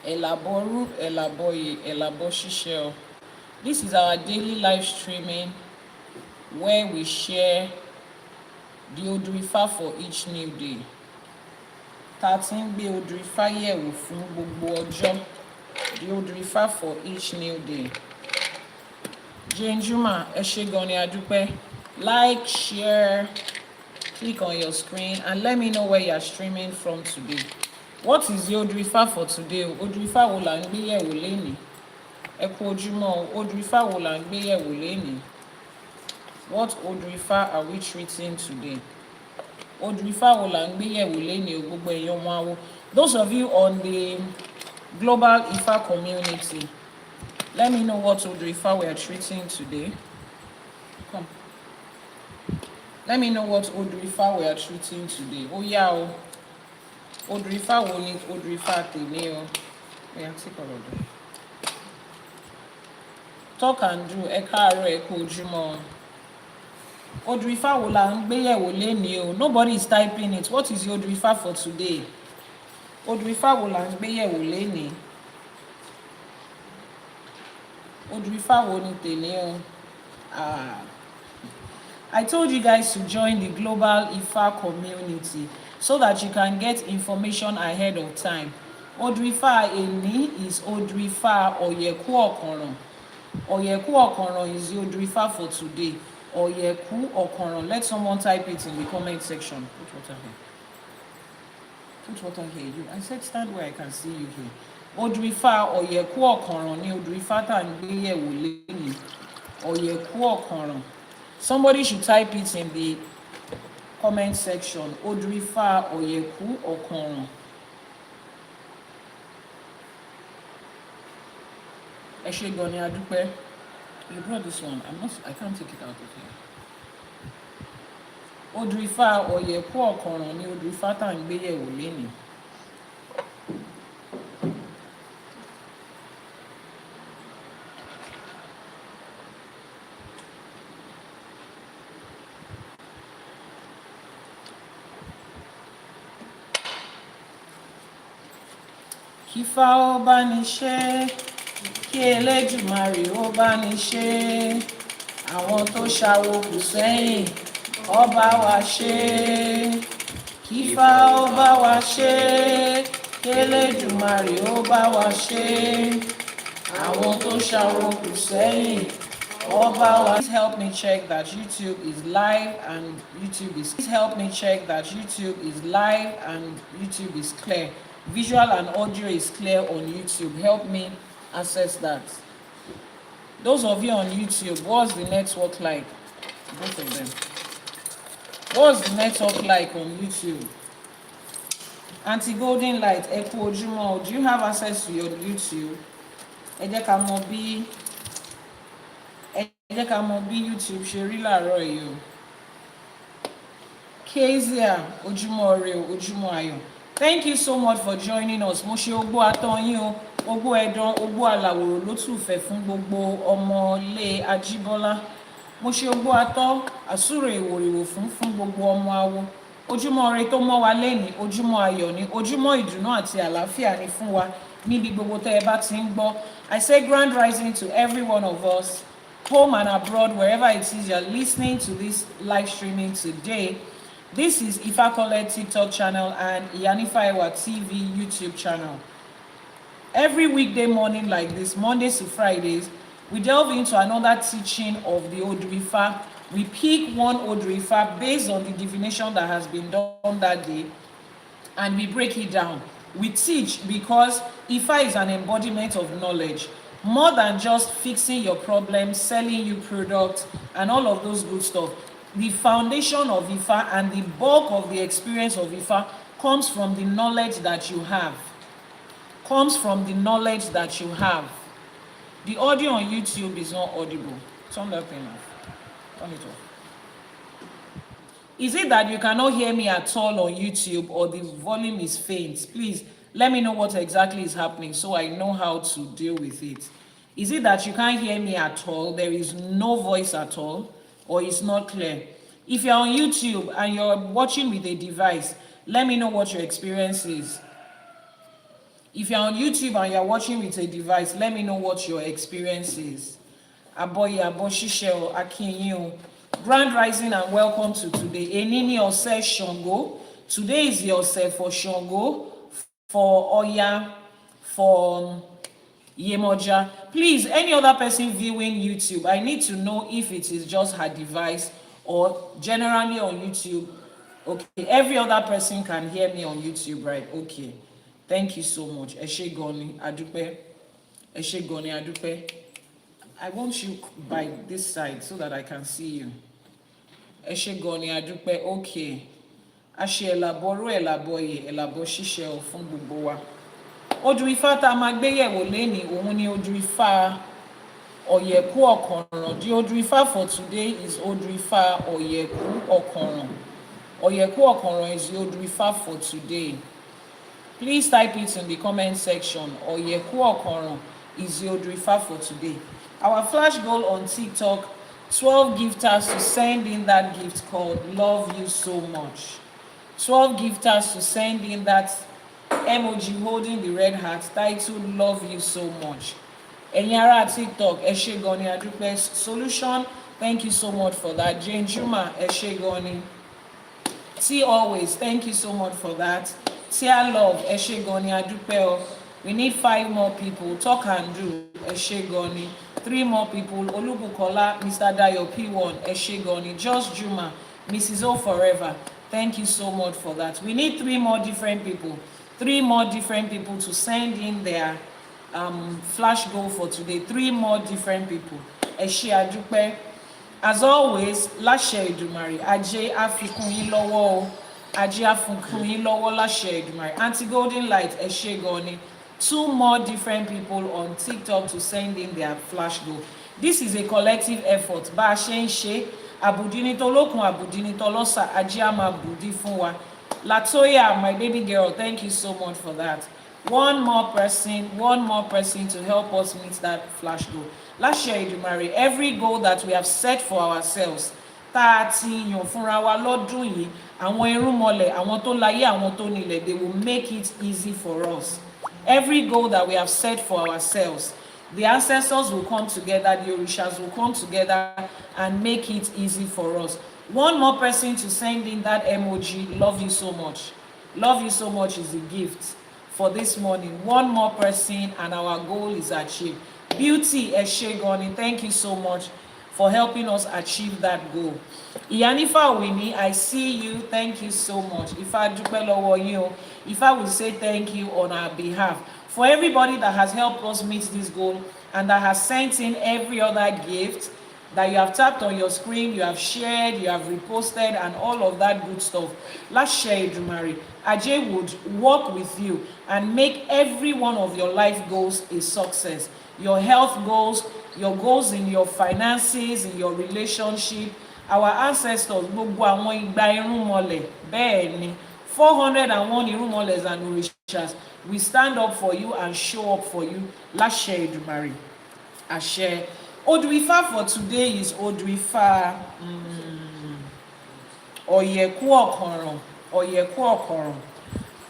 Àbọrú, Àbọyè, Àbọṣíṣẹ. This is our daily live streaming where we share the Odù Ifá for each new day. Tá ti ń gbé Odù Ifá yẹ̀wò fún gbogbo ọjọ́. The Odù Ifá for each new day. Jane Juma, ẹ ṣé gan ni a dúpẹ́. Like, share, click on your screen and let me know where you are streaming from today. What is the Odù Ifá for today? Odù Ifá wo là ń gbé yẹ̀wò lénìí? Ẹ kú ojúmọ́, Odù Ifá wo là ń gbé yẹ̀wò lénìí? What Odù Ifá are we treating today? Odù Ifá wo là ń gbé yẹ̀wò lénìí o gbogbo èèyàn wọn wo. Those of you on the global Ifá community, let me know what Odù Ifá we are treating today. Come. Let me know what Odù Ifá we are treating today. Oh yeah, o. Odù Ifá wo ni Odù Ifá tèmi o. Yeah, take all of them. Talk and do, ẹ káàárọ̀, ẹ kú ojúmọ́. Odù Ifá wo là ń gbé yẹ̀wò lénìí o. Nobody is typing it. What is Odù Ifá for today? Odù Ifá wo là ń gbé yẹ̀wò lénìí? Odù Ifá wo ni tèmi o. I told you guys to join the global Ifá community so that you can get information ahead of time. Odù Ifá èní is Odù Ifá Ọ̀yẹ̀kú Ọ̀kànràn. Ọ̀yẹ̀kú Ọ̀kànràn is the Odù Ifá for today. Ọ̀yẹ̀kú Ọ̀kànràn. Let someone type it in the comment section. Put water here. Put water here. You. I said stand where I can see you here. Odù Ifá Ọ̀yẹ̀kú Ọ̀kànràn ni Odù Ifá tá ń gbé yẹ̀wò lénìí. Ọ̀yẹ̀kú Ọ̀kànràn. Somebody should type it in the comment section. Odù Ifá Ọ̀yẹ̀kú Ọ̀kànràn. Ẹ ṣé gan ni a dúpẹ́. You brought this one. I can't take it out of here. Odù Ifá Ọ̀yẹ̀kú Ọ̀kànràn ni Odù Ifá tá ń gbé yẹ̀wò lénìí. Kífá ó bá ní ṣe, kí Elédùmarè ó bá ní ṣe, àwọn tó ṣàwo kù sẹ́yìn ó bá wa ṣe. Kífá ó bá wa ṣe, kí Elédùmarè ó bá wa ṣe, àwọn tó ṣàwo kù sẹ́yìn ó bá wa. Please help me check that YouTube is live and YouTube is. Please help me check that YouTube is live and YouTube is clear. Visual and audio is clear on YouTube. Help me access that. Those of you on YouTube, what's the network like? Both of them. What's the network like on YouTube? Auntie Golden Light, ẹ kú ojúmọ́. Do you have access to your YouTube? Ẹ jẹ́ ká mọ̀ bí YouTube ṣe rí láàárọ̀ yìí o. Kezia, ojúmọ́ ire o, ojúmọ́ ayọ̀. Thank you so much for joining us. Mo ṣe ogbó atọ́yín o, ogbó ẹ̀dán, ogbó àlàwòrò ló tún fẹ́ fún gbogbo ọmọlé Ajíbọ́lá. Mo ṣe ogbó atọ́, àsúrò ìwòrìwò fún gbogbo ọmọ awo. Ojúmọ́ ire tó mọ́ wa lẹ́ni, ojúmọ́ ayọ̀ ni, ojúmọ́ ìdùnnú àti àlàáfíà ni fún wa níbi gbogbo tẹ́ ẹ bá ti ń gbọ́. I say grand rising to every one of us, home and abroad, wherever it is you're listening to this live streaming today. This is Ifá TikTok channel and Iyanifa Ewa TV YouTube channel. Every weekday morning like this, Mondays to Fridays, we delve into another teaching of the Odù Ifá. We pick one Odù Ifá based on the divination that has been done that day, and we break it down. We teach because Ifá is an embodiment of knowledge. More than just fixing your problems, selling you products, and all of those good stuff. The foundation of Ifá and the bulk of the experience of Ifá comes from the knowledge that you have. Comes from the knowledge that you have. The audio on YouTube is not audible. Turn that thing off. Turn it off. Is it that you cannot hear me at all on YouTube or the volume is faint? Please let me know what exactly is happening so I know how to deal with it. Is it that you can't hear me at all? There is no voice at all? Or it's not clear? If you're on YouTube and you're watching with a device, let me know what your experience is. If you're on YouTube and you're watching with a device, let me know what your experience is. Àbọyè, Àbọṣíṣẹ, Akinyin. Grand rising and welcome to today. Enini Ọ̀sẹ̀ Ṣàngó. Today is the Ọ̀sẹ̀ for Ṣàngó, for Ọya, for Yemoja. Please, any other person viewing YouTube, I need to know if it is just her device or generally on YouTube. Okay, every other person can hear me on YouTube, right? Okay. Thank you so much. Ẹ ṣé gan ni, adúpẹ́. Ẹ ṣé gan ni, adúpẹ́. I want you by this side so that I can see you. Ẹ ṣé gan ni, adúpẹ́. Okay. A ṣe Àbọrú, Àbọyè, Àbọṣíṣẹ fún gbogbo wa. Odù Ifá tá a máa gbé yẹ̀wò lénìí, òun ni Odù Ifá Ọ̀yẹ̀kú Ọ̀kànràn. The Odù Ifá for today is Odù Ifá Ọ̀yẹ̀kú Ọ̀kànràn. Ọ̀yẹ̀kú Ọ̀kànràn is the Odù Ifá for today. Please type it in the comment section. Ọ̀yẹ̀kú Ọ̀kànràn is the Odù Ifá for today. Our flash goal on TikTok, 12 gifters to send in that gift called Love You So Much. 12 gifters to send in that emoji holding the red heart titled Love You So Much. Ẹ̀yin ará TikTok, ẹ ṣé gan ni, adúpẹ́. Solution, thank you so much for that. Jane Juma, ẹ ṣé gan ni. T Always, thank you so much for that. Tia Love, ẹ ṣé gan ni, adúpẹ́ o. We need 5 more people. Talk and do, ẹ ṣé gan ni. 3 more people. Olubukola, Mr. Dayo P1, ẹ ṣé gan ni. Just Juma, Mrs. O Forever, thank you so much for that. We need 3 more different people. 3 more different people to send in their flash goal for today. 3 more different people. Ẹ ṣé, adúpẹ́. As always, láṣẹ Èdùmàrè, ajé á fi kún yín lọ́wọ́ o. Ajé á fi kún yín lọ́wọ́ láṣẹ Èdùmàrè. Aunty Golden Light, ẹ ṣé gan ni. 2 more different people on TikTok to send in their flash goal. This is a collective effort. Bá a ṣe ń ṣe, àbùdíní tolókun, àbùdíní tọlọ́sà, ajé á máa bùdí fún wa. Latoya, my baby girl, thank you so much for that. One more person to help us meet that flash goal. Láṣẹ Èdùmàrè, every goal that we have set for ourselves, tá a ti yàn fúnra wa lọ́dún yìí, àwọn irúnmọlẹ̀, àwọn tó láyé, àwọn tó nílẹ̀, they will make it easy for us. Every goal that we have set for ourselves, the ancestors will come together, the orishas will come together and make it easy for us. One more person to send in that emoji, Love You So Much. Love You So Much is the gift for this morning. One more person and our goal is achieved. Beauty, ẹ ṣé gan ni, thank you so much for helping us achieve that goal. Iyanifa Ewa, I see you, thank you so much. Ifá dúpẹ́ lọ́wọ́ yín o. Ifá will say thank you on our behalf. For everybody that has helped us meet this goal and that has sent in every other gift that you have tapped on your screen, you have shared, you have reposted, and all of that good stuff. Láṣẹ Èdùmàrè, Ajé would work with you and make every one of your life goals a success. Your health goals, your goals in your finances, in your relationship. Our ancestors, gbogbo àwọn ìgbà irúnmọlẹ̀, bẹ́ẹ̀ ni, 401 irúnmọlẹ̀ and orishas, we stand up for you and show up for you. Láṣẹ Èdùmàrè, àṣẹ. Odù Ifá for today is Odù Ifá Ọ̀yẹ̀kú Ọ̀kànràn. Ọ̀yẹ̀kú Ọ̀kànràn.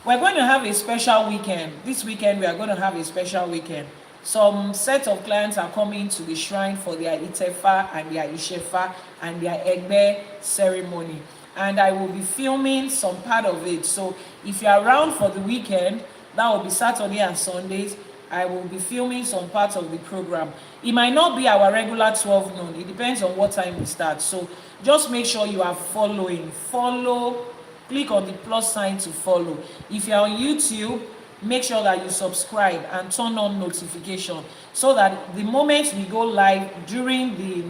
We're going to have a special weekend. This weekend we are going to have a special weekend. Some set of clients are coming to the shrine for their Itefa and their Ìṣẹ̀ṣe and their Egbe ceremony. And I will be filming some part of it. So if you're around for the weekend, that will be Saturday and Sundays, I will be filming some parts of the program. It might not be our regular 12 noon. It depends on what time we start. So just make sure you are following. Follow, click on the plus sign to follow. If you're on YouTube, make sure that you subscribe and turn on notification so that the moment we go live during the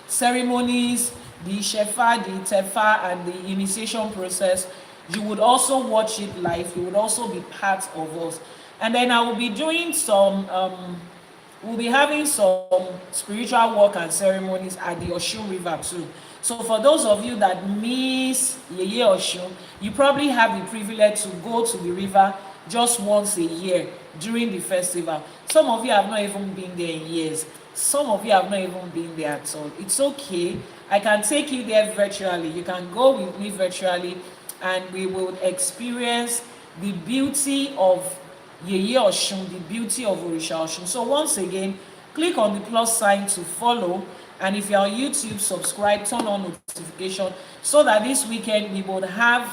ceremonies, the Ìṣẹ̀ṣe, the Itefa, and the initiation process, you would also watch it live. You would also be part of us. And then I will be doing some, we'll be having some spiritual work and ceremonies at the Osun River too. So for those of you that miss Yeye Osun, you probably have the privilege to go to the river just once a year during the festival. Some of you have not even been there in years. Some of you have not even been there at all. It's okay. I can take you there virtually. You can go with me virtually and we will experience the beauty of Yeye Oshun, the beauty of Orisha Oshun. So once again, click on the plus sign to follow, and if you're on YouTube, subscribe, turn on notification, so that this weekend we would have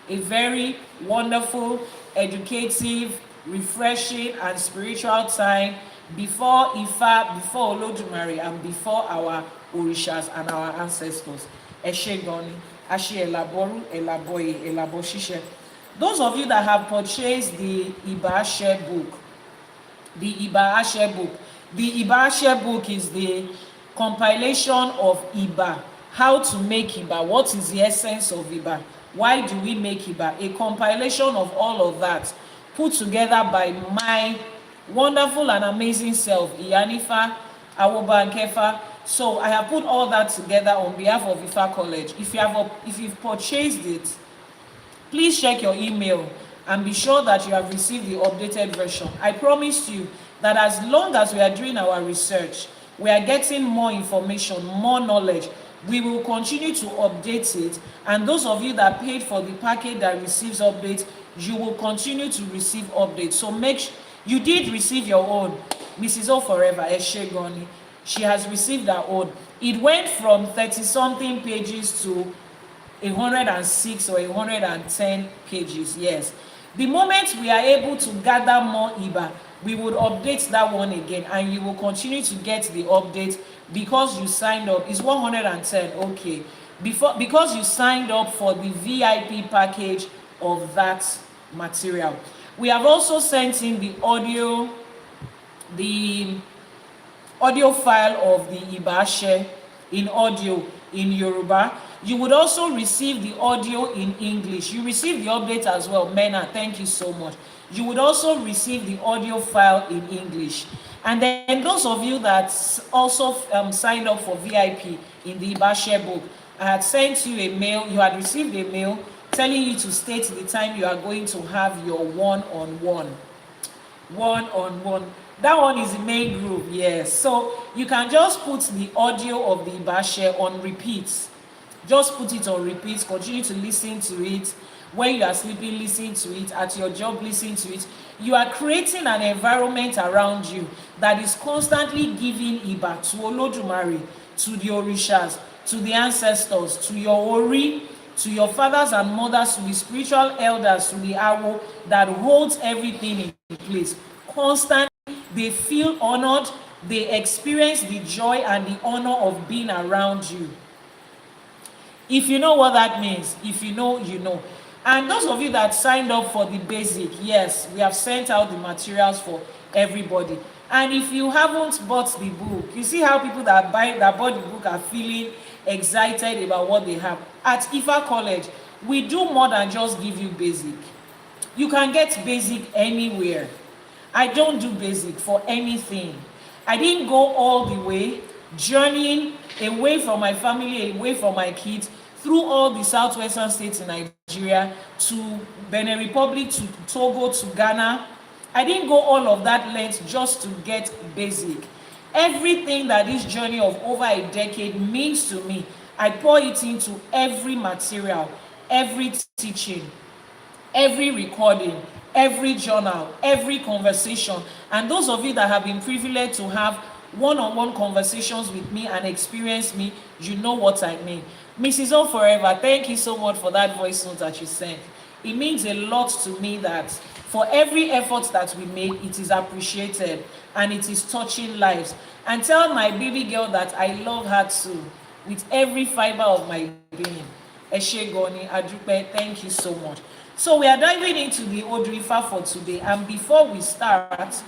a very wonderful, educative, refreshing, and spiritual time before Ifa, before Olódùmarè, and before our Orishas and our ancestors. Ẹṣé gan ni, Àṣẹ Àbọrú, Àbọyè, Àbọṣíṣẹ. Those of you that have purchased the Iyanifa book, the Iyanifa book, the Iyanifa book is the compilation of Iba, how to make Iba, what is the essence of Iba, why do we make Iba, a compilation of all of that put together by my wonderful and amazing self, Iyanifa Ewa. So I have put all that together on behalf of Ifa College. If you've purchased it, please check your email and be sure that you have received the updated version. I promise you that as long as we are doing our research, we are getting more information, more knowledge, we will continue to update it. And those of you that paid for the package that receives updates, you will continue to receive updates. So make sure you did receive your own. Mrs. O Forever, Ẹṣé gan ni, she has received her own. It went from 30-something pages to 106 or 110 pages. Yes, the moment we are able to gather more Iba, we would update that one again, and you will continue to get the update because you signed up. It's 110, okay, because you signed up for the VIP package of that material. We have also sent in the audio file of the Iyanifa in audio in Yoruba. You would also receive the audio in English. You received the update as well. Mena, thank you so much. You would also receive the audio file in English. And then those of you that also signed up for VIP in the Iyanifa book, I had sent you a mail. You had received a mail telling you to state the time you are going to have your one-on-one. That one is the main group, yes. So you can just put the audio of the Iyanifa on repeat. Just put it on repeat, continue to listen to it. When you are sleeping, listen to it. At your job, listen to it. You are creating an environment around you that is constantly giving Iba to Olódùmarè, to the Orishas, to the ancestors, to your Ori, to your fathers and mothers, to the spiritual elders, to the Awo, that holds everything in place. Constantly, they feel honored, they experience the joy and the honor of being around you. If you know what that means, if you know, you know. And those of you that signed up for the basic, yes, we have sent out the materials for everybody. And if you haven't bought the book, you see how people that bought the book are feeling excited about what they have. At Ifa College, we do more than just give you basic. You can get basic anywhere. I don't do basic for anything. I didn't go all the way, journeying away from my family, away from my kids, through all the southwestern states in Nigeria, to Benin Republic, to Togo, to Ghana. I didn't go all of that length just to get basic. Everything that this journey of over a decade means to me, I pour it into every material, every teaching, every recording, every journal, every conversation. And those of you that have been privileged to have one-on-one conversations with me and experience me, you know what I mean. Mrs. O Forever, thank you so much for that voice note that you sent. It means a lot to me that for every effort that we make, it is appreciated and it is touching lives. And tell my baby girl that I love her too, with every fiber of my being. Ẹṣé gan ni, Adúpẹ́, thank you so much. So we are diving into the Odù Ifá for today, and before we start,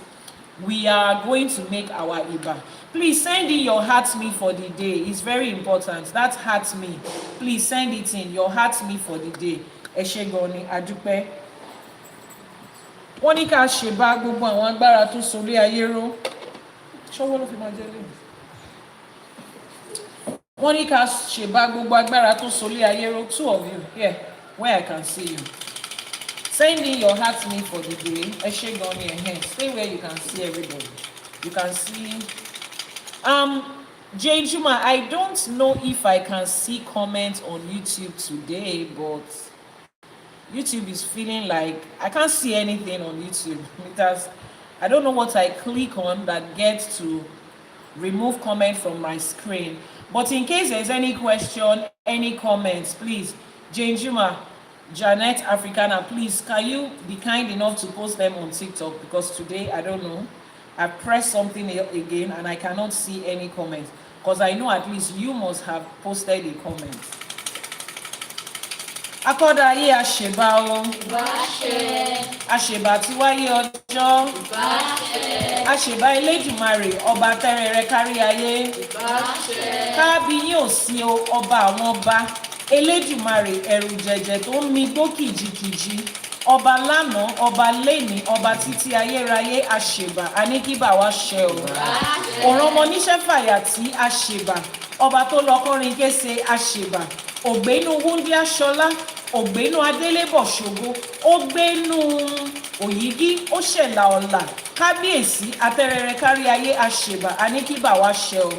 we are going to make our Iba. Please send in your heart me for the day. It's very important. That heart me. Please send it in, your heart me for the day. Ẹṣé gan ni, Adúpẹ́. Wọ́n ní ká ṣèbá gbogbo àwọn agbára tó sorí ayé ró. Ṣọ́wọ́ ló fi máa jẹ́ lé. Wọ́n ní ká ṣèbá gbogbo agbára tó sorí ayé ró. Two of you here, where I can see you. Send in your heart me for the day. Ẹṣé gan ni, stay where you can see everybody. You can see. Jay Juma, I don't know if I can see comments on YouTube today, but YouTube is feeling like I can't see anything on YouTube. I don't know what I click on that gets to remove comment from my screen. But in case there's any question, any comments, please, Jane Juma, Janet Africana, please, can you be kind enough to post them on TikTok? Because today, I don't know, I pressed something again and I cannot see any comments. Because I know at least you must have posted a comment. Akọ́dá ayé àṣèbá o. Àṣèbá tí wáyé ọjọ́. Àṣèbá Elédùmarè ọba tẹ́rẹrẹ kárí ayé. Kábíyín ò sí o ọba àwọn ọba. Elédùmarè ẹ̀rù jẹ̀jẹ̀ tó ń mi gbó kìjikìji. Ọba lánàá, ọba lénìí, ọba títí ayérayé àṣèbá. A ní kí bá wa ṣe o. Òràn ọmọ níṣẹ́ fàyà tí àṣèbá. Ọba tó lọ kọrin kése àṣèbá. Ògbénú wúndí aṣọlá, ògbénú adélébọ̀ ṣògo, ó gbénú òyìgí, ó ṣẹ̀là ọ̀la, kábíyèsí atẹ́rẹrẹ kárí ayé àṣèbà, aníkíbà wá ṣẹ o.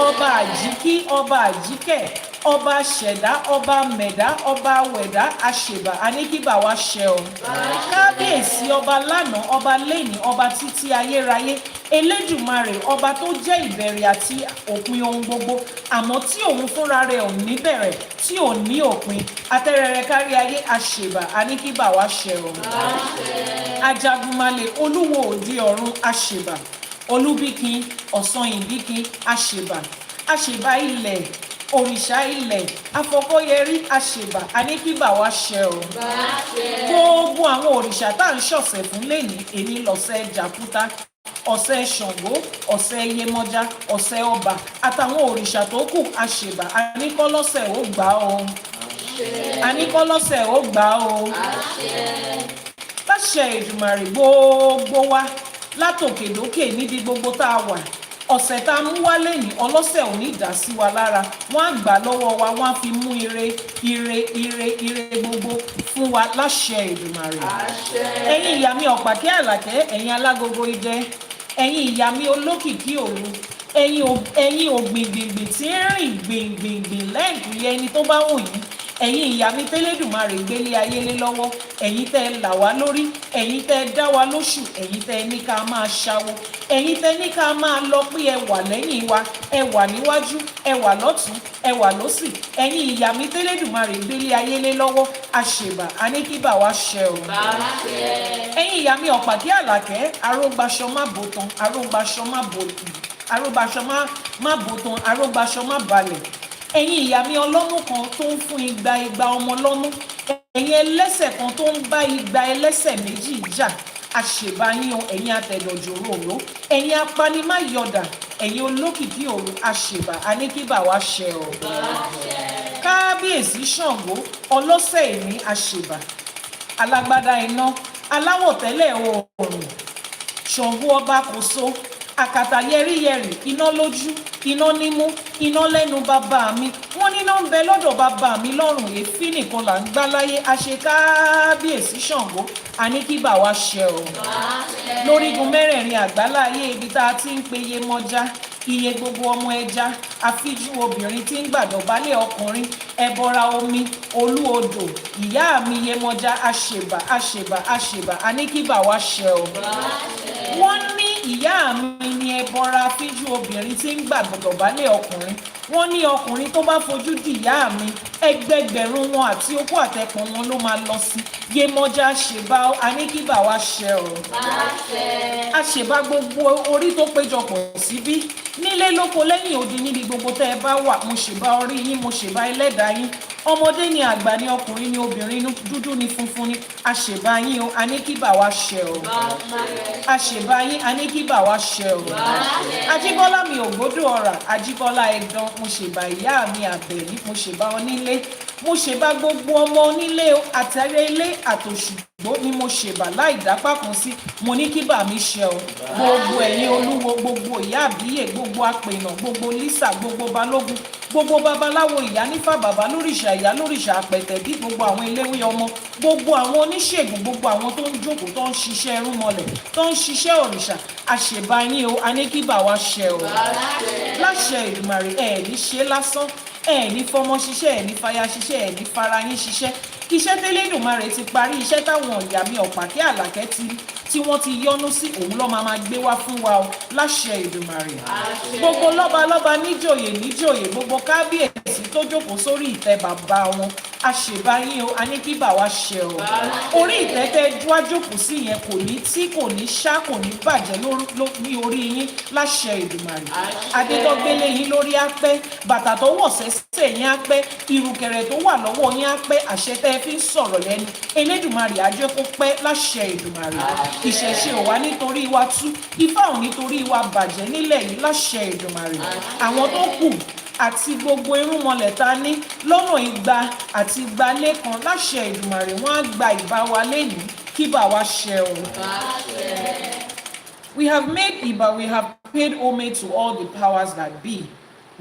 Ọba àjíkí, ọba àjíkẹ́, ọba ṣẹ̀dá, ọba mẹ̀dá, ọba wẹ̀dá àṣèbà, aníkíbà wá ṣẹ o. Kábíyèsí ọba lánàá, ọba lénìí, ọba títí ayérayé, Elédùmarè ọba tó jẹ́ ìbẹ̀rẹ̀ àti òpin ohun gbogbo, àmọ́ tí òun fúnra rẹ̀ ò ní bẹ̀rẹ̀, tí ò ní òpin, atẹ́rẹrẹ kárí ayé àṣèbà, aníkíbà wá ṣẹ o. Ajagunmalè olúwo òde ọ̀run àṣèbà, olúbíkin ọ̀sán ìbíkin àṣèbà, àṣèbà ilẹ̀ òrìṣà ilẹ̀ afọkọ́yẹrí àṣèbà, aníkíbà wá ṣẹ o. Gbogbo àwọn òrìṣà tá à ń ṣọ̀sẹ̀ fún lẹ́yìn èmi lọ́sẹ̀ jàkúta, ọ̀sẹ̀ ṣàngó, ọ̀sẹ̀ yemọja, ọ̀sẹ̀ ọba àtàwọn òrìṣà tó kù àṣèbà, aníkọ́lọ́sẹ̀ ó gbà o. Aníkọ́lọ́sẹ̀ ó gbà o. Láṣẹ Èdùmàrè gbogbo wa látòkèdókè níbi gbogbo tá a wà, ọ̀sẹ̀ tá a mú wá lẹ́yìn ọlọ́sẹ̀ ò ní dá sí wa lára, wọ́n á gbà lọ́wọ́ wa, wọ́n á fi mú ire gbogbo fún wa láṣẹ Èdùmàrè. Ẹ̀yin ìyá mi ọ̀pàkẹ́ àlàkẹ́, ẹ̀yin alágogo idẹ, ẹ̀yin ìyá mi olókìkí òru, ẹ̀yin ògbìngbìngbìn tí ń rìn gbìngbìngbìn lẹ́ẹ̀kúlé ẹni tó bá wù yín, ẹ̀yin ìyá mi tẹ́lẹ̀dùmarè gbélé ayé lé lọ́wọ́, ẹ̀yin tẹ́ là wá lórí, ẹ̀yin tẹ́ dá wa lóṣù, ẹ̀yin tẹ́ ní ká máa ṣáwó, ẹ̀yin tẹ́ ní ká máa lọ pé ẹ wà lẹ́yìn wa, ẹ wà níwájú, ẹ wà lọ́tún, ẹ wà lósì, ẹ̀yin ìyá mi tẹ́lẹ̀dùmarè gbélé ayé lé lọ́wọ́ àṣèbà, aníkíbà wá ṣẹ o. Ẹ̀yin ìyá mi ọ̀pàkí àlàkẹ́, arógbaṣọ má bòtán, arógbaṣọ má bòtán, arógbaṣọ má balẹ̀. Ẹ̀yin ìyá mi ọlọ́mú kan tó ń fún igba ọmọ lọ́mú, ẹ̀yin ẹlẹ́sẹ̀ kan tó ń bá igba ẹlẹ́sẹ̀ méjì jà, àṣèbáyín o. Ẹ̀yin atẹ̀dọ̀jòrò òró, ẹ̀yin apanimáyọ̀dà, ẹ̀yin olókìkí òru àṣèbà, aníkíbà wá ṣẹ o. Kábíyèsí Ṣàngó ọlọ́sẹ̀ ìní àṣèbà, alágbádá iná aláwọ̀ tẹ́lẹ̀ oòrùn, Ṣàngó ọba kòso, àkàtà yẹ́rìyẹ́rì, iná lójú, iná nímú, iná lẹ́nu bàbá mi, wọ́n níná ń bẹ lọ́dọ̀ bàbá mi lọ́rùn, èéfín nìkan là ń gbá láyé, àṣẹ Kábíyèsí Ṣàngó, aníkíbà wá ṣẹ o. Lórígun mẹ́rẹ̀ẹ̀rin àgbáláyé ibi tá a ti ń pe Yemọja, iye gbogbo ọmọ ẹja, afíjú obìnrin tí ń gbàdọ̀bálẹ̀ ọkùnrin, ẹbọra omi, olú odò, ìyá mi Yemọja àṣèbà, àṣèbà, àṣèbà, aníkíbà wá ṣẹ o. Wọ́n ní ìyá mi ni ẹbọra afíjú obìnrin tí ń gbàdọ̀bálẹ̀ ọkùnrin, wọ́n ní ọkùnrin tó bá fojú di ìyá mi, ẹgbẹgbẹ̀rún wọn àti okó àtẹpọ̀ wọn ló máa lọ sí. Yemọja àṣèbà, aníkíbà wá ṣẹ o. Àṣèbà gbogbo orí tó péjọpọ̀ síbí, nílé lóko lẹ́yìn odi níbi gbogbo tẹ́ ẹ bá wà, mo ṣèbà orí yín, mo ṣèbà ẹlẹ́dàá yín, ọmọdé ni àgbà ni ọkùnrin ni obìnrin ni dúdú ni funfun ni, àṣèbà yín o, aníkíbà wá ṣẹ o. Àṣèbà yín, aníkíbà wá ṣẹ o. Ajíbọ́lá mi ògbódò ọ̀rà, Ajíbọ́lá ẹ̀dán, mo ṣèbà ìyá mi Àbẹ̀ní, mo ṣèbà onílé, mo ṣèbà gbogbo ọmọ onílé àtẹrẹ ilé àtòṣùgbó ni mo ṣèbà láì dápá kan sí, mo ní kíbà mi ṣẹ o. Gbogbo ẹ̀yin olúwo, gbogbo ìyá àbíyè, gbogbo apènà, gbogbo lísà, gbogbo balógun, gbogbo babaláwo, Iyanifa bàbá lóríṣà, ìyá lóríṣà àpẹ̀tẹ̀ bí, gbogbo àwọn eléwé ọmọ, gbogbo àwọn oníṣègùn, gbogbo àwọn tó ń jókòó tó ń ṣiṣẹ́ irúnmọlẹ̀, tó ń ṣiṣẹ́ òrìṣà, àṣèbà yín o, aníkíbà wá ṣẹ o. Láṣẹ Èdùmàrè ẹ̀ ní ṣe lásán, ẹ̀ ní fọmọ ṣiṣẹ́, ẹ̀ ní faya ṣiṣẹ́, ẹ̀ ní fara yín ṣiṣẹ́, iṣẹ́ tẹ́lẹ̀dùmarè ti parí, iṣẹ́ táwọn ìyá mi Ọ̀pàkẹ́ Àlàkẹ́ tí wọ́n ti yọ́nú sí, òun ló máa gbé wá fún wa o láṣẹ Èdùmàrè. Gbogbo lọ́balọ́ba níjòyè gbogbo kábíyèsí tó jókòó sórí ìtẹ́ bàbá wọn, àṣèbáyín o, a ní kí bà wá ṣe o. Orí ìtẹ́ tẹ́ wá jókòó sí yẹn kò ní tí, kò ní ṣá, kò ní bàjẹ́ ní orí yín láṣẹ Èdùmàrè. Adédọ́gbélé yín lórí á pẹ́, bàtà tó wọ̀ sẹ́sẹ̀ yín á pẹ́, ìrùkẹ̀rẹ̀ tó wà lọ́wọ́ yín á pẹ́, àṣẹ tẹ́ fi ń sọ̀rọ̀ lẹ́nu Elédùmarè á jẹ́ kó pẹ́ láṣẹ Èdùmàrè. Ìṣẹ̀ṣe ò wá nítorí wa tú, Ifá ò nítorí wa bàjẹ́ nílẹ̀ yìí láṣẹ Èdùmàrè. Àwọn tó kù àti gbogbo irúnmọlẹ̀ ta ní lọ́nà igba àti igba lẹ́kan láṣẹ Èdùmàrè, wọ́n á gba ìbá wa lẹ́yìn kí bà wá ṣẹ o. We have made Iba, we have paid homage to all the powers that be.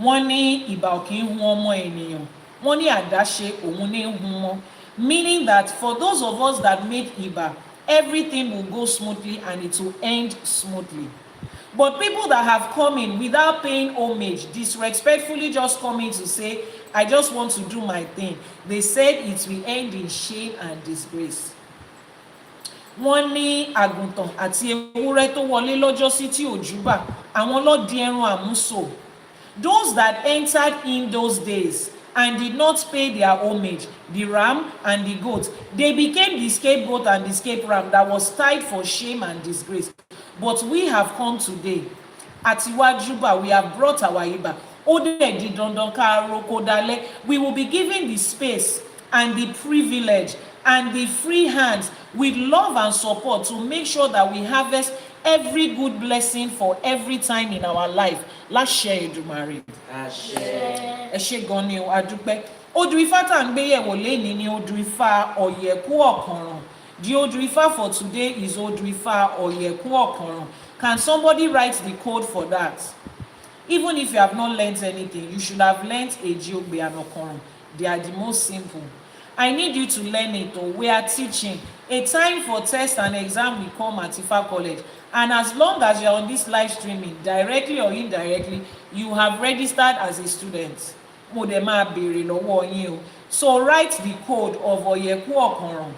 Wọ́n ní ìbà ò kì í hun ọmọ ènìyàn, wọ́n ní àdáṣe òun ní hun mọ́, meaning that for those of us that made Iba, everything will go smoothly and it will end smoothly. But people that have come in without paying homage, disrespectfully just coming to say, I just want to do my thing, they said it will end in shame and disgrace. Wọ́n ní àgùntàn àti ewúrẹ́ tó wọlé lọ́jọ́sí tí òjúbà, àwọn ló di ẹran àmúso. Those that entered in those days and did not pay their homage, the ram and the goat, they became the scapegoat and the scape ram that was tied for shame and disgrace. But we have come today. Àtiwá júbà, we have brought our Iba. Ó dẹ̀ di dandan ká roko dalẹ̀. We will be given the space and the privilege and the free hands with love and support to make sure that we harvest every good blessing for every time in our life. Láṣẹ Èdùmàrè. Ẹ ṣé gan ni o, a dúpẹ́. Odù Ifá tá ń gbé yẹ̀wò lénìí ni Odù Ifá Ọ̀yẹ̀kú Ọ̀kànràn. The Odù Ifá for today is Odù Ifá Ọ̀yẹ̀kú Ọ̀kànràn. Can somebody write the code for that? Even if you have not learnt anything, you should have learnt Ejiogbe and Ọ̀kànràn. They are the most simple. I need you to learn it. We are teaching. A time for test and exam will come at Ifa College. And as long as you're on this live streaming, directly or indirectly, you have registered as a student. Mo dẹ̀ máa béèrè lọ́wọ́ yín o. So write the code of Ọ̀yẹ̀kú Ọ̀kànràn.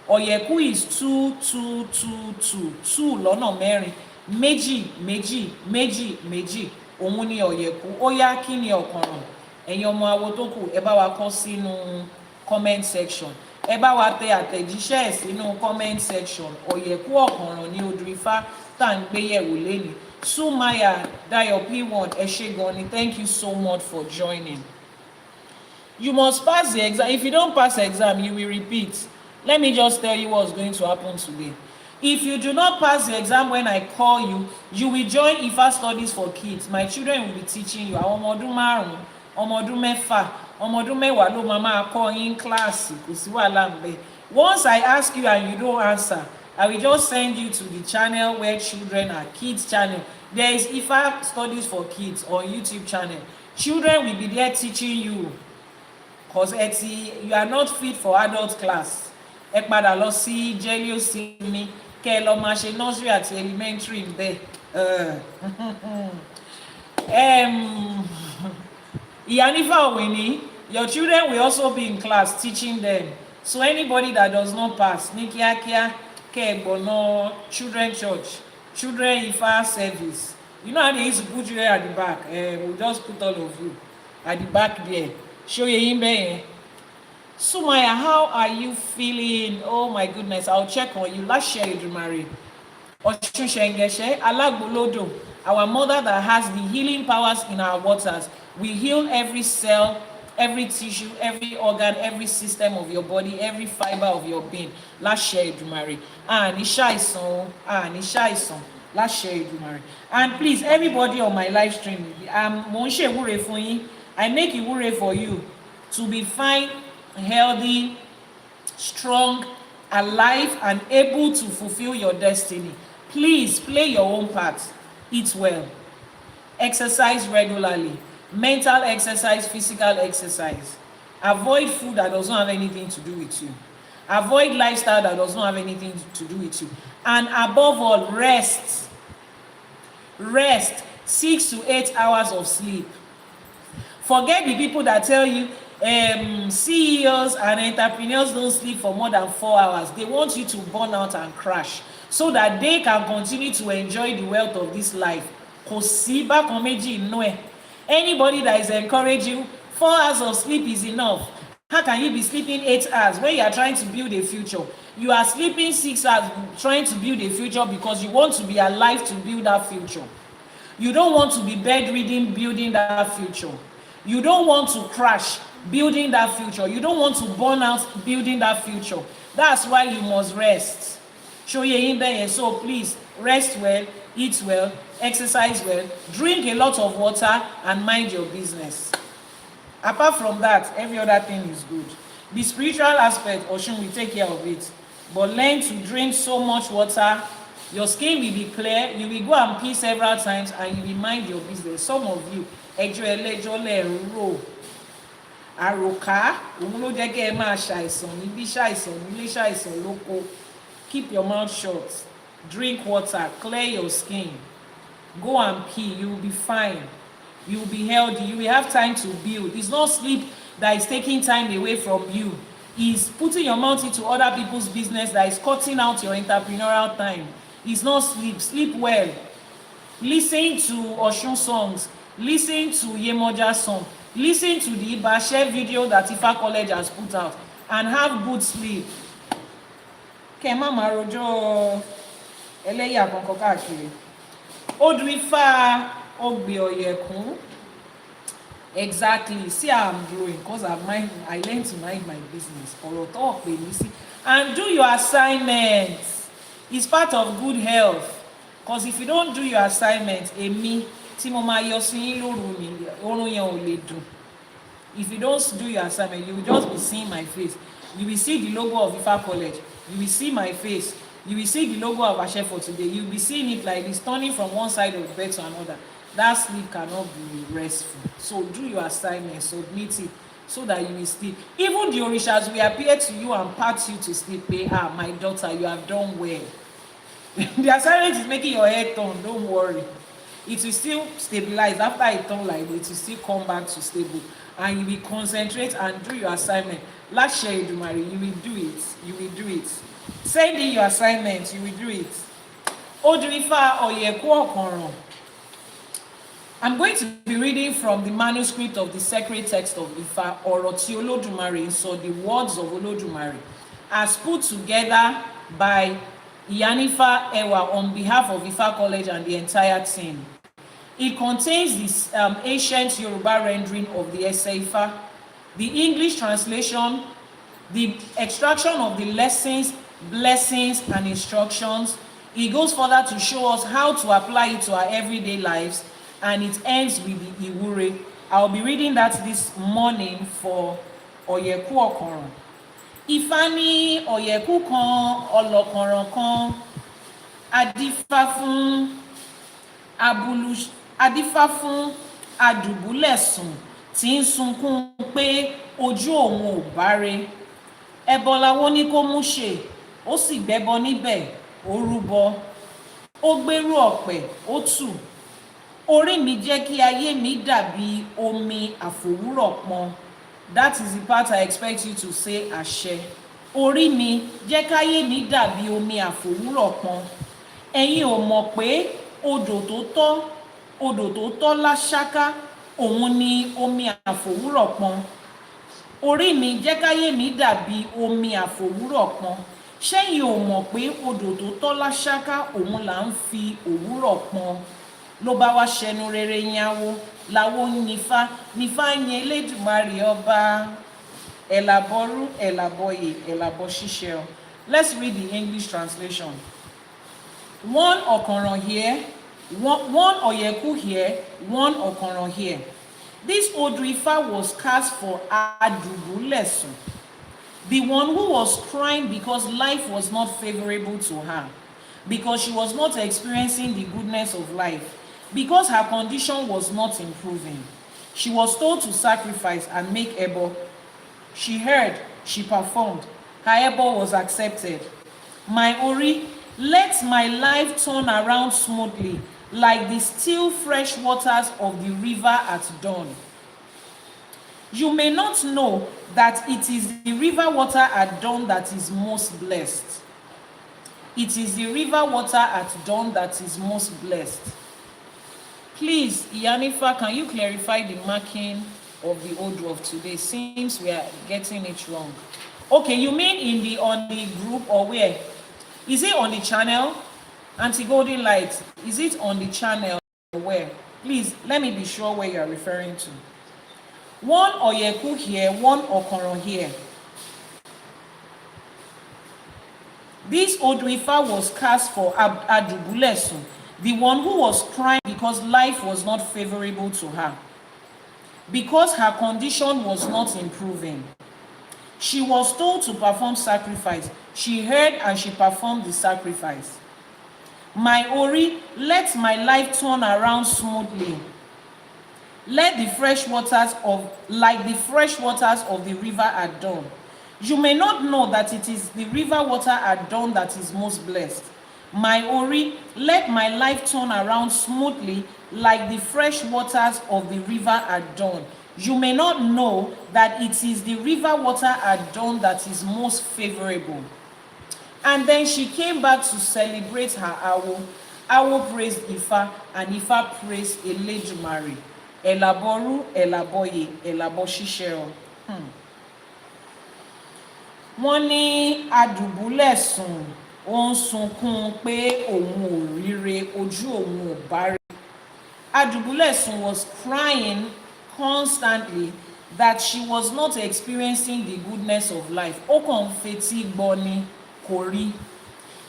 Ọ̀yẹ̀kú is 2222, 2 lọ́nà mẹ́rin, méjì méjì méjì méjì, òun ni Ọ̀yẹ̀kú. Ó yá, kí ni Ọ̀kànràn? Ẹ̀yin ọmọ awo tó kù, ẹ bá wa kọ sínú comment section. Ẹ bá wa tẹ àtẹ̀jíṣẹ́ sínú comment section. Ọ̀yẹ̀kú Ọ̀kànràn ni Odù Ifá tá ń gbé yẹ̀wò lénìí. Sumaya Dayo P1, ẹ ṣé gan ni. Thank you so much for joining. You must pass the exam. If you don't pass the exam, you will repeat. Let me just tell you what's going to happen today. If you do not pass the exam when I call you, you will join Ifa Studies for Kids. My children will be teaching you. Àwọn ọmọ ọdún márùn-ún, ọmọ ọdún mẹ́fà, ọmọ ọdún mẹ́wàá ló máa kọ́ yín kíláàsì, kò sí wàhálà ńbẹ̀. Once I ask you and you don't answer, I will just send you to the channel where children are, kids channel. There is Ifa Studies for Kids on YouTube channel. Children will be there teaching you, because you are not fit for adult class. Ẹ padà lọ sí Jelio Simi, kẹ́ lọ máa ṣe nursery àti elementary ńbẹ̀. Iyanifa Ewa, your children will also be in class teaching them. So anybody that does not pass, ní kíákíá kẹ́ gbọ̀nà children church, children Ifa service. You know how they used to put you at the back? We'll just put all of you at the back there. Show you him there. Sumaya, how are you feeling? Oh my goodness, I'll check on you. Láṣẹ Èdùmàrè. Ọ̀ṣunṣẹ̀ǹgẹ̀ṣẹ̀ Alágbòlódò, our mother that has the healing powers in our waters. We heal every cell, every tissue, every organ, every system of your body, every fiber of your being. Láṣẹ Èdùmàrè. Ní ṣàìsàn, ní ṣàìsàn. Láṣẹ Èdùmàrè. And please, everybody on my live stream, mo ń ṣe ìwúre fún yín. I make ìwúre for you to be fine, healthy, strong, alive, and able to fulfill your destiny. Please play your own part. Eat well. Exercise regularly. Mental exercise, physical exercise. Avoid food that does not have anything to do with you. Avoid lifestyle that does not have anything to do with you. And above all, rest. Rest. 6 to 8 hours of sleep. Forget the people that tell you, CEOs and entrepreneurs don't sleep for more than 4 hours. They want you to burn out and crash so that they can continue to enjoy the wealth of this life. Kò sí bákan méjì nínú ẹ̀. Anybody that is encouraging 4 hours of sleep is enough. How can you be sleeping 8 hours when you are trying to build a future? You are sleeping 6 hours trying to build a future because you want to be alive to build that future. You don't want to be bedridden building that future. You don't want to crash building that future. You don't want to burn out building that future. That's why you must rest. So please rest well, eat well, exercise well, drink a lot of water, and mind your business. Apart from that, every other thing is good. The spiritual aspect, Oshun will take care of it. But learn to drink so much water. Your skin will be clear. You will go and pee several times and you will mind your business. Some of you, àròká òun ló jẹ́ kẹ́ ẹ máa ṣàìsàn níbí ṣàìsàn nílé ṣàìsàn lóko. Keep your mouth shut. Drink water. Clear your skin. Go and pee. You will be fine. You will be healthy. You will have time to build. It's not sleep that is taking time away from you. It's putting your mouth into other people's business that is cutting out your entrepreneurial time. It's not sleep. Sleep well. Listen to Oshun songs. Listen to Yemoja's song. Listen to the Ibashe video that Ifa College has put out and have good sleep. Kema marojo eleya kankan káàkiri. Odù Ifá Ogbioyekun. Exactly. See how I'm growing because I learned to mind my business. And do your assignments. It's part of good health. Because if you don't do your assignments, if you don't do your assignment, you will just be seeing my face. You will see the logo of Ifa College. You will see my face. You will see the logo of Ashe for today. You will be seeing it like it's turning from one side of the bed to another. That sleep cannot be restful. So do your assignment, submit it, so that you will sleep. Even the Orishas will appear to you and pat you to sleep. My daughter, you have done well. The assignment is making your head turn. Don't worry. It will still stabilize. After it turns like it will still come back to stable. And you will concentrate and do your assignment. Last year, Elédùmarè, you will do it. You will do it. Send in your assignment. You will do it. Odù Ifá Oyeku Okonran. I'm going to be reading from the manuscript of the sacred text of Ifa, Ọ̀rọ̀ tí Olódùmarè sọ, the words of Olódùmarè, as put together by Iyanifa Ewa on behalf of Ifa College and the entire team. It contains this ancient Yoruba rendering of the ÌṢÄÉ, the English translation, the extraction of the lessons, blessings, and instructions. It goes further to show us how to apply it to our everyday lives, and it ends with the Ìwúre. I'll be reading that this morning for Oyeku Okonran. Ifá ní Ọ̀yẹ̀kú kan ọlọ́kànràn kan, adífá fún adùbúlẹ̀sùn tí ń sunkún pé ojú òun ò báre. Ẹbọ lawó ní kó mú ṣe, ó sì gbẹ́bọ níbẹ̀, ó rúbọ, ó gbérú ọ̀pẹ̀, ó tù. Orí mi jẹ́ kí ayé mi dàbí omi àfòwúrọ̀ pọn. That is the part I expect you to say àṣẹ. Orí mi jẹ́ káyé mi dàbí omi àfòwúrọ̀ pọn. Ẹ̀yin ò mọ̀ pé odò tó tọ́ láṣáká òun ni omi àfòwúrọ̀ pọn. Orí mi jẹ́ káyé mi dàbí omi àfòwúrọ̀ pọn. Ṣẹ́yin ò mọ̀ pé odò tó tọ́ láṣáká òun là ń fi òwúrọ̀ pọn. Ló bá wá ṣẹnu rere yáwó láwo nífá yẹn Elédùmarè ọba Àbọrú Àbọyè Àbọṣíṣẹ. Let's read the English translation. One Okonran here, one Oyeku here, one Okonran here. This Odù Ifá was cast for Adùbúlẹ̀sùn, the one who was crying because life was not favorable to her, because she was not experiencing the goodness of life, because her condition was not improving. She was told to sacrifice and make ẹbọ. She heard, she performed. Her ẹbọ was accepted. My Ori, let my life turn around smoothly like the still fresh waters of the river at dawn. You may not know that it is the river water at dawn that is most blessed. It is the river water at dawn that is most blessed. Please, Iyanifa, can you clarify the marking of the Odù of today, since we are getting it wrong? Okay, you mean on the group, or where? Is it on the channel? Anti-golden light, is it on the channel or where? Please, let me be sure where you are referring to. One Oyeku here, one Okoron here. This Odù Ifá was cast for Adubulesun, the one who was crying because life was not favorable to her, because her condition was not improving. She was told to perform sacrifice. She heard and she performed the sacrifice. My Ori, let my life turn around smoothly. Let the fresh waters like the fresh waters of the river at dawn. You may not know that it is the river water at dawn that is most blessed. My Ori, let my life turn around smoothly like the fresh waters of the river at dawn. You may not know that it is the river water at dawn that is most favorable. And then she came back to celebrate her Awo. Awo praised Ifá, and Ifá praised Elédùmarè. Àbọrú, Àbọyè, Àbọṣíṣẹ. Wọ́n ní Adùbúlẹ̀sùn, ó ń sunkún pé òun ò ríre, ojú òun ò bá rí. Adùbúlẹ̀sùn was crying constantly that she was not experiencing the goodness of life. Ó kàn fetí gbọ́ ni, kò rí.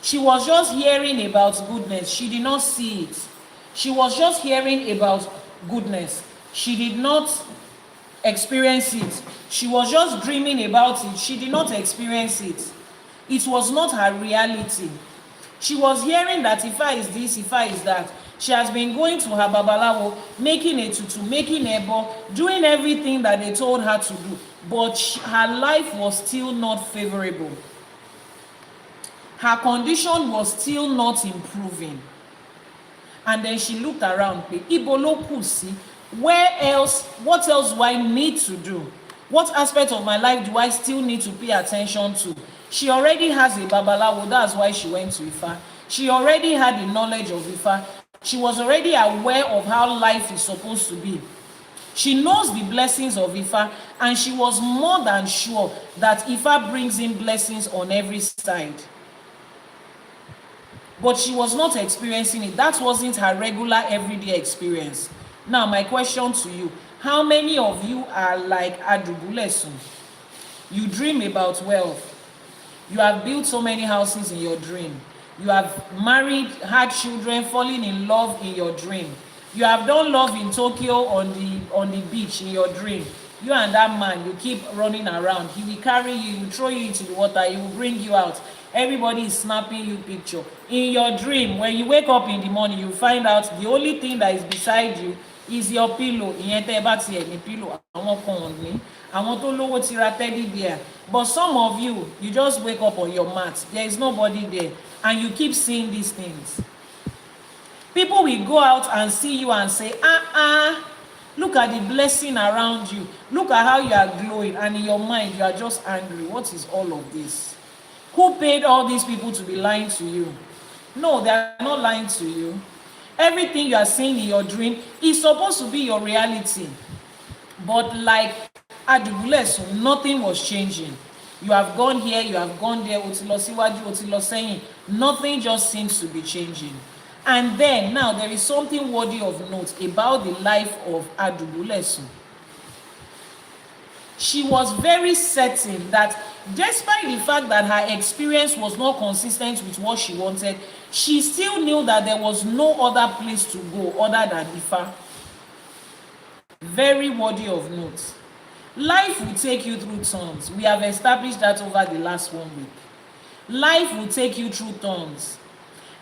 She was just hearing about goodness. She did not see it. She was just hearing about goodness. She did not experience it. She was just dreaming about it. She did not experience it. It was not her reality. She was hearing that Ifá is this, Ifá is that. She has been going to her babalawo, making a tutu, making ebo, doing everything that they told her to do. But her life was still not favorable. Her condition was still not improving. And then she looked around. Where else? What else do I need to do? What aspect of my life do I still need to pay attention to? She already has a babalawo. That's why she went to Ifá. She already had the knowledge of Ifá. She was already aware of how life is supposed to be. She knows the blessings of Ifá, and she was more than sure that Ifá brings in blessings on every side. But she was not experiencing it. That wasn't her regular everyday experience. Now, my question to you, how many of you are like Adubulesun? You dream about wealth. You have built so many houses in your dream. You have married, had children, falling in love in your dream. You have done love in Tokyo on the beach in your dream. You and that man, you keep running around. He will carry you, he will throw you into the water, he will bring you out. Everybody is snapping you picture. In your dream, when you wake up in the morning, you find out the only thing that is beside you is your pillow. Ìyẹn tẹ́ bá tiẹ̀ ní pillow. Àwọn kan ò ní. Àwọn tó lówó ti ra teddy bear. But some of you, you just wake up on your mat. There is nobody there. And you keep seeing these things. People will go out and see you and say, look at the blessing around you. Look at how you are glowing. And in your mind, you are just angry. What is all of this? Who paid all these people to be lying to you? No, they are not lying to you. Everything you are seeing in your dream is supposed to be your reality. But like Adubulesun, nothing was changing. You have gone here, you have gone there, nothing just seems to be changing. And then, now, there is something worthy of note about the life of Adubulesun. She was very certain that despite the fact that her experience was not consistent with what she wanted, she still knew that there was no other place to go other than Ifá. Very worthy of note. Life will take you through turns. We have established that over the last 1 week. Life will take you through turns.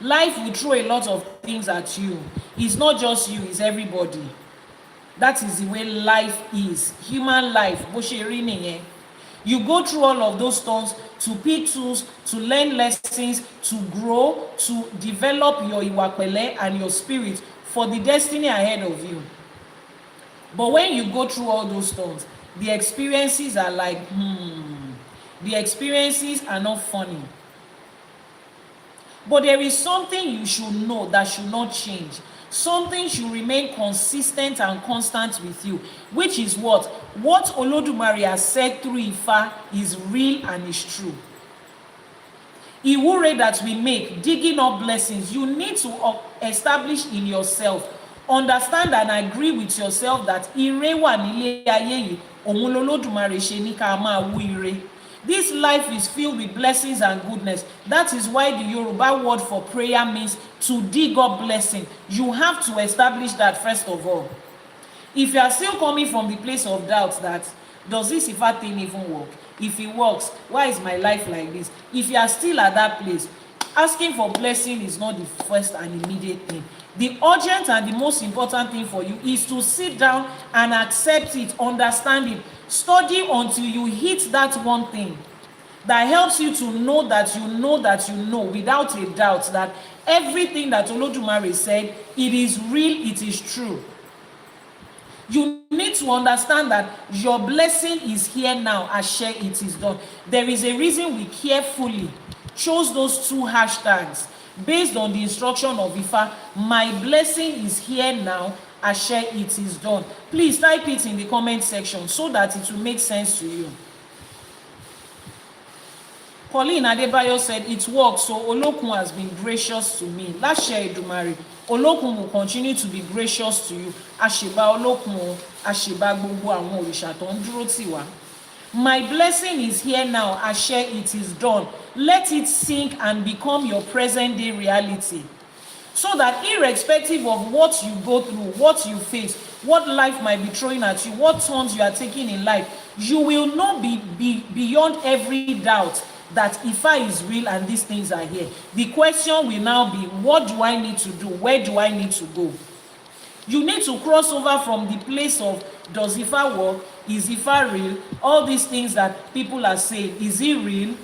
Life will throw a lot of things at you. It's not just you, it's everybody. That is the way life is. Human life. You go through all of those turns to pick tools, to learn lessons, to grow, to develop your iwapele and your spirit for the destiny ahead of you. But when you go through all those turns, The experiences are like, the experiences are not funny. But there is something you should know that should not change. Something should remain consistent and constant with you, which is what? What Olódùmarè has said through Ifá is real and is true. Ìwúre that we make, digging up blessings, you need to establish in yourself, understand and agree with yourself that ire wà nílé ayé yìí, òun l'Olódùmarè ṣe ní ká máa wú ire. This life is filled with blessings and goodness. That is why the Yoruba word for prayer means to dig up blessing. You have to establish that first of all. If you are still coming from the place of doubt that, does this Ifá thing even work? If it works, why is my life like this? If you are still at that place, asking for blessing is not the first and immediate thing. The urgent and the most important thing for you is to sit down and accept it, understand it, study until you hit that one thing that helps you to know that you know that you know without a doubt that everything that Olódùmarè said, it is real, it is true. You need to understand that your blessing is here now. Àṣẹ, it is done. There is a reason we carefully chose those two hashtags based on the instruction of Ifá. My blessing is here now. Àṣẹ, it is done. Please type it in the comment section so that it will make sense to you. Pauline Adebayo said, it works, so Olókun has been gracious to me. Láṣẹ Èdùmàrè, Olókun will continue to be gracious to you. Àṣèbá Olókun o, àṣèbá gbogbo àwọn òrìṣà tó ń dúró tì wá. My blessing is here now. Àṣẹ, it is done. Let it sink and become your present day reality. So that irrespective of what you go through, what you face, what life might be throwing at you, what turns you are taking in life, you will not be beyond every doubt that Ifá is real and these things are here. The question will now be, what do I need to do? Where do I need to go? You need to cross over from the place of, does Ifá work? Is Ifá real? All these things that people are saying, is it real?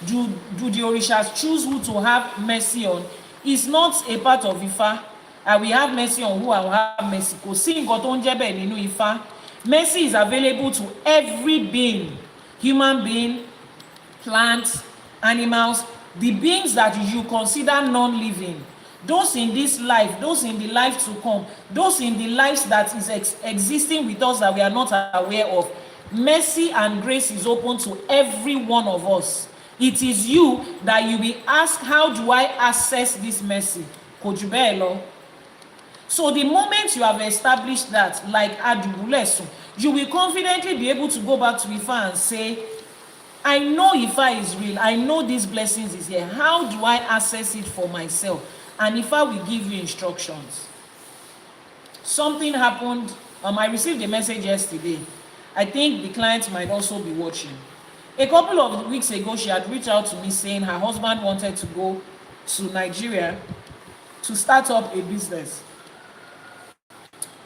Do the Orishas choose who to have mercy on? It's not a part of Ifá. I will have mercy on who I will have mercy. Kò sí nǹkan tó ń jẹ́ bẹ́ẹ̀ nínú Ifá. Mercy is available to every being, human being, plants, animals, the beings that you consider non-living, those in this life, those in the life to come, those in the lives that is existing with us that we are not aware of. Mercy and grace is open to every one of us. It is you that you will ask, how do I access this mercy? Kò jù bẹ́ẹ̀ lọ. So the moment you have established that, like Adubulesun, you will confidently be able to go back to Ifá and say, I know Ifá is real. I know these blessings is here. How do I access it for myself? And Ifá will give you instructions. Something happened. I received a message yesterday. I think the client might also be watching. A couple of weeks ago, she had reached out to me saying her husband wanted to go to Nigeria to start up a business.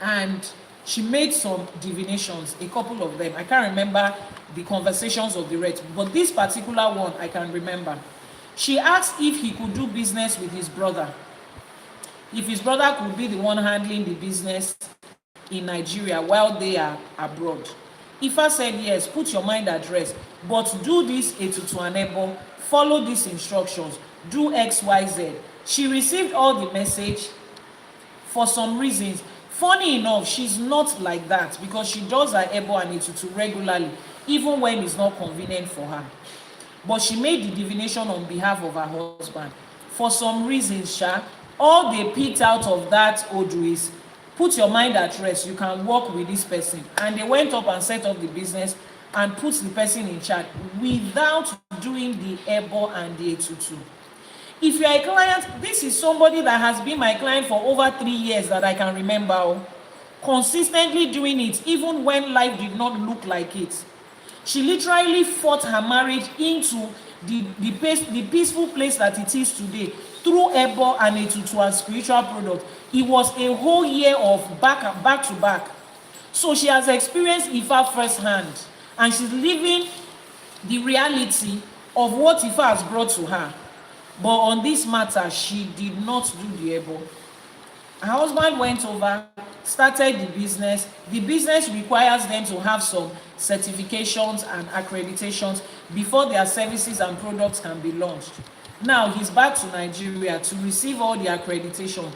And she made some divinations, a couple of them. I can't remember the conversations of the rest, but this particular one I can remember. She asked if he could do business with his brother. If his brother could be the one handling the business in Nigeria while they are abroad. Ifá said, yes, put your mind at rest, but do this ètùtù ànẹ́bọ, follow these instructions, do X, Y, Z. She received all the message. For some reasons, funny enough, she's not like that because she does her ẹbọ and ètùtù regularly, even when it's not convenient for her. But she made the divination on behalf of her husband. For some reasons, all they picked out of that Odù is, put your mind at rest, you can work with this person. And they went up and set up the business and put the person in charge without doing the ẹbọ and the ètùtù. If you are a client, this is somebody that has been my client for over 3 years that I can remember, consistently doing it even when life did not look like it. She literally fought her marriage into the peaceful place that it is today through ẹbọ and ètùtù and spiritual product. It was a whole year of back to back. So she has experienced Ifá firsthand, and she's living the reality of what Ifá has brought to her. But on this matter, she did not do the ẹbọ. Her husband went over, started the business. The business requires them to have some certifications and accreditations before their services and products can be launched. Now he's back to Nigeria to receive all the accreditation.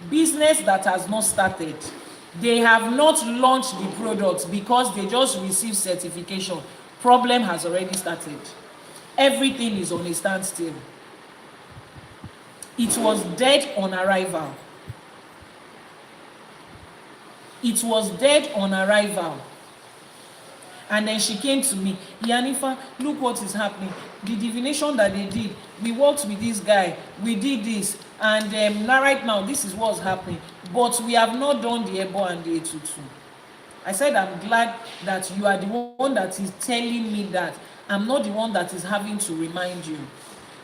Business that has not started. They have not launched the products because they just received certification. Problem has already started. Everything is on a standstill. It was dead on arrival. It was dead on arrival. And then she came to me, Iyanifa, look what is happening. The divination that they did, we worked with this guy, we did this, and now right now, this is what's happening. But we have not done the Ebo and the Etutu. I said, I'm glad that you are the one that is telling me that. I'm not the one that is having to remind you.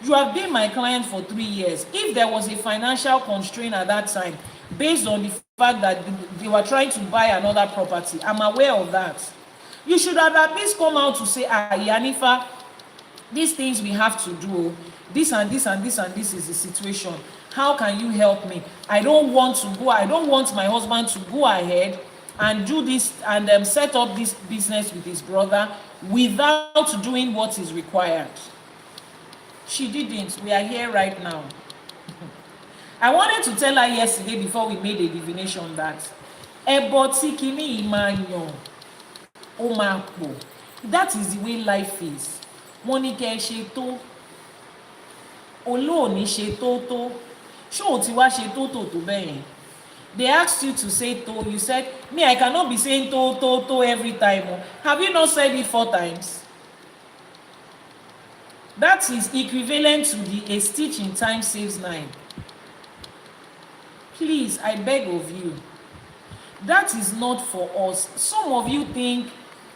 You have been my client for 3 years. If there was a financial constraint at that time, based on the fact that they were trying to buy another property, I'm aware of that. You should have at least come out to say, Iyanifa, these things we have to do, this and this and this and this is the situation. How can you help me? I don't want my husband to go ahead and do this and set up this business with his brother without doing what is required. She didn't. We are here right now. I wanted to tell her yesterday before we made a divination that that is the way life is. Monike sheto olóòní ṣe tó ṣó o ti wá ṣe tó bẹ́ẹ̀. They asked you to say to, you said, me, I cannot be saying to every time. Have you not said it 4 times? That is equivalent to a stitch in time saves 9. Please, I beg of you. That is not for us. Some of you think,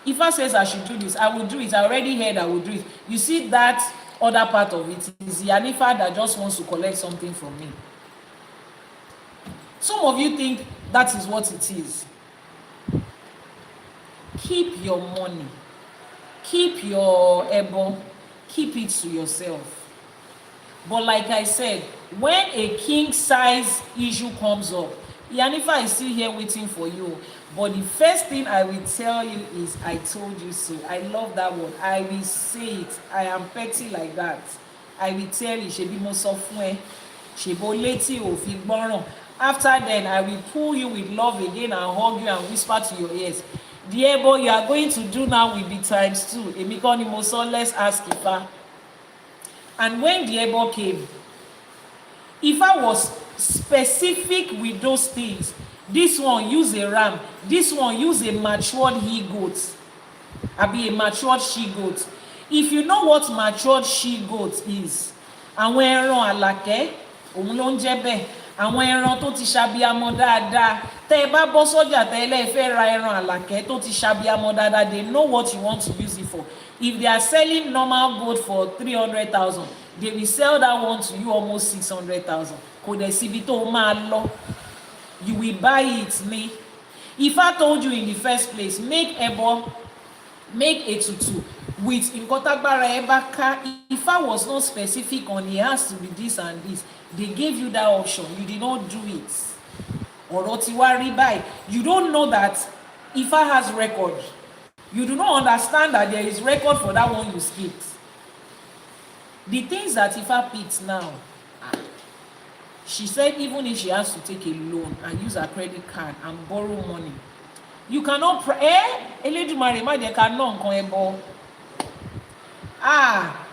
if I says I should do this, I will do it. I already heard I will do it. You see that other part of it is Iyanifa that just wants to collect something from me. Some of you think that is what it is. Keep your money. Keep your ebo. Keep it to yourself. But like I said, when a king size issue comes up, Iyanifa is still here waiting for you. But the first thing I will tell you is, I told you so. I love that word. I will say it. I am petty like that. I will tell you, Shebi mo sọ fún ẹ, Shebo leti ò fi gbọ́ràn. After then, I will pull you with love again and hug you and whisper to your ears. The ebo you are going to do now will be ×2. Èmi kọ́ ni mo sọ, let's ask Ifa. And when the ebo came, Ifa was specific with those things. This one use a ram. This one use a matured he-goat. Abi a matured she-goat. If you know what matured she-goat is, àwọn ẹran àlàkẹ́, òun ló ń jẹ́ bẹ́ẹ̀. Àwọn ẹran tó ti ṣàbíamọ dáadáa. Tẹ́ ẹ bá bọ́ sọ́jà tẹ́ ẹ lè fẹ́ ra ẹran àlàkẹ́ tó ti ṣàbíamọ dáadáa, they know what you want to use it for. If they are selling normal goat for 300,000, they will sell that one to you almost 600,000. Kò dẹ̀ síbi tó máa lọ. You will buy it, me. If I told you in the first place, make ebo, make Etutu with Nkotagbara Ebaka. If I was not specific on it has to be this and this, they gave you that option. You did not do it. Orotiwari buy. You don't know that Ifa has record. You do not understand that there is record for that one you skipped. The things that Ifa picks now. She said even if she has to take a loan and use her credit card and borrow money, you cannot Elédùmarè má jẹ́ ká ná nǹkan ẹbọ.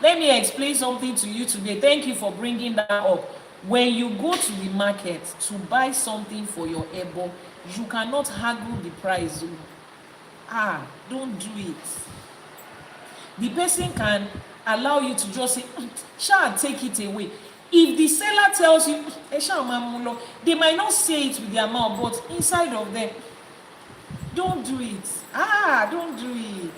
Let me explain something to you today. Thank you for bringing that up. When you go to the market to buy something for your ebo, you cannot haggle the price. Don't do it. The person can allow you to just say, "Shall take it away." If the seller tells you, they might not say it with their mouth, but inside of them, don't do it. Don't do it.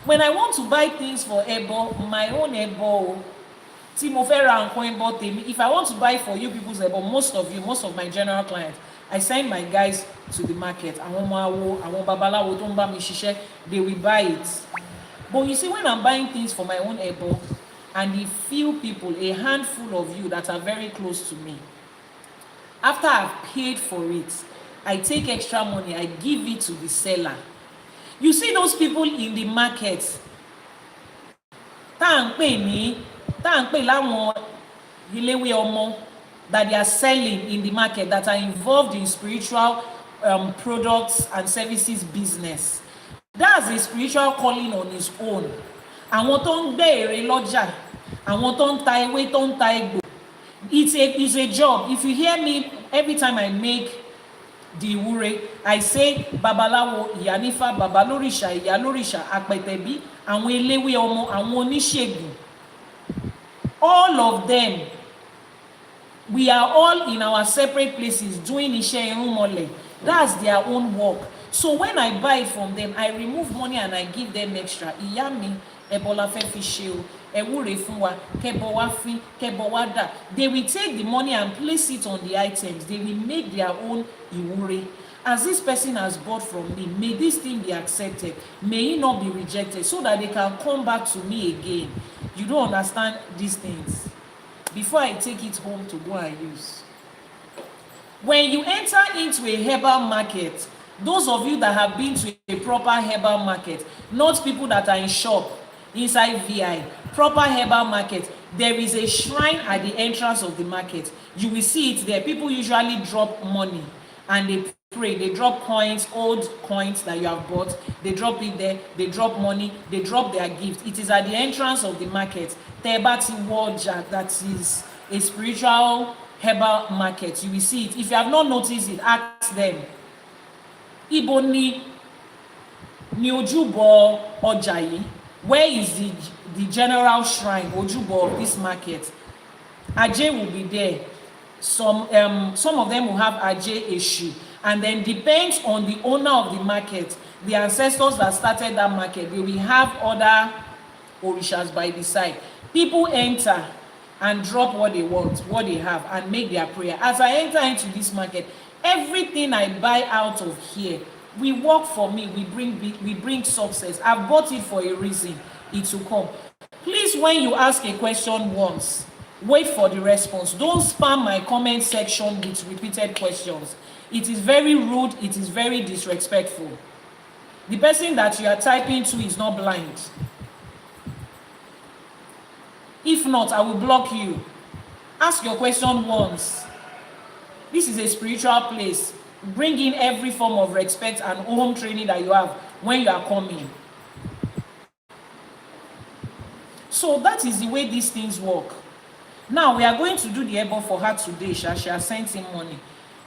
When I want to buy things for ebo, my own ebo, if I want to buy for you people's ebo, most of my general clients, I send my guys to the market. They will buy it. But you see, when I'm buying things for my own ebo, and the few people, a handful of you that are very close to me, After I've paid for it, I take extra money, I give it to the seller. You see those people in the market, that they are selling in the market, that are involved in spiritual products and services business. That's a spiritual calling on its own. Àwọn tó ń gbé èrè lọ́jà, àwọn tó ń ta ewé, tó ń ta egbò. It's a job. If you hear me, every time I make the ìwúre, I say babaláwo, Iyanifa, babalóríṣà, ìyá lóríṣà, àpẹtẹ̀bí, àwọn eléwé ọmọ, àwọn oníṣègùn. All of them, we are all in our separate places doing iṣẹ́ irúnmọlẹ̀. That's their own work. So when I buy it from them, I remove money and I give them extra. Ìyá mi, ẹbọlá fẹ́ fi ṣe o, ẹwúre fún wa, kẹbọ wá fín, kẹbọ wá dà. They will take the money and place it on the items. They will make their own ìwúre. As this person has bought from me, may this thing be accepted, may it not be rejected, so that they can come back to me again. You don't understand these things. Before I take it home to go and use. When you enter into a herbal market, those of you that have been to a proper herbal market, not people that are in shop, inside VI, proper herbal market, there is a shrine at the entrance of the market. You will see it there. People usually drop money and they pray. They drop coins, old coins that you have bought. They drop it there. They drop money. They drop their gift. It is at the entrance of the market. Tebati Waja, that is a spiritual herbal market. You will see it. If you have not noticed it, ask them. Ibo ni Ojúbọ ọjà yìí? Where is the general shrine, Ojúbọ, of this market? Ajé will be there. Some of them will have Ajé Èṣù, and then depends on the owner of the market, the ancestors that started that market, they will have other orishas by the side. People enter and drop what they want, what they have, and make their prayer. As I enter into this market, everything I buy out of here, we work for me, we bring success. I've bought it for a reason. It will come. Please, when you ask a question once, wait for the response. Don't spam my comment section with repeated questions. It is very rude. It is very disrespectful. The person that you are typing to is not blind. If not, I will block you. Ask your question once. This is a spiritual place. Bring in every form of respect and home training that you have when you are coming. So that is the way these things work. Now we are going to do the ebo for her today. She has sent him money.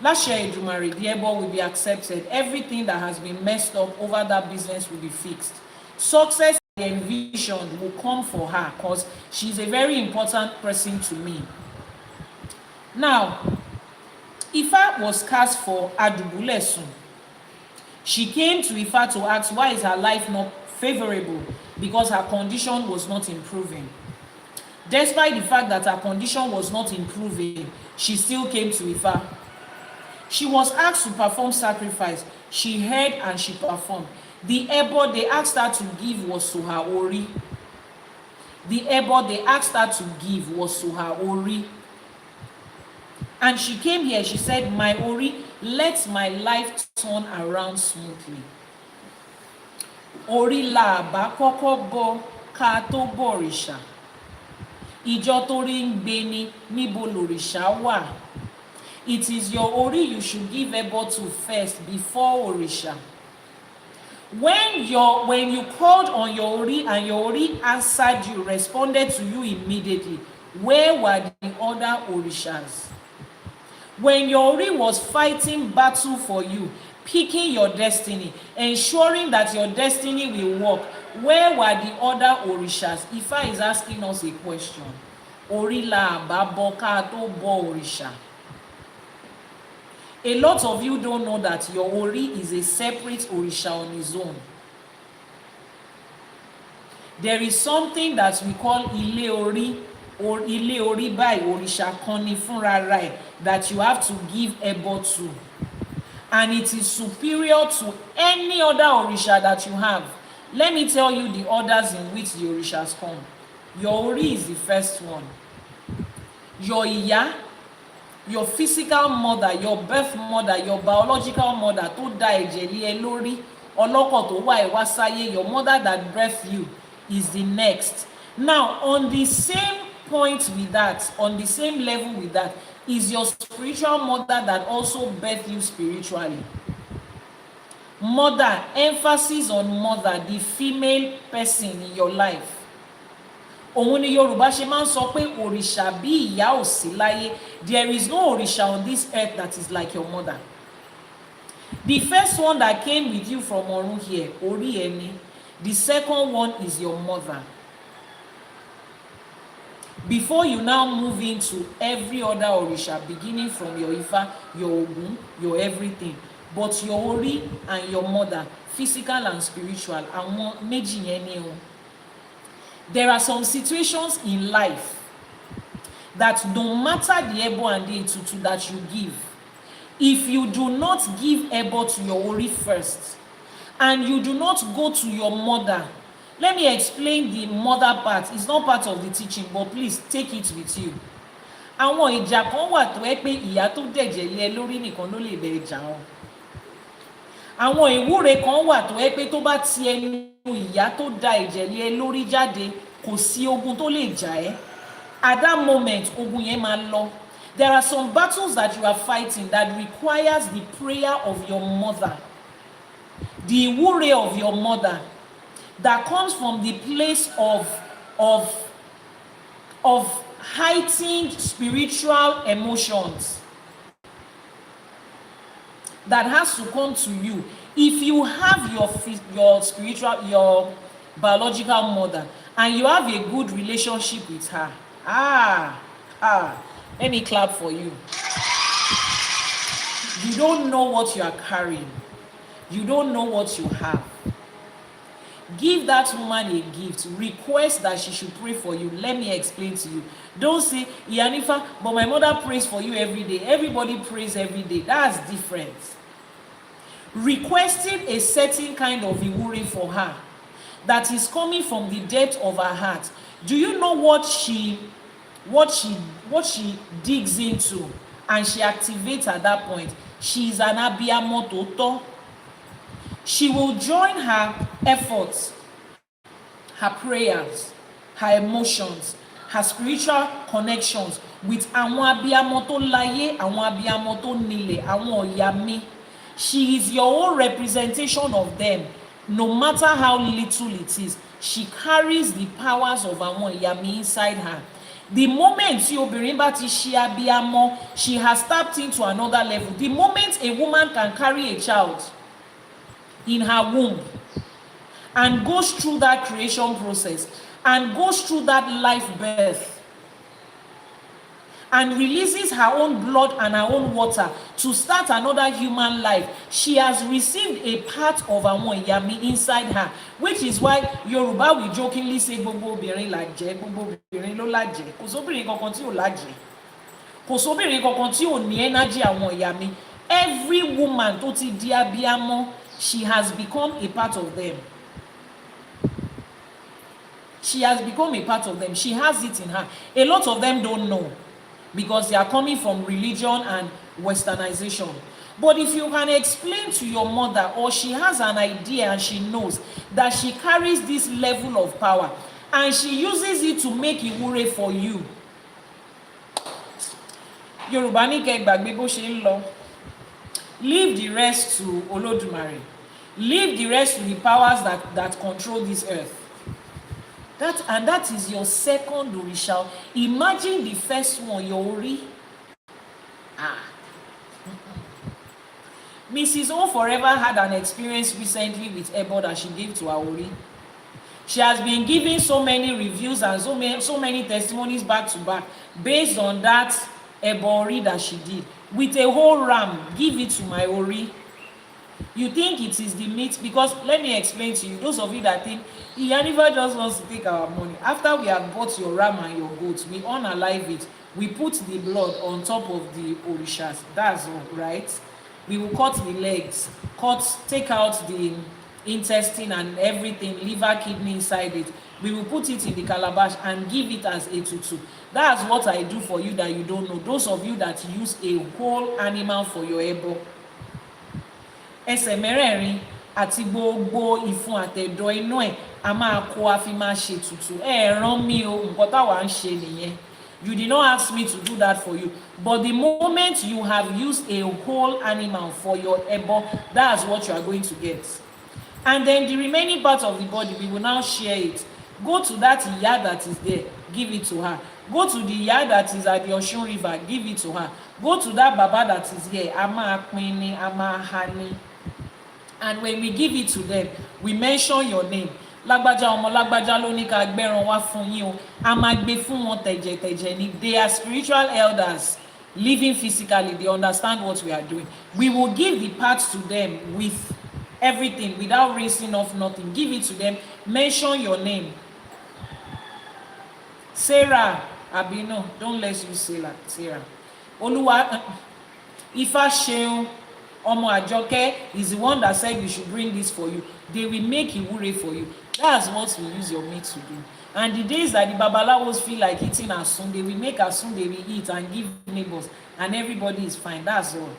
Elédùmarè, the ebo will be accepted. Everything that has been messed up over that business will be fixed. Success envisioned will come for her because she's a very important person to me. Now, Ifá was cast for Adubulesun. She came to Ifá to ask why is her life not favorable, because her condition was not improving. Despite the fact that her condition was not improving, she still came to Ifá. She was asked to perform sacrifice. She heard and she performed. The ebo they asked her to give was to her ori. The ebo they asked her to give was to her ori. And she came here, she said, my ori, let my life turn around smoothly. Ori la ba koko bo ka to borisha. Ìjọ tó rí ń gbé ni, níbo lòrìṣà wà. It is your ori you should give ebo to first before orisha. When you called on your ori and your ori answered you, responded to you immediately, where were the other orishas? When your ori was fighting battle for you, picking your destiny, ensuring that your destiny will work, where were the other orishas? Ifá is asking us a question. Ori la ba boka to bo orisha. A lot of you don't know that your ori is a separate orisha on his own. There is something that we call ile ori, or ile ori by orisha koni funra rai, that you have to give ebo to. And it is superior to any other orisha that you have. Let me tell you the orders in which the orishas come. Your ori is the first one. Your iya, your physical mother, your birth mother, your biological mother tó dá ẹ̀jẹ̀ lé ẹ lórí, ọlọ́kọ̀ tó wá ẹ wá sáyé, your mother that birthed you is the next. Now, on the same point with that, on the same level with that, is your spiritual mother that also birthed you spiritually. Mother, emphasis on mother, the female person in your life. Òun ni Yorùbá ṣe máa ń sọ pé òrìṣà bí ìyá ò sí láyé. There is no òrìṣà on this earth that is like your mother. The first one that came with you from ọ̀run here, orí ẹni. The second one is your mother. Before you now move into every other òrìṣà, beginning from your Ifá, your Ògún, your everything. But your orí and your mother, physical and spiritual, àwọn méjì yẹn ni o. There are some situations in life that no matter the ebo and the etutu that you give, if you do not give ebo to your ori first, and you do not go to your mother, let me explain the mother part. It's not part of the teaching, but please take it with you. Àwọn ìjà kan wà tó ẹ pé ìyá tó dẹ̀jẹ̀ lé ẹ lórí nìkan ló lè bẹ ìjà wọn. Àwọn ìwúre kan wà tó ẹ pé tó bá ti ẹnu ìyá tó da ẹ̀jẹ̀ lé ẹ lórí jáde, kò sí ogun tó lè jà ẹ́. At that moment, ogun yẹn máa lọ. There are some battles that you are fighting that requires the prayer of your mother, the ìwúre of your mother, that comes from the place of heightened spiritual emotions that has to come to you. If you have your spiritual, your biological mother, and you have a good relationship with her, let me clap for you. You don't know what you are carrying. You don't know what you have. Give that woman a gift. Request that she should pray for you. Let me explain to you. Don't say, Iyanifa, but my mother prays for you every day. Everybody prays every day. That's different. Requesting a certain kind of ìwúre for her that is coming from the depth of her heart. Do you know what she digs into and she activates at that point? She is an abiyamọ tòótọ́. She will join her efforts, her prayers, her emotions, her spiritual connections with àwọn abiyamọ tó láyé, àwọn abiyamọ tó nílẹ̀, àwọn ọ̀yàmí. She is your own representation of them. No matter how little it is, she carries the powers of àwọn ìyàmí inside her. The moment tí obìnrin bá ti ṣe abiyamọ, she has tapped into another level. The moment a woman can carry a child in her womb and goes through that creation process and goes through that life birth and releases her own blood and her own water to start another human life, she has received a part of àwọn ìyàmí inside her, which is why Yoruba will jokingly say gbogbo obìnrin làjẹ́, gbogbo obìnrin ló lájẹ́. Kò sóbìnrin kankan tí ò lájẹ́. Kò sóbìnrin kankan tí ò ní energy àwọn ìyàmí. Every woman tó ti di abiyamọ, she has become a part of them. She has become a part of them. She has it in her. A lot of them don't know because they are coming from religion and westernization. But if you can explain to your mother, or she has an idea and she knows that she carries this level of power and she uses it to make ìwúre for you. Yorùbá ní kẹ́ gbàgbé bó ṣe ń lọ. Leave the rest to Olódùmarè. Leave the rest to the powers that control this earth. That is your second òrìṣà. Imagine the first one, your ori. Mrs. O forever had an experience recently with ebo that she gave to her ori. She has been giving so many reviews and so many testimonies back to back based on that ebo ori that she did. With a whole ram, give it to my ori. You think it is the meat? Because let me explain to you, those of you that think Iyanifa just wants to take our money. After we have bought your ram and your goat, we unalive it. We put the blood on top of the orishas. That's all, right? We will cut the legs, take out the intestine and everything, liver, kidney inside it. We will put it in the calabash and give it as a tutu. That's what I do for you that you don't know. Those of you that use a whole animal for your ebo. Ẹsẹ̀ mẹ́rẹ̀ẹ̀rin àti gbogbo ìfun àtẹ̀dọ̀ inú ẹ̀ a máa kó a fi máa ṣe tutù. Ẹ rán mi o, nǹkan táwa ń ṣe nìyẹn. You did not ask me to do that for you. But the moment you have used a whole animal for your ebo, that's what you are going to get. And then the remaining part of the body, we will now share it. Go to that iya that is there, give it to her. Go to the iya that is at the Osun River, give it to her. Go to that baba that is here, ama apini, ama hani. And when we give it to them, we mention your name. Lágbájá ọmọ lágbájá ló ní ká gbẹ́ran wá fún yín o. A máa gbé fún wọn tẹ̀jẹ̀tẹ̀jẹ̀ ni. They are spiritual elders living physically. They understand what we are doing. We will give the parts to them with everything without rinsing off nothing. Give it to them. Mention your name. Sarah, Abino, don't let you say that. Sarah. Olúwa Ifá ṣeun. Omo Ajoke is the one that said we should bring this for you. They will make Iwure for you. That's what we use your meat to do. And the days that the Babalawos feel like eating asun, they will make asun, they will eat and give neighbors. And everybody is fine. That's all.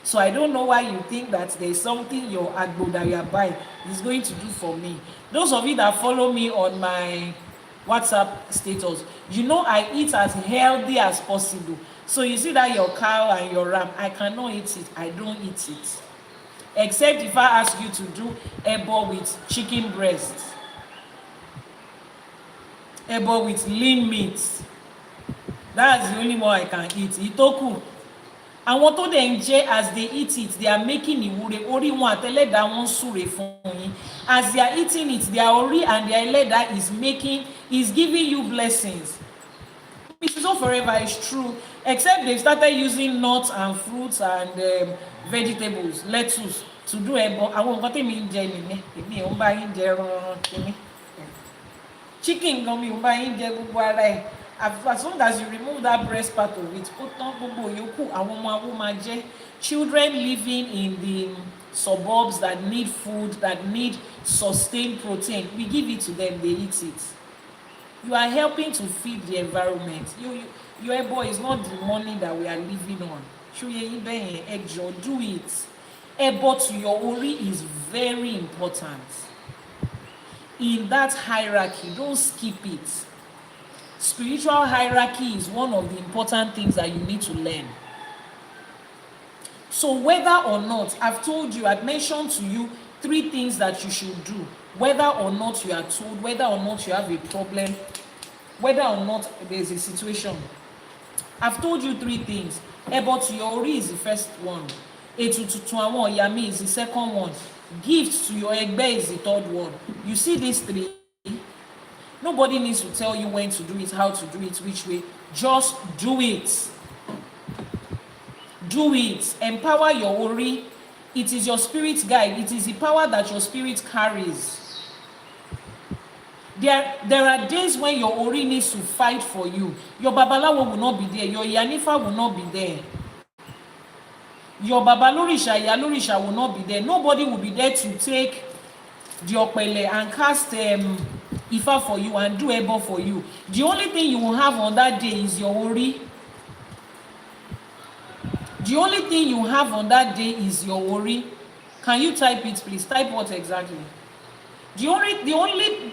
So I don't know why you think that there's something your agbo that you are buying is going to do for me. Those of you that follow me on my WhatsApp status, you know I eat as healthy as possible. So you see that your cow and your ram, I cannot eat it. I don't eat it. Except if I ask you to do ebo with chicken breast, ebo with lean meat. That's the only one I can eat. Itoku. And what do they enjoy as they eat it? They are making Iwure. Ori wọn àtẹlẹ́dàá wọn súre fún yín. As they are eating it, their ori and their ẹlẹ́dàá is giving you blessings. It is not forever, it's true. Except they started using nuts and fruits and vegetables, lettuce to do ebo. Àwọn nǹkan tèmi ń jẹ nìyẹn. Èmi ò ń bá yín jẹ ẹran tèmi. Chicken gan mi ò ń bá yín jẹ gbogbo ara ẹ̀. As long as you remove that breast part of it, ó tán gbogbo yòókù àwọn ọmọ awó máa jẹ. Children living in the suburbs that need food, that need sustained protein, we give it to them, they eat it. You are helping to feed the environment. Your ebo is not the money that we are living on. Do it. Ebo to your ori is very important. In that hierarchy, don't skip it. Spiritual hierarchy is one of the important things that you need to learn. So whether or not, I've told you, I've mentioned to you 3 things that you should do. Whether or not you are told, whether or not you have a problem, whether or not there's a situation. I've told you 3 things. Ebo to your ori is the first one. Ètùtù to àwọn Yami is the second one. Gift to your Egbe is the third one. You see these 3? Nobody needs to tell you when to do it, how to do it, which way. Just do it. Do it. Empower your ori. It is your spirit guide. It is the power that your spirit carries. There are days when your ori needs to fight for you. Your babalawo will not be there. Your Iyanifa will not be there. Your babalorisha, Iyalorisha will not be there. Nobody will be there to take the opele and cast Ifa for you and do ebo for you. The only thing you will have on that day is your ori. The only thing you have on that day is your ori. Can you type it, please? Type what exactly? The only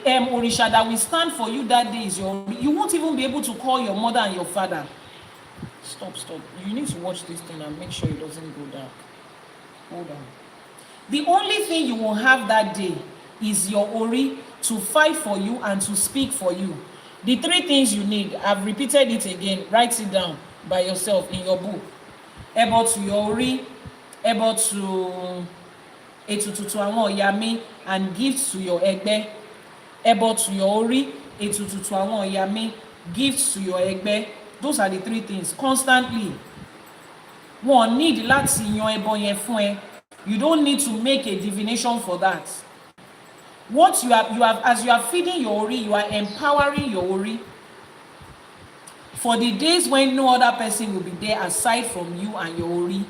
orisha that will stand for you that day is your ori. You won't even be able to call your mother and your father. Stop. You need to watch this thing and make sure it doesn't go down. Hold on. The only thing you will have that day is your ori to fight for you and to speak for you. The 3 things you need, I've repeated it again. Write it down by yourself in your book. Ebo to your ori, ebo to ètùtù to àwọn Yami, and gifts to your Egbe. Ebo to your ori, ètùtù to àwọn Yami, gifts to your Egbe. Those are the 3 things. Constantly. One need láti yan ẹbọ yẹn fún ẹ. You don't need to make a divination for that. What you have, as you are feeding your ori, you are empowering your ori. For the days when no other person will be there aside from you and your ori.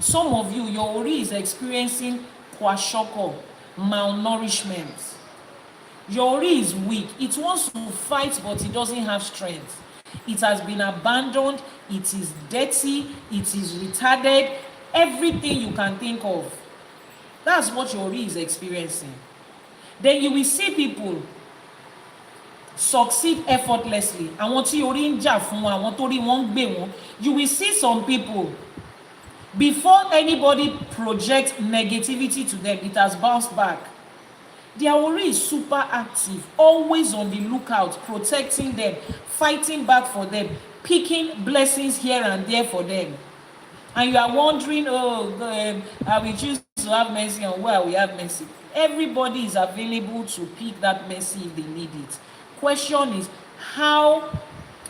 Some of you, your ori is experiencing kwashoko. malnourishment. Your ori is weak. It wants to fight, but it doesn't have strength. It has been abandoned. It is dirty. It is retarded. Everything you can think of. That's what your ori is experiencing. Then you will see people succeed effortlessly. Àwọn tí orí ń jà fún wọn, àwọn tó rí wọn ń gbé wọn. You will see some people, before anybody projects negativity to them, it has bounced back. Their ori is super active, always on the lookout, protecting them, fighting back for them, picking blessings here and there for them. And you are wondering, I will choose to have mercy on where we have mercy. Everybody is available to pick that mercy if they need it. Question is, how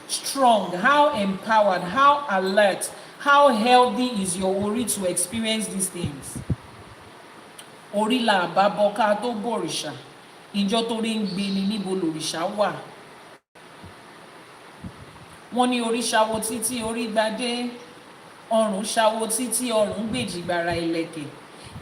strong, how empowered, how alert, how healthy is your ori to experience these things? Orí la àbábọ́ ká tó bọ̀rìṣà, ìjọ tó rí ń gbé ni níbo lòrìṣà wà. Wọ́n ní orí ṣawo títí orí gbadé, ọrùn ṣawo títí ọrùn gbèjìgbàrà ìlẹ̀kẹ̀.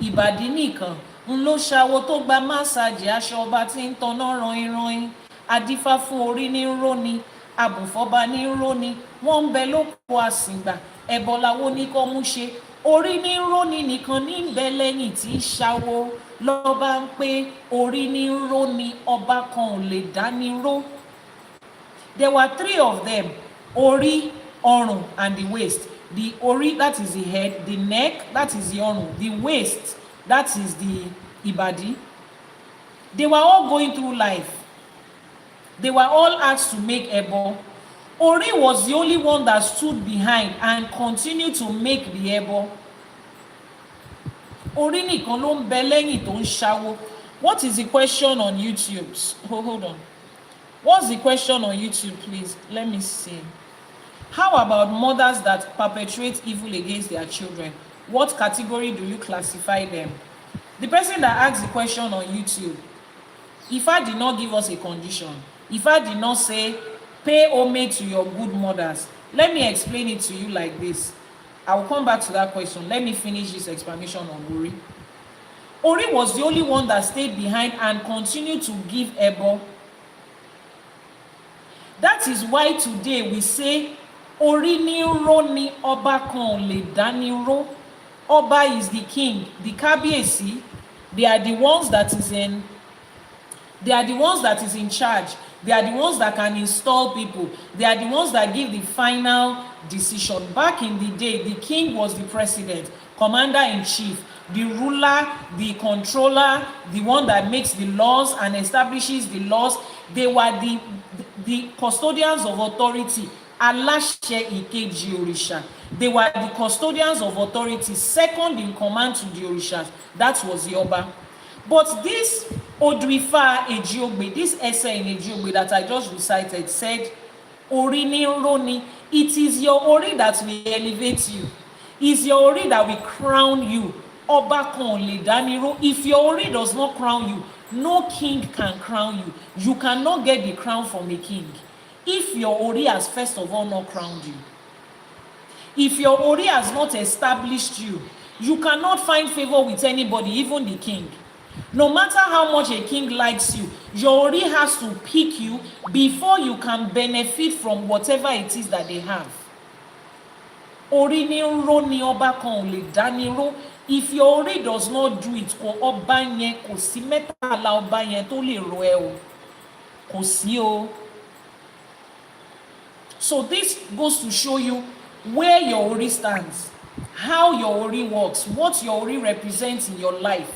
Ìbàdí nìkan ń ló ṣawo tó gba másáàjì aṣọ ọba tí ń taná ranrin. Adífá fún orí ní róni, àbùfọ́ba ní róni, wọ́n ń bẹ lóko àsìngbà, ẹbọ làwo ní kọ́ mú ṣe. Orí ní róni nìkan ní ń bẹ lẹ́yìn tí ṣawo, lọ́ba ń pé orí ní róni, ọba kan ò lè dání ró. There were 3 of them, orí, ọrùn, and the waist. The ori, that is the head, the neck, that is the ọrùn, the waist, that is the ìbàdí. They were all going through life. They were all asked to make ẹbọ. Ori was the only one that stood behind and continued to make the ẹbọ. Ori nìkan ló ń bẹ lẹ́yìn tó ń ṣawo. What is the question on YouTube? Oh, hold on. What's the question on YouTube, please? Let me see. How about mothers that perpetrate evil against their children? What category do you classify them? The person that asked the question on YouTube, Ifá did not give us a condition. Ifá did not say, pay homage to your good mothers. Let me explain it to you like this. I will come back to that question. Let me finish this explanation on Ori. Ori was the only one that stayed behind and continued to give ẹbọ. That is why today we say, Ori ni ró ni ọba kan ò lè dání ró. Ọba is the king, the kábíyèsí. They are the ones that is in charge. They are the ones that can install people. They are the ones that give the final decision. Back in the day, the king was the president, commander-in-chief, the ruler, the controller, the one that makes the laws and establishes the laws. They were the custodians of authority. Aláṣẹkù. They were the custodians of authority, second in command to the Orishas. That was the Ọba. But this Odù Ifá Ejiogbe, this essay in Ejiogbe that I just recited said, Ori ni roni. It is your Ori that will elevate you. It's your Ori that will crown you. Ọba kan ò lè dání ró. If your Ori does not crown you, no king can crown you. You cannot get the crown from a king. If your Ori has first of all not crowned you, if your Ori has not established you, you cannot find favor with anybody, even the king. No matter how much a king likes you, your Ori has to pick you before you can benefit from whatever it is that they have. Ori ni ró ni ọba kan ò lè dání ró. If your Ori does not do it, kò ọba yẹn, kò sí mẹ́tàlá ọba yẹn tó lè ró ẹ o. Kò sí o. So this goes to show you where your Ori stands, how your Ori works, what your Ori represents in your life.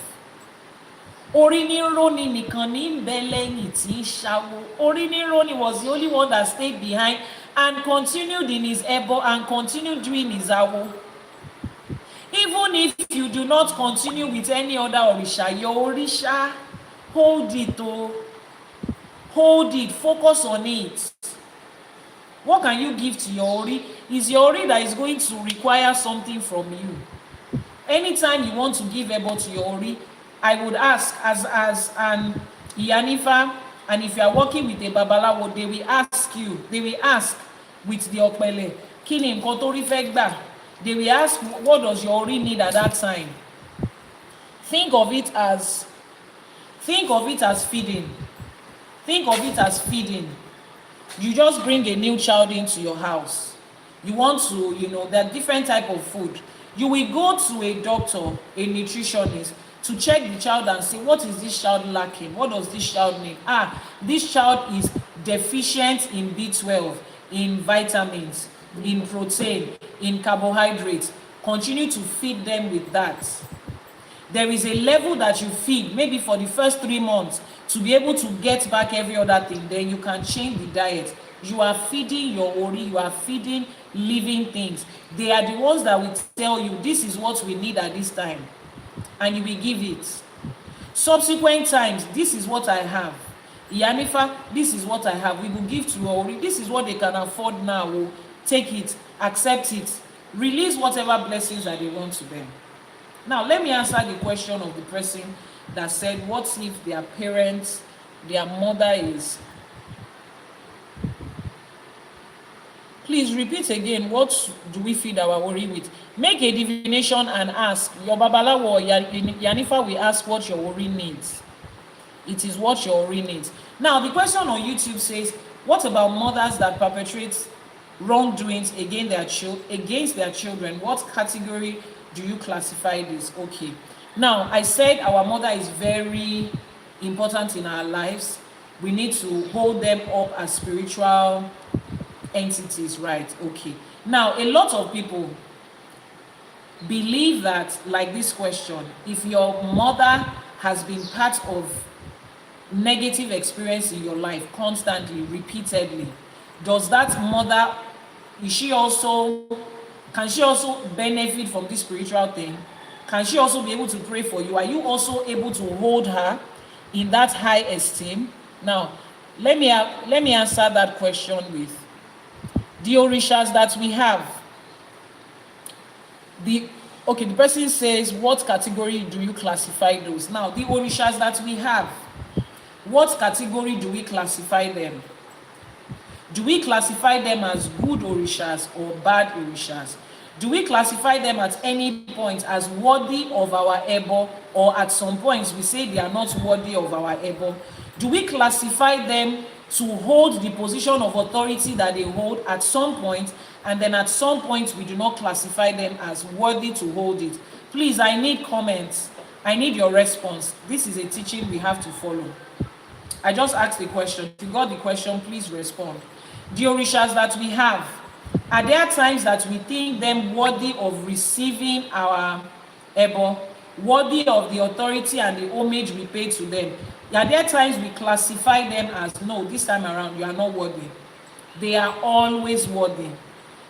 Ori ni roni nìkan ní ń bẹ lẹ́yìn tí ṣawo. Ori ni roni was the only one that stayed behind and continued in his ẹbọ and continued doing his awo. Even if you do not continue with any other Orisha, your Orisha, hold it, oh. Hold it, focus on it. What can you give to your Ori? Is your Ori that is going to require something from you. Anytime you want to give ẹbọ to your Ori, I would ask as an Iyanifa, and if you are working with a Babalawo, they will ask with the Okpele, kí ni nǹkan tó rí fẹ́ gbà. They will ask, what does your Ori need at that time? Think of it as Think of it as feeding. Think of it as feeding. You just bring a new child into your house. You want to, there are different type of food. You will go to a doctor, a nutritionist, to check the child and say, what is this child lacking? What does this child need? This child is deficient in B12, in vitamins, in protein, in carbohydrates. Continue to feed them with that. There is a level that you feed, maybe for the first 3 months, to be able to get back every other thing. Then you can change the diet. You are feeding your ori, you are feeding living things. They are the ones that will tell you, this is what we need at this time, and you will give it. Subsequent times, this is what I have. Iyanifa, this is what I have. We will give to your ori. This is what they can afford now. We'll take it, accept it, release whatever blessings that they want to them. Now, let me answer the question of the person that said, what if their parents, their mother is... Please repeat again, what do we feed our ori with? Make a divination and ask. Your babalawo or Iyanifa will ask what your ori needs. It is what your ori needs. Now, the question on YouTube says, what about mothers that perpetrate wrongdoings against their children? What category do you classify this? Okay. Now, I said our mother is very important in our lives. We need to hold them up as spiritual entities, right? Okay. Now, a lot of people believe that, like this question, if your mother has been part of negative experience in your life constantly, repeatedly, does that mother, can she also benefit from this spiritual thing? Can she also be able to pray for you? Are you also able to hold her in that high esteem? Now, let me answer that question with the orishas that we have. The person says, what category do you classify those? Now, the orishas that we have, what category do we classify them? Do we classify them as good orishas or bad orishas? Do we classify them at any point as worthy of our ebo, or at some points we say they are not worthy of our ebo? Do we classify them to hold the position of authority that they hold at some point, and then at some point we do not classify them as worthy to hold it? Please, I need comments. I need your response. This is a teaching we have to follow. I just asked the question. If you got the question, please respond. The orishas that we have, are there times that we think them worthy of receiving our ebo, worthy of the authority and the homage we pay to them? Are there times we classify them as, no, this time around you are not worthy? They are always worthy.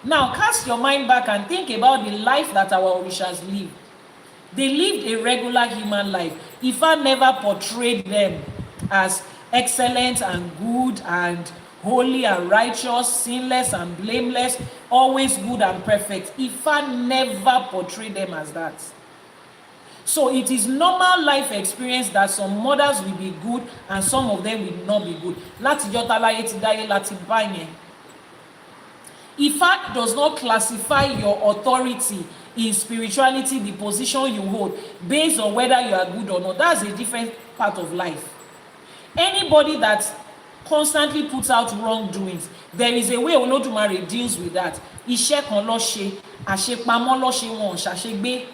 Now, cast your mind back and think about the life that our orishas lived. They lived a regular human life. Ifa never portrayed them as excellent and good and holy and righteous, sinless and blameless, always good and perfect. Ifa never portrayed them as that. So it is normal life experience that some mothers will be good and some of them will not be good. Láti jọ́ta láyé ti dáyé láti bá yẹn. Ifa does not classify your authority in spirituality, the position you hold, based on whether you are good or not. That's a different part of life. Anybody that constantly puts out wrongdoings, there is a way Olódùmarè deals with that. Iṣẹ́ kan ló ṣe, àṣepamọ́ ló ṣe, wọn ṣàṣegbé.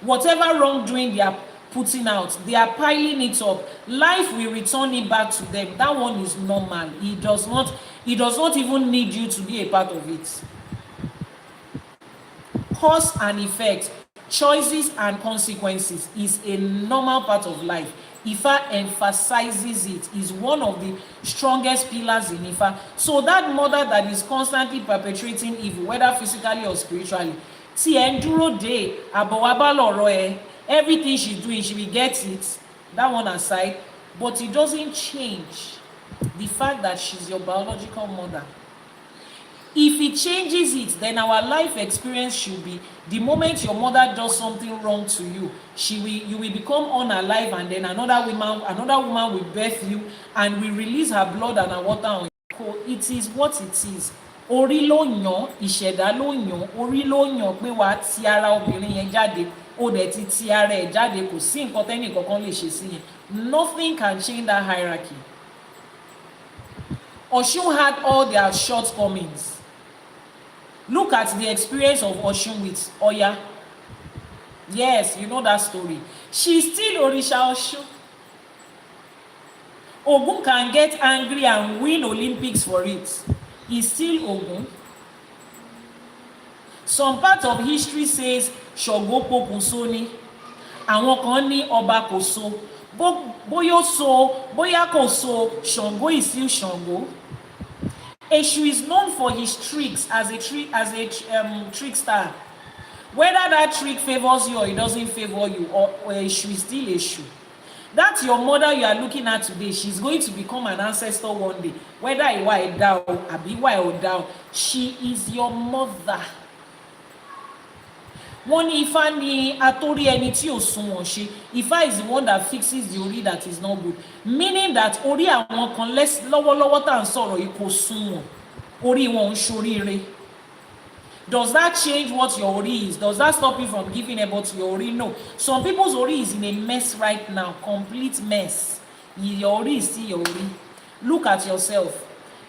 Whatever wrongdoing they are putting out, they are piling it up. Life will return it back to them. That one is normal. It does not even need you to be a part of it. Cause and effect, choices and consequences is a normal part of life. Ifa emphasizes it, is one of the strongest pillars in Ifa. So that mother that is constantly perpetrating evil, whether physically or spiritually, see, enduro day, everything she's doing, she will get it. That one aside, but it doesn't change the fact that she's your biological mother. If it changes it, then our life experience should be the moment your mother does something wrong to you, you will become unalive, and then another woman will birth you and will release her blood and her water on you. It is what it is. Orí ló yàn, ìṣẹ̀dá ló yàn, orí ló yàn pé wàá ti ara obìnrin yẹn jáde. ó dẹ̀ ti ti ara ẹ̀ jáde, kò sí nǹkan tẹ́nì kankan lè ṣe sí yẹn. Nothing can change that hierarchy. Ọ̀ṣun had all their shortcomings. Look at the experience of Ọ̀ṣun with Ọya. Yes, you know that story. She's still Orisha Ọ̀ṣun. Ogun can get angry and win Olympics for it. He's still Ogun. Some part of history says Ṣàngó pokùnso ni. Àwọn kan ní ọba kò so. Bóyá ó so, bóyá kò so, Ṣàngó is still Ṣàngó. Èṣù is known for his tricks as a trickster. Whether that trick favors you or it doesn't favor you, or Èṣù is still Èṣù. That's your mother you are looking at today. She's going to become an ancestor one day. Whether Ìwà ẹ̀dá o àbí Ìwà ọ̀dá o, she is your mother. Wọ́n ní Ifá ní atórí ẹni tí ò sunwọ̀n ṣe. Ifá is the one that fixes the orí that is not good. Meaning that orí àwọn kan lọ́wọ́lọ́wọ́ tá à ń sọ̀rọ̀ yìí kò sunwọ̀n. Orí wọn ń ṣoríire. Does that change what your ori is? Does that stop you from giving about to your ori? No. Some people's ori is in a mess right now. Complete mess. Your ori is still your ori. Look at yourself.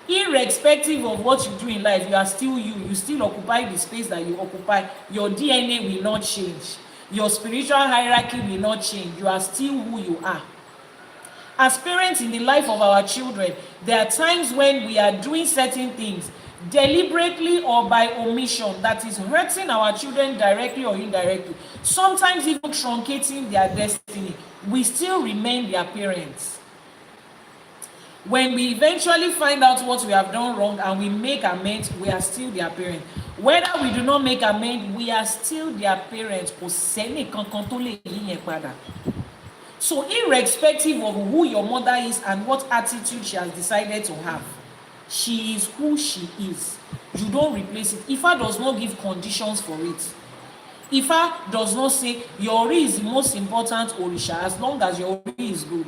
Irrespective of what you do in life, you are still you. You still occupy the space that you occupy. Your DNA will not change. Your spiritual hierarchy will not change. You are still who you are. As parents in the life of our children, there are times when we are doing certain things deliberately or by omission that is hurting our children directly or indirectly, sometimes even truncating their destiny. We still remain their parents. When we eventually find out what we have done wrong and we make amends, we are still their parents. Whether we do not make amends, we are still their parents. So irrespective of who your mother is and what attitude she has decided to have, she is who she is. You don't replace it. Ifá does not give conditions for it. Ifá does not say your ori is the most important Orisha as long as your ori is good.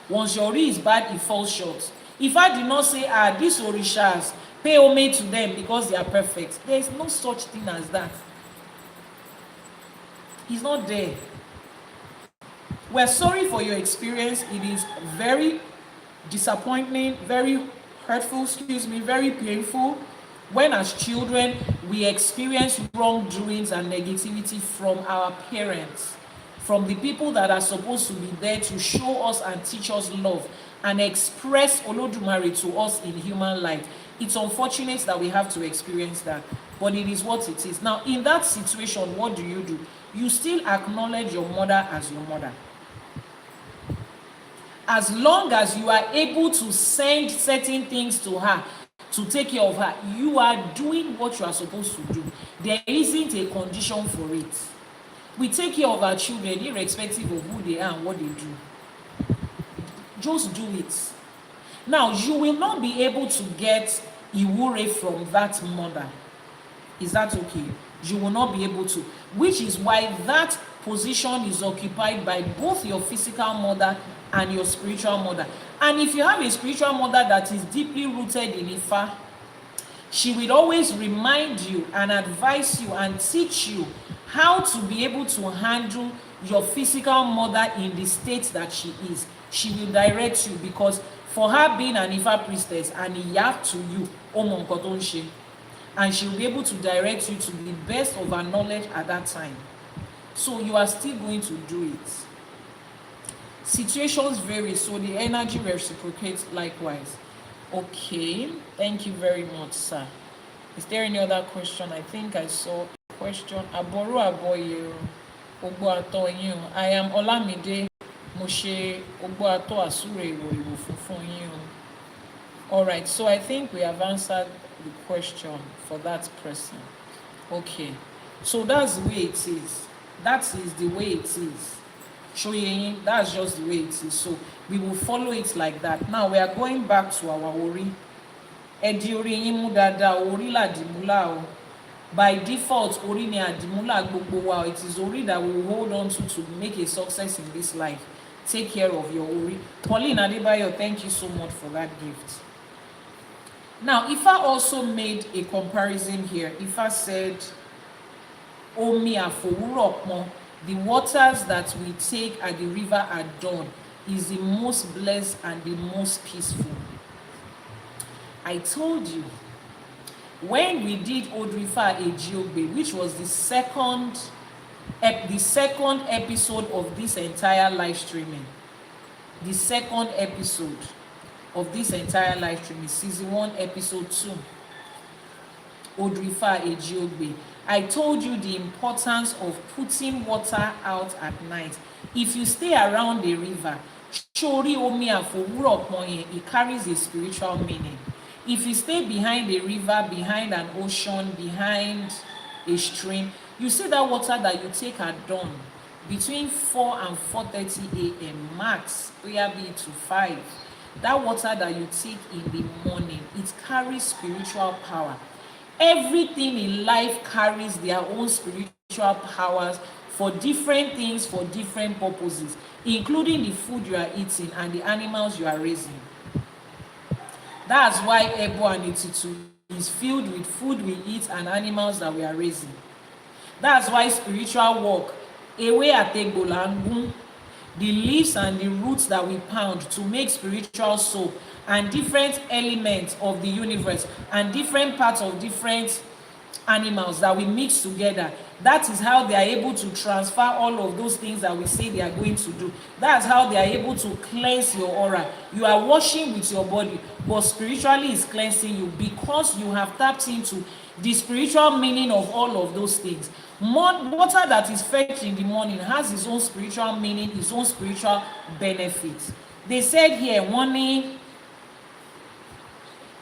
Once your ori is bad, it falls short. Ifá did not say, these Orishas, pay homage to them because they are perfect. There is no such thing as that. He's not there. We're sorry for your experience. It is very disappointing, very hurtful, very painful when as children we experience wrongdoings and negativity from our parents, from the people that are supposed to be there to show us and teach us love and express Olódùmarè to us in human life. It's unfortunate that we have to experience that, but it is what it is. Now, in that situation, what do? You still acknowledge your mother as your mother. As long as you are able to send certain things to her, to take care of her, you are doing what you are supposed to do. There isn't a condition for it. We take care of our children irrespective of who they are and what they do. Just do it. Now, you will not be able to get Iwure from that mother. Is that okay? You will not be able to. Which is why that position is occupied by both your physical mother and your spiritual mother. And if you have a spiritual mother that is deeply rooted in Ifá, she will always remind you and advise you and teach you how to be able to handle your physical mother in the state that she is. She will direct you, because for her being an Ifá priestess and ìyá to you, and she will be able to direct you to the best of her knowledge at that time. So you are still going to do it. Situations vary, so the energy reciprocates likewise. Okay, thank you very much, sir. Is there any other question? I think I saw a question. Àbọrú Àbọyè Ogbo Ato yin. I am Olamide Moshe Ogbo Ato Asure Ìwò Funfun yin. All right, so I think we have answered the question for that person. Okay, so that's the way it is. That is the way it is. Shoyeyin, that's just the way it is. So we will follow it like that. Now we are going back to our ori. Edi ori yin mu dada, ori la dimula o. By default, ori ni adimula gbogbo wa. It is ori that we will hold on to make a success in this life. Take care of your ori. Pauline Adebayo, thank you so much for that gift. Now, Ifá also made a comparison here. Ifá said, Omi àfòwúrọ̀ pọn The waters that we take at the river at dawn is the most blessed and the most peaceful. I told you, when we did Odù Ifá Ewa, which was the second episode of this entire live streaming, the second episode of this entire live streaming, season 1, episode 2, Odù Ifá Ewa, I told you the importance of putting water out at night. If you stay around the river, Shori Omi Afowuro Ponye, it carries a spiritual meaning. If you stay behind a river, behind an ocean, behind a stream, you see that water that you take at dawn, between 4 and 4:30 a.m. max, maybe to 5. That water that you take in the morning, it carries spiritual power. Everything in life carries their own spiritual powers for different things, for different purposes, including the food you are eating and the animals you are raising. That's why Ebo and Itutu is filled with food we eat and animals that we are raising. That's why spiritual work, Ewe Ategbolangun, the leaves and the roots that we pound to make spiritual soap, and different elements of the universe and different parts of different animals that we mix together. That is how they are able to transfer all of those things that we say they are going to do. That's how they are able to cleanse your aura. You are washing with your body, but spiritually is cleansing you because you have tapped into the spiritual meaning of all of those things. Water that is fetched in the morning has its own spiritual meaning, its own spiritual benefits. They said here, warning,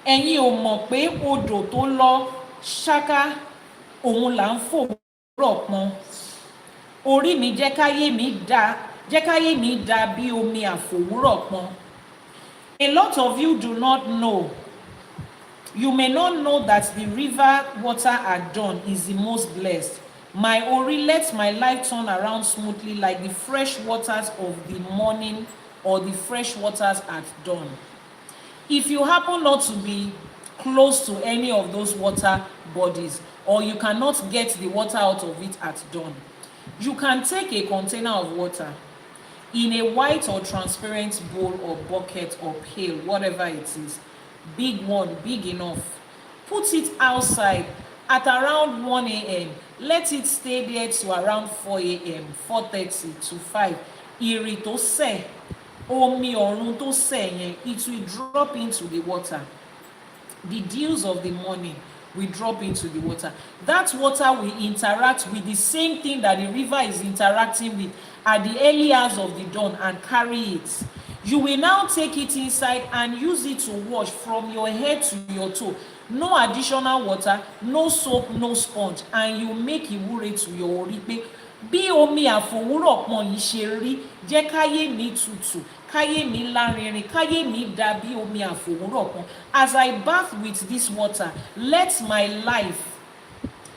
ẹ̀yin ò mọ̀ pé odò tó lọ ṣáká òun là ń fò rọ̀ pọn. Orí mi jẹ́ káyé mi dà bí omi àfòwúrọ̀ pọn. A lot of you do not know. You may not know that the river water at dawn is the most blessed. My Ori lets my life turn around smoothly like the fresh waters of the morning or the fresh waters at dawn. If you happen not to be close to any of those water bodies, or you cannot get the water out of it at dawn, you can take a container of water in a white or transparent bowl or bucket or pail, whatever it is, big one, big enough. Put it outside at around 1 a.m. Let it stay there to around 4 a.m., 4:30 to 5. Ìrì tó sẹ̀, omi ọ̀run tó sẹ̀ yẹn, it will drop into the water. The dews of the morning will drop into the water. That water will interact with the same thing that the river is interacting with at the early hours of the dawn and carry it. You will now take it inside and use it to wash from your head to your toe. No additional water, no soap, no sponge, and you make ìwúre to your orí pé bí omi àfòwúrọ̀ pọn yìí ṣe rí, jẹ́ káyé mi tutù, káyé mi lárinrin, káyé mi dà bí omi àfòwúrọ̀ pọn. As I bath with this water, let my life,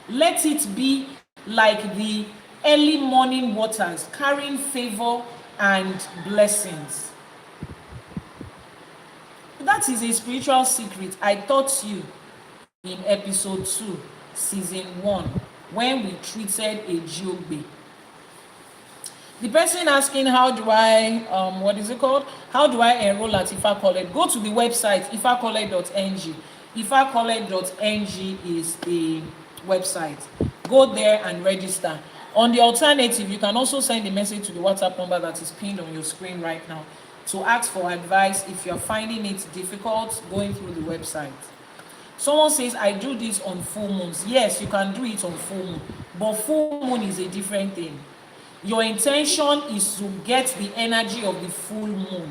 let it be like the early morning waters, carrying favor and blessings. That is a spiritual secret I taught you in episode 2, season 1, when we treated Ejiogbe. The person asking how do I, what is it called? How do I enroll at Ifá College? Go to the website, ifacollege.ng. ifacollege.ng is the website. Go there and register. On the alternative, you can also send a message to the WhatsApp number that is pinned on your screen right now to ask for advice if you're finding it difficult going through the website. Someone says, I do this on full moons. Yes, you can do it on full moon, but full moon is a different thing. Your intention is to get the energy of the full moon.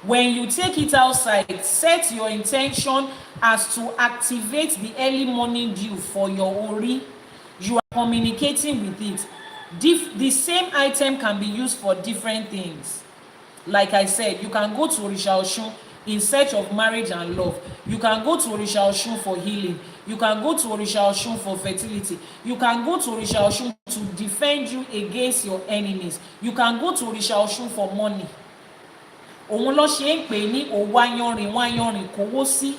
When you take it outside, set your intention as to activate the early morning dew for your Ori. You are communicating with it. The same item can be used for different things. Like I said, you can go to Orisha Osun in search of marriage and love. You can go to Orisha Osun for healing. You can go to Orisha Osun for fertility. You can go to Orisha Osun to defend you against your enemies. You can go to Orisha Osun for money. Òun ló ṣe ń pè ní òwáyanrìn kówó sí.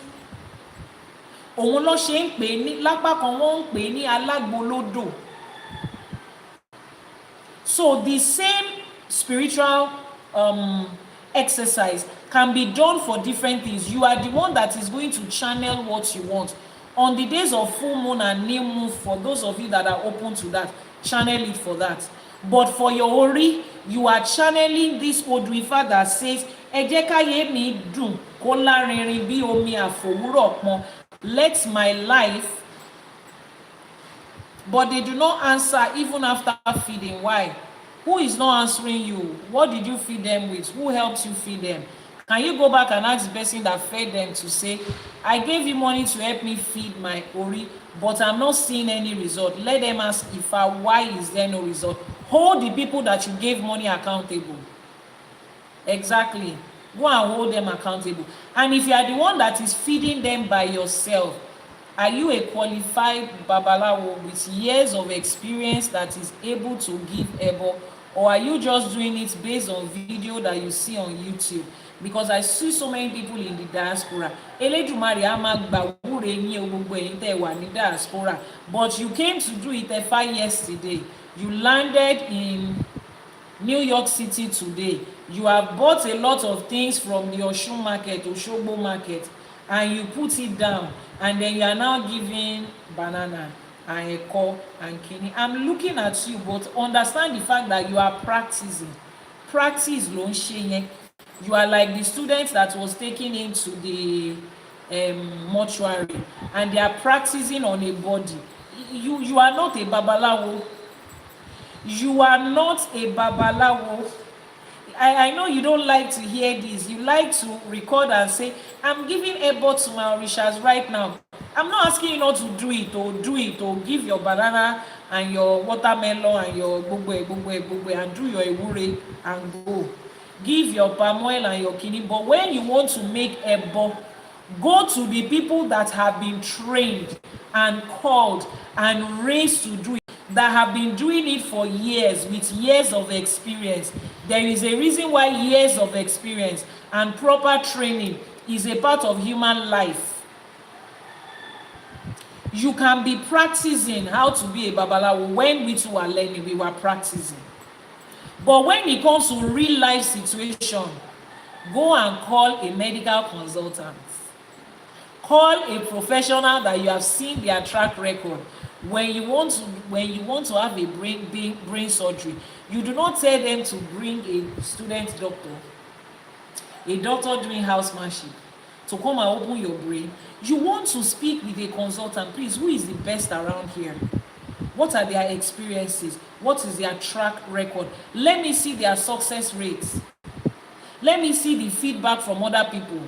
Òun ló ṣe ń pè ní lápá kan wọ́n ń pè ní alágbolódò. So the same spiritual exercise can be done for different things. You are the one that is going to channel what you want. On the days of full moon and new moon, for those of you that are open to that, channel it for that. But for your ori, you are channeling this Odù Ifá that says, ẹ jẹ́ káyé mi dùn kó lárinrin bí omi àfòwúrọ̀ pọn. Let my life. But they do not answer even after feeding. Why? Who is not answering you? What did you feed them with? Who helps you feed them? Can you go back and ask the person that fed them to say, I gave you money to help me feed my ori, but I'm not seeing any result. Let them ask Ifa, why is there no result? Hold the people that you gave money accountable. Exactly. Go and hold them accountable. And if you are the one that is feeding them by yourself, are you a qualified babalawo with years of experience that is able to give ebo, or are you just doing it based on video that you see on YouTube? Because I see so many people in the diaspora. Elédùmarè á máa gbàwúre yín o gbogbo ẹ̀yin tẹ́ wà ní diaspora. But you came to do Itefa yesterday. You landed in New York City today. You have bought a lot of things from the Osun market, Osogbo market, and you put it down. And then you are now giving banana and eko and kini. I'm looking at you, but understand the fact that you are practicing. Practice ló ń ṣe yẹn. You are like the students that was taken into the mortuary, and they are practicing on a body. You are not a babalawo. You are not a babalawo. I know you don't like to hear this. You like to record and say, I'm giving ebo to my orishas right now. I'm not asking you not to do it, or give your banana and your watermelon and your gbogbo and do your ewure and go. Give your palm oil and your kidney. But when you want to make ebo, go to the people that have been trained and called and raised to do it, that have been doing it for years with years of experience. There is a reason why years of experience and proper training is a part of human life. You can be practicing how to be a babalawo. When we too are learning, we were practicing. But when it comes to real life situation, go and call a medical consultant. Call a professional that you have seen their track record. When you want to have a brain surgery, you do not tell them to bring a student doctor, a doctor doing housemanship, to come and open your brain. You want to speak with a consultant. Please, who is the best around here? What are their experiences? What is their track record? Let me see their success rates. Let me see the feedback from other people.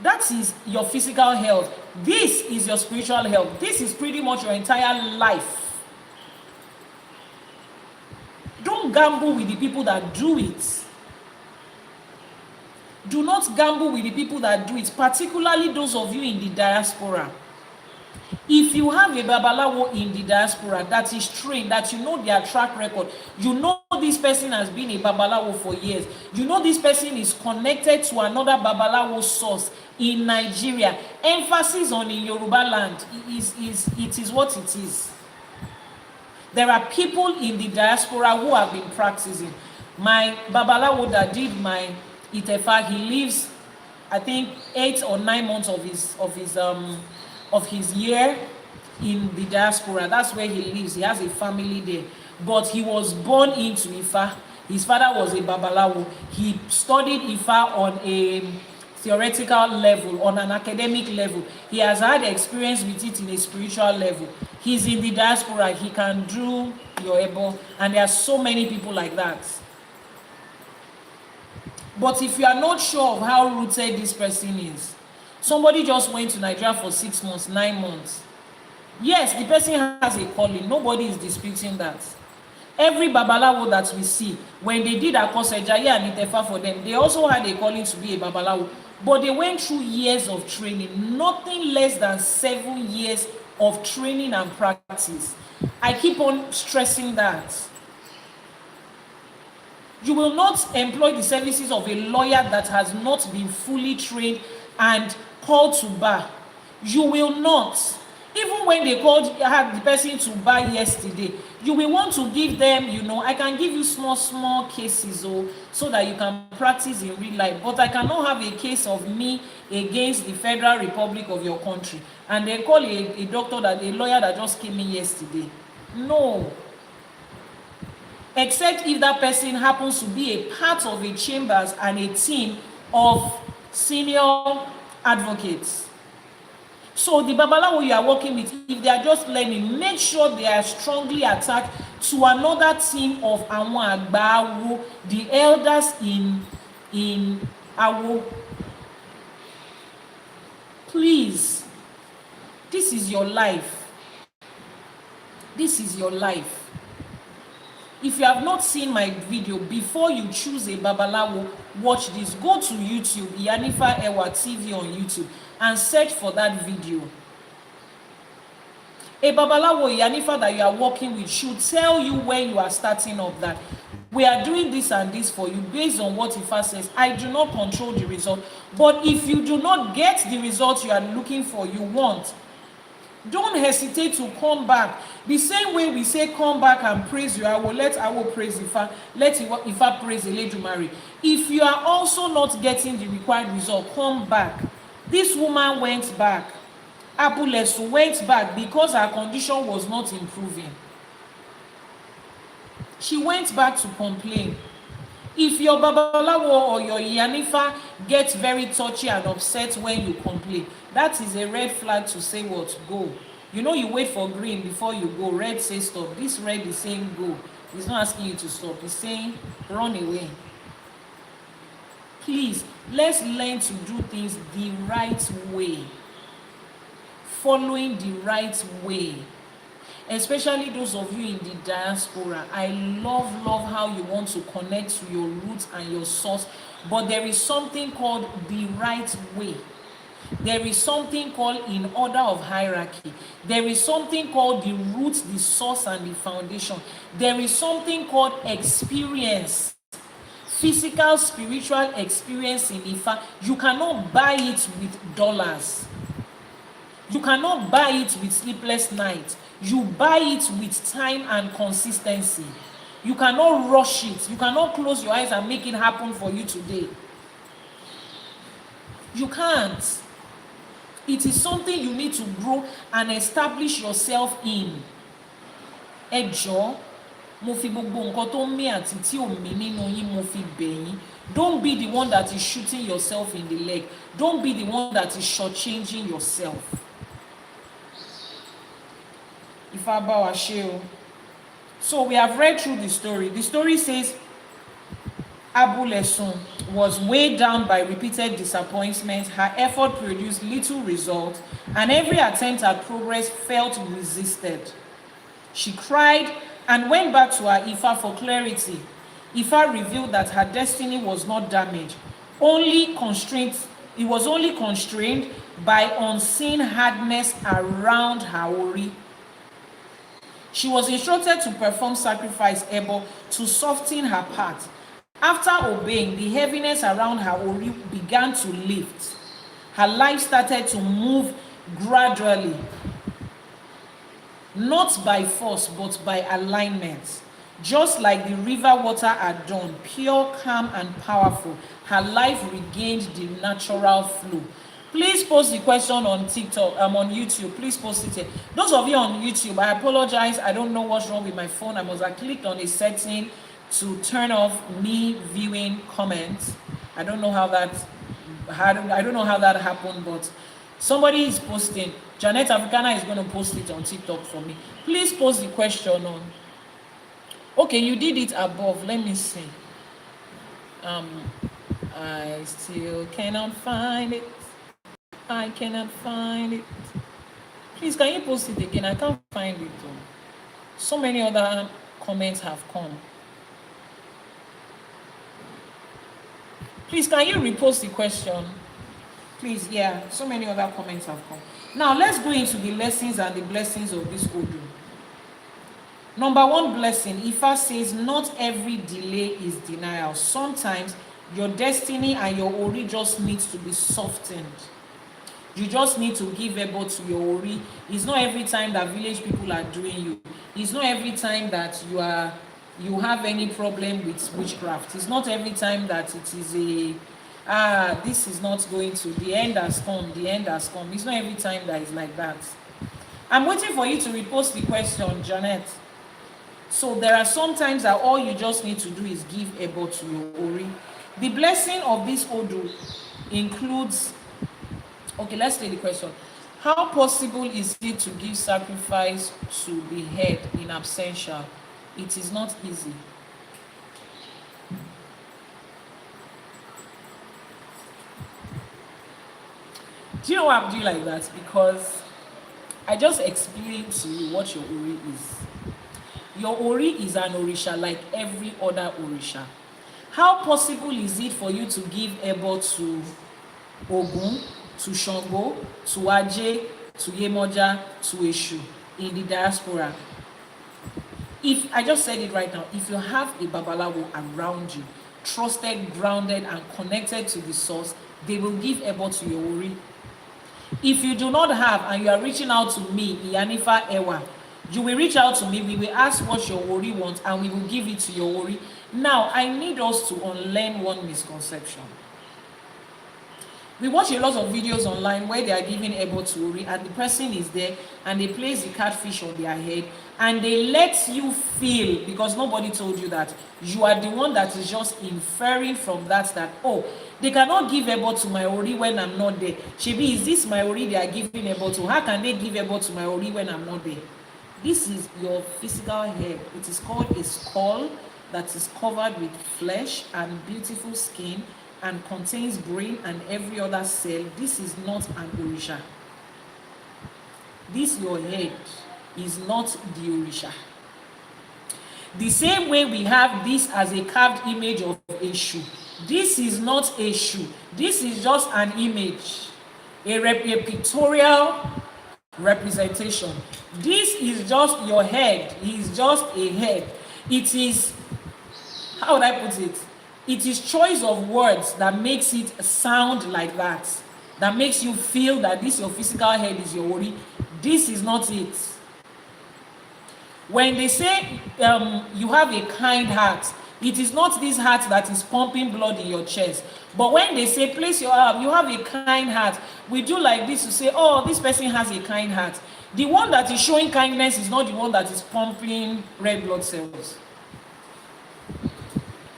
That is your physical health. This is your spiritual health. This is pretty much your entire life. Don't gamble with the people that do it. Do not gamble with the people that do it, particularly those of you in the diaspora. If you have a babalawo in the diaspora that is trained, that you know their track record, you know this person has been a babalawo for years, you know this person is connected to another babalawo source in Nigeria, emphasis on in Yoruba land, it is what it is. There are people in the diaspora who have been practicing. My babalawo that did my Itefa, he lives, I think, 8 or 9 months of his year in the diaspora. That's where he lives. He has a family there. But he was born into Ifa. His father was a babalawo. He studied Ifa on a theoretical level, on an academic level. He has had experience with it in a spiritual level. He's in the diaspora. He can do your ebo. And there are so many people like that. But if you are not sure of how rooted this person is, somebody just went to Nigeria for 6 months, 9 months. Yes, the person has a calling. Nobody is disputing that. Every babalawo that we see, when they did Akosejaye and Itefa for them, they also had a calling to be a babalawo. But they went through years of training, nothing less than 7 years of training and practice. I keep on stressing that. You will not employ the services of a lawyer that has not been fully trained and called to bar. You will not. Even when they had the person to buy yesterday, you will want to give them, I can give you small cases, so that you can practice in real life, but I cannot have a case of me against the Federal Republic of your country and they call a doctor, that a lawyer that just came in yesterday. No. Except if that person happens to be a part of a chambers and a team of senior advocates. So the babalawo you are working with, if they are just learning, make sure they are strongly attached to another team of àwọn àgbà, the elders in Awo. Please, this is your life. This is your life. If you have not seen my video, before you choose a babalawo, watch this. Go to YouTube, Iyanifa Ewa TV on YouTube, and search for that video. A babalawo Iyanifa that you are working with should tell you when you are starting up that we are doing this and this for you based on what Ifa says. I do not control the result, but if you do not get the result you are looking for, you want, don't hesitate to come back. The same way we say come back and praise you, let Awo praise Ifa, let Ifa praise Elédùmarè. If you are also not getting the required result, come back. This woman went back. Abulesu went back because her condition was not improving. She went back to complain. If your babalawo or your Iyanifa gets very touchy and upset when you complain, that is a red flag to say what? Go. You wait for green before you go. Red says stop. This red is saying go. It's not asking you to stop. It's saying run away. Please, let's learn to do things the right way. Following the right way. Especially those of you in the diaspora. I love how you want to connect to your roots and your source, but there is something called the right way. There is something called in order of hierarchy. There is something called the roots, the source, and the foundation. There is something called experience. Physical, spiritual experience in Ifa. You cannot buy it with dollars. You cannot buy it with sleepless nights. You buy it with time and consistency. You cannot rush it. You cannot close your eyes and make it happen for you today. You can't. It is something you need to grow and establish yourself in. Ẹ jọ̀ọ́, mo fi gbogbo nǹkan tó ń mí àti tí ò mí nínú yín mo fi bẹ̀ yín. Don't be the one that is shooting yourself in the leg. Don't be the one that is shortchanging yourself. Ifá bá wa ṣe o. So we have read through the story. The story says Abulesun was weighed down by repeated disappointments. Her effort produced little result, and every attempt at progress felt resisted. She cried and went back to her Ifa for clarity. Ifa revealed that her destiny was not damaged, it was only constrained by unseen hardness around her ori. She was instructed to perform sacrifice ebo to soften her path. After obeying, the heaviness around her ori began to lift. Her life started to move gradually, not by force, but by alignment. Just like the river water at dawn, pure, calm, and powerful, her life regained the natural flow. Please post the question on TikTok, on YouTube. Please post it here. Those of you on YouTube, I apologize. I don't know what's wrong with my phone. I must have clicked on a setting to turn off me viewing comments. I don't know how that happened, but somebody is posting. Janet Africana is going to post it on TikTok for me. Please post the question on. Okay, you did it above. Let me see. I still cannot find it. I cannot find it. Please, can you post it again? I can't find it though. So many other comments have come. Please, can you repost the question? Please, yeah, so many other comments have come. Now, let's go into the lessons and the blessings of this Odù. Number one blessing, Ifa says, not every delay is denial. Sometimes your destiny and your ori just needs to be softened. You just need to give ebo to your ori. It's not every time that village people are doing you. It's not every time that you have any problem with witchcraft. It's not every time that it is this is not going to, the end has come, the end has come. It's not every time that it's like that. I'm waiting for you to repost the question, Janet. So there are some times that all you just need to do is give ebo to your ori. The blessing of this Odù includes, okay, let's take the question. How possible is it to give sacrifice to the head in absentia? It is not easy. Do you know why I'm doing like that? Because I just explained to you what your ori is. Your ori is an orisha like every other orisha. How possible is it for you to give ebo to Ogun, to Shango, to Aje, to Yemoja, to Eshu in the diaspora? If I just said it right now, if you have a babalawo around you, trusted, grounded, and connected to the source, they will give ebo to your ori. If you do not have, and you are reaching out to me, Iyanifa Ewa, you will reach out to me, we will ask what your ori wants, and we will give it to your ori. Now, I need us to unlearn one misconception. We watch a lot of videos online where they are giving ebo to ori, and the person is there, and they place the catfish on their head, and they let you feel, because nobody told you that, you are the one that is just inferring from that, oh, they cannot give ebo to my ori when I'm not there. Shebi, is this my ori they are giving ebo to? How can they give ebo to my ori when I'm not there? This is your physical head. It is called a skull that is covered with flesh and beautiful skin and contains brain and every other cell. This is not an orisha. This your head is not the orisha. The same way we have this as a carved image of a shoe. This is not a shoe. This is just an image, a pictorial representation. This is just your head. It is just a head. It is, how would I put it? It is choice of words that makes it sound like that. That makes you feel that this your physical head is your ori. This is not it. When they say you have a kind heart, it is not this heart that is pumping blood in your chest. But when they say place your arm, you have a kind heart, we do like this to say, oh, this person has a kind heart. The one that is showing kindness is not the one that is pumping red blood cells.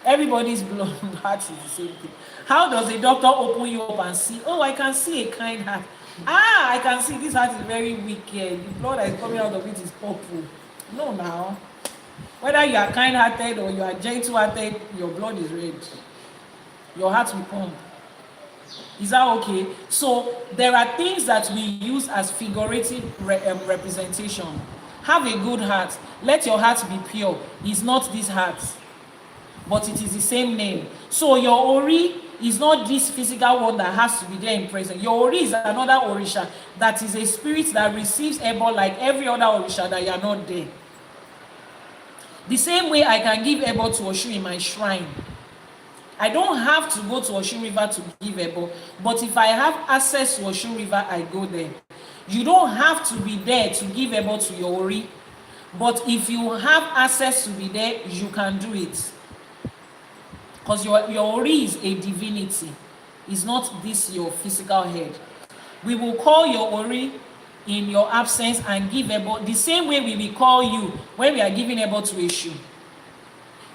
Everybody's blood heart is the same thing. How does a doctor open you up and see, oh, I can see a kind heart. I can see this heart is very weak here. The blood that is coming out of it is purple. No, now. Whether you are kind-hearted or you are gentle-hearted, your blood is red. Your heart will pump. Is that okay? So there are things that we use as figurative representation. Have a good heart. Let your heart be pure. It's not this heart, but it is the same name. So your ori is not this physical one that has to be there in present. Your ori is another orisha that is a spirit that receives ebo like every other orisha that you are not there. The same way I can give ebo to Oshun in my shrine. I don't have to go to Oshun River to give ebo, but if I have access to Oshun River, I go there. You don't have to be there to give ebo to your ori, but if you have access to be there, you can do it. Because your ori is a divinity. It's not this your physical head. We will call your ori in your absence and give ebo the same way we will call you when we are giving ebo to Eshu.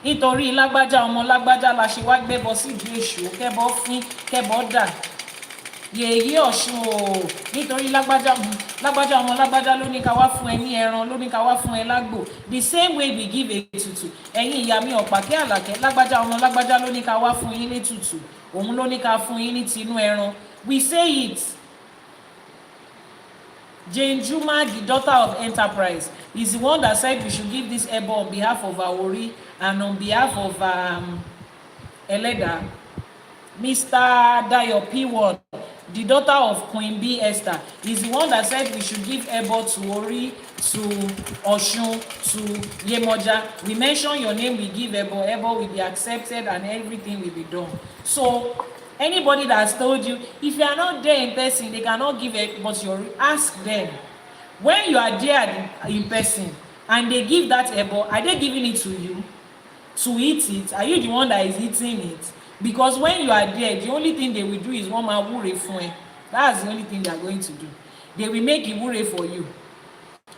Nítorí lágbájá ọmọ lágbájá la ṣe wá gbẹ́bọ sí ìdí Èṣù kẹ́bọ fín kẹ́bọ dà. Yèyé Ọ̀ṣun o, nítorí lágbájá ọmọ lágbájá ló ní ká wá fún ẹ ní ẹran, ló ní ká wá fún ẹ lágbò. The same way we give ètùtù. Ẹ̀yin ìyá mi Ọ̀pàkẹ́ Àlàkẹ́, lágbájá ọmọ lágbájá ló ní ká wá fún yín ní ètùtù. Òun ló ní ká fún yín ní tinú ẹran. We say it. Jane Juma, the daughter of Enterprise, is the one that said we should give this ebo on behalf of our ori and on behalf of Eleda. Mr. Dayo P1, the daughter of Queen B Esther, is the one that said we should give ebo to ori, to Oshun, to Yemoja. We mention your name, we give ebo will be accepted and everything will be done. So Anybody that has told you, if you are not there in person, they cannot give it, but you ask them. When you are there in person and they give that ebo, are they giving it to you to eat it? Are you the one that is eating it? Because when you are there, the only thing they will do is one wure fun. That's the only thing they are going to do. They will make iwure for you.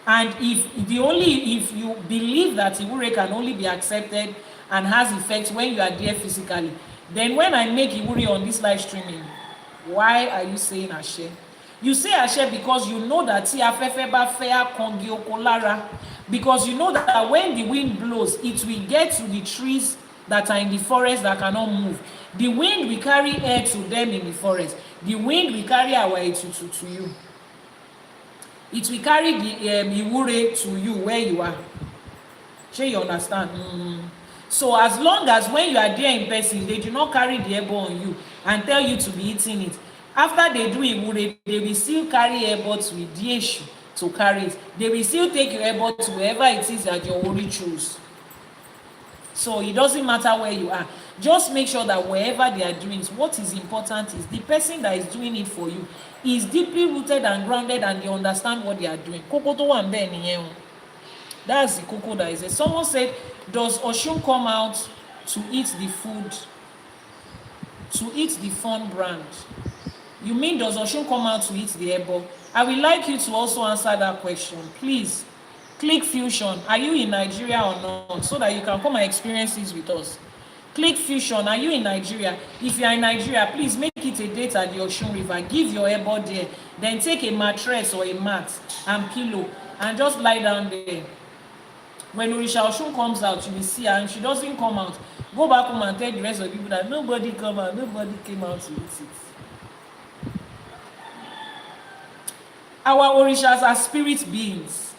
And if you believe that iwure can only be accepted and has effects when you are there physically, then when I make iwure on this live streaming, why are you saying ashe? You say ashe because you know that because you know that when the wind blows, it will get to the trees that are in the forest that cannot move. The wind will carry air to them in the forest. The wind will carry our etutu to you. It will carry the iwure to you where you are. Sure, you understand? So as long as when you are there in person, they do not carry the ebo on you and tell you to be eating it. After they do iwure, they will still carry ebo with the issue to carry it. They will still take your ebo to wherever it is that your ori choose. So it doesn't matter where you are. Just make sure that wherever they are doing it, what is important is the person that is doing it for you is deeply rooted and grounded and they understand what they are doing. That's the koko that is there. Someone said, does Oshun come out to eat the food, to eat the fun brand? You mean does Oshun come out to eat the ebo? I would like you to also answer that question. Please click Fusion. Are you in Nigeria or not? So that you can come and experience this with us. Click Fusion. Are you in Nigeria? If you are in Nigeria, please make it a date at the Oshun River. Give your ebo there. Then take a mattress or a mat and pillow and just lie down there. When Orisha Oshun comes out, you will see her, and she doesn't come out. Go back home and tell the rest of the people that nobody come out, nobody came out to eat it. Our Orishas are spirit beings.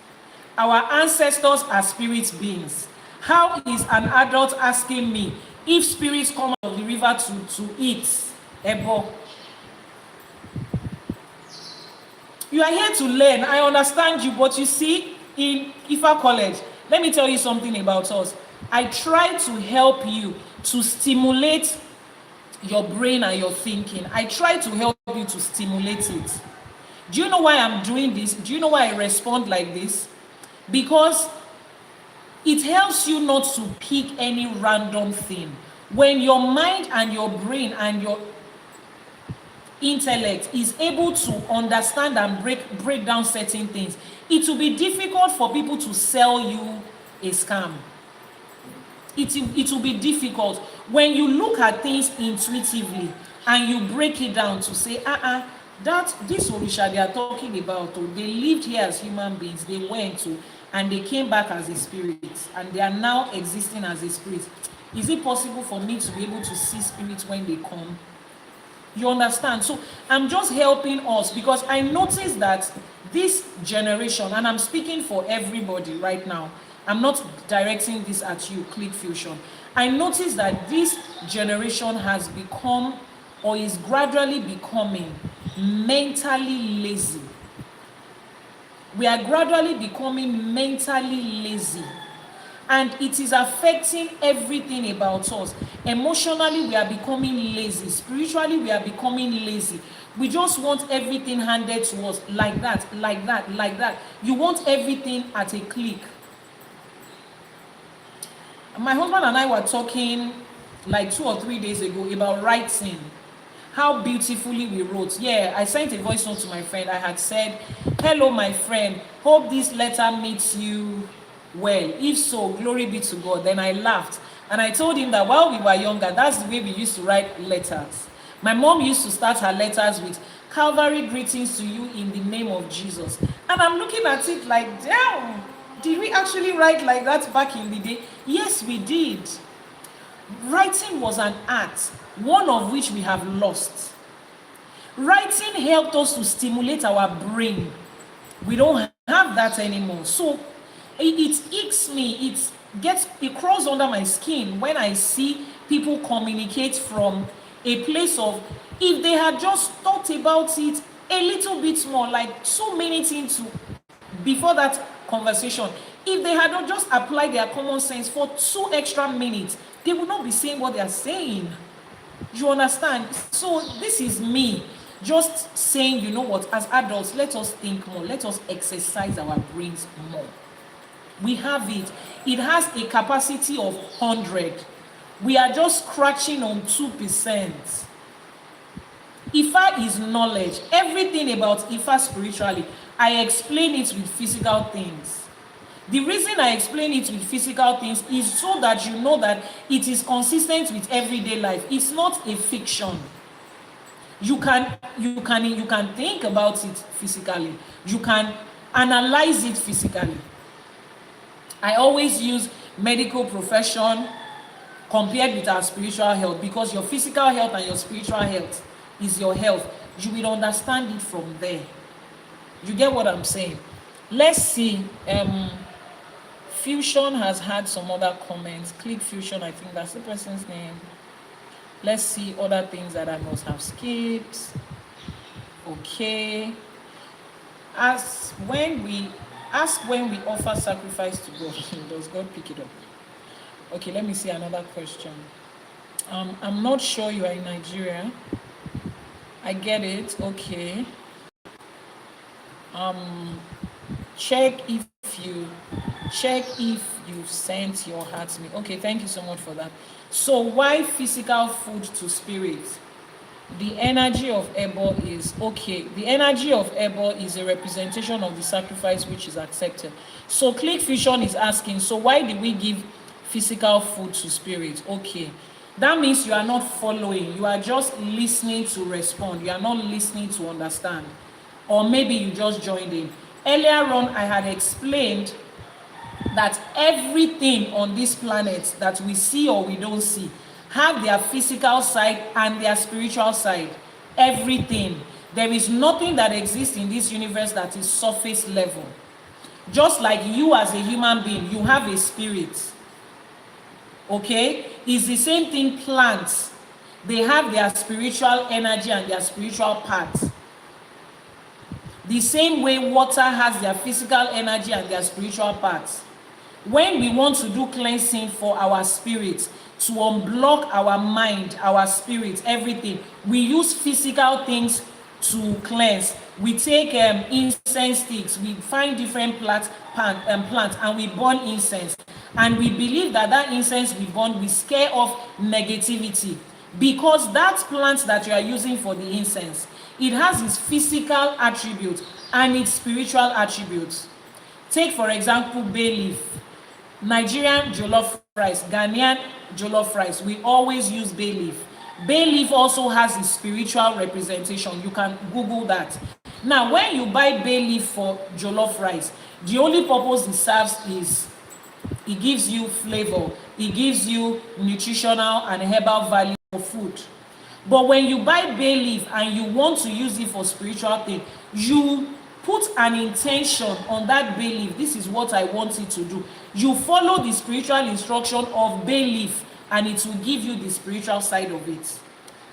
Our ancestors are spirit beings. How is an adult asking me if spirits come out of the river to eat ebo? You are here to learn. I understand you, but you see, in Ifa College, let me tell you something about us. I try to help you to stimulate your brain and your thinking. I try to help you to stimulate it. Do you know why I'm doing this? Do you know why I respond like this? Because it helps you not to pick any random thing. When your mind and your brain and your intellect is able to understand and break down certain things, it will be difficult for people to sell you a scam. It will be difficult when you look at things intuitively and you break it down to say, that this Orisha they are talking about, they lived here as human beings, they went to, and they came back as a spirit, and they are now existing as a spirit. Is it possible for me to be able to see spirits when they come? You understand? So I'm just helping us because I noticed that this generation, and I'm speaking for everybody right now, I'm not directing this at you, Click Fusion. I noticed that this generation has become or is gradually becoming mentally lazy. We are gradually becoming mentally lazy. And it is affecting everything about us. Emotionally, we are becoming lazy. Spiritually, we are becoming lazy. We just want everything handed to us like that, like that, like that. You want everything at a click. My husband and I were talking like 2 or 3 days ago about writing. How beautifully we wrote. Yeah, I sent a voice note to my friend. I had said, hello, my friend. Hope this letter meets you well. If so, glory be to God. Then I laughed. And I told him that while we were younger, that's the way we used to write letters. My mom used to start her letters with, Calvary greetings to you in the name of Jesus. And I'm looking at it like, damn, did we actually write like that back in the day? Yes, we did. Writing was an art, one of which we have lost. Writing helped us to stimulate our brain. We don't have that anymore. So it icks me, it crawls under my skin when I see people communicate from a place of, if they had just thought about it a little bit more, like 2 minutes into, before that conversation, if they had not just applied their common sense for 2 extra minutes, they would not be saying what they are saying. You understand? So this is me just saying, you know what, as adults, let us think more. Let us exercise our brains more. We have it. It has a capacity of 100. We are just scratching on 2%. Ifa is knowledge. Everything about Ifa spiritually, I explain it with physical things. The reason I explain it with physical things is so that you know that it is consistent with everyday life. It's not a fiction. You can think about it physically. You can analyze it physically. I always use medical profession compared with our spiritual health, because your physical health and your spiritual health is your health. You will understand it from there. You get what I'm saying? Let's see. Fusion has had some other comments. Click Fusion, I think that's the person's name. Let's see other things that I must have skipped. Okay. Ask when we offer sacrifice to God. Does God pick it up? Okay, let me see another question. I'm not sure you are in Nigeria. I get it. Okay. Check if you've sent your heart to me. Okay, thank you so much for that. So why physical food to spirit? The energy of Ebo is okay. The energy of Ebo is a representation of the sacrifice which is accepted. So Click Fusion is asking, so why did we give physical food to spirit? Okay, that means you are not following. You are just listening to respond. You are not listening to understand. Or maybe you just joined in. Earlier on, I had explained that everything on this planet that we see or we don't see have their physical side and their spiritual side. Everything. There is nothing that exists in this universe that is surface level. Just like you as a human being, you have a spirit. Okay? It's the same thing plants. They have their spiritual energy and their spiritual parts. The same way water has their physical energy and their spiritual parts. When we want to do cleansing for our spirit, to unblock our mind, our spirit, everything, we use physical things to cleanse. We take incense sticks, we find different plants, and we burn incense. And we believe that that incense we burn will scare off negativity, because that plant that you are using for the incense, it has its physical attributes and its spiritual attributes. Take, for example, bay leaf. Nigerian jollof rice, Ghanaian jollof rice, we always use bay leaf. Bay leaf also has its spiritual representation. You can Google that. Now, when you buy bay leaf for jollof rice, the only purpose it serves is it gives you flavor, it gives you nutritional and herbal value for food. But when you buy bay leaf and you want to use it for spiritual thing, you put an intention on that bay leaf. This is what I want it to do. You follow the spiritual instruction of bay leaf and it will give you the spiritual side of it.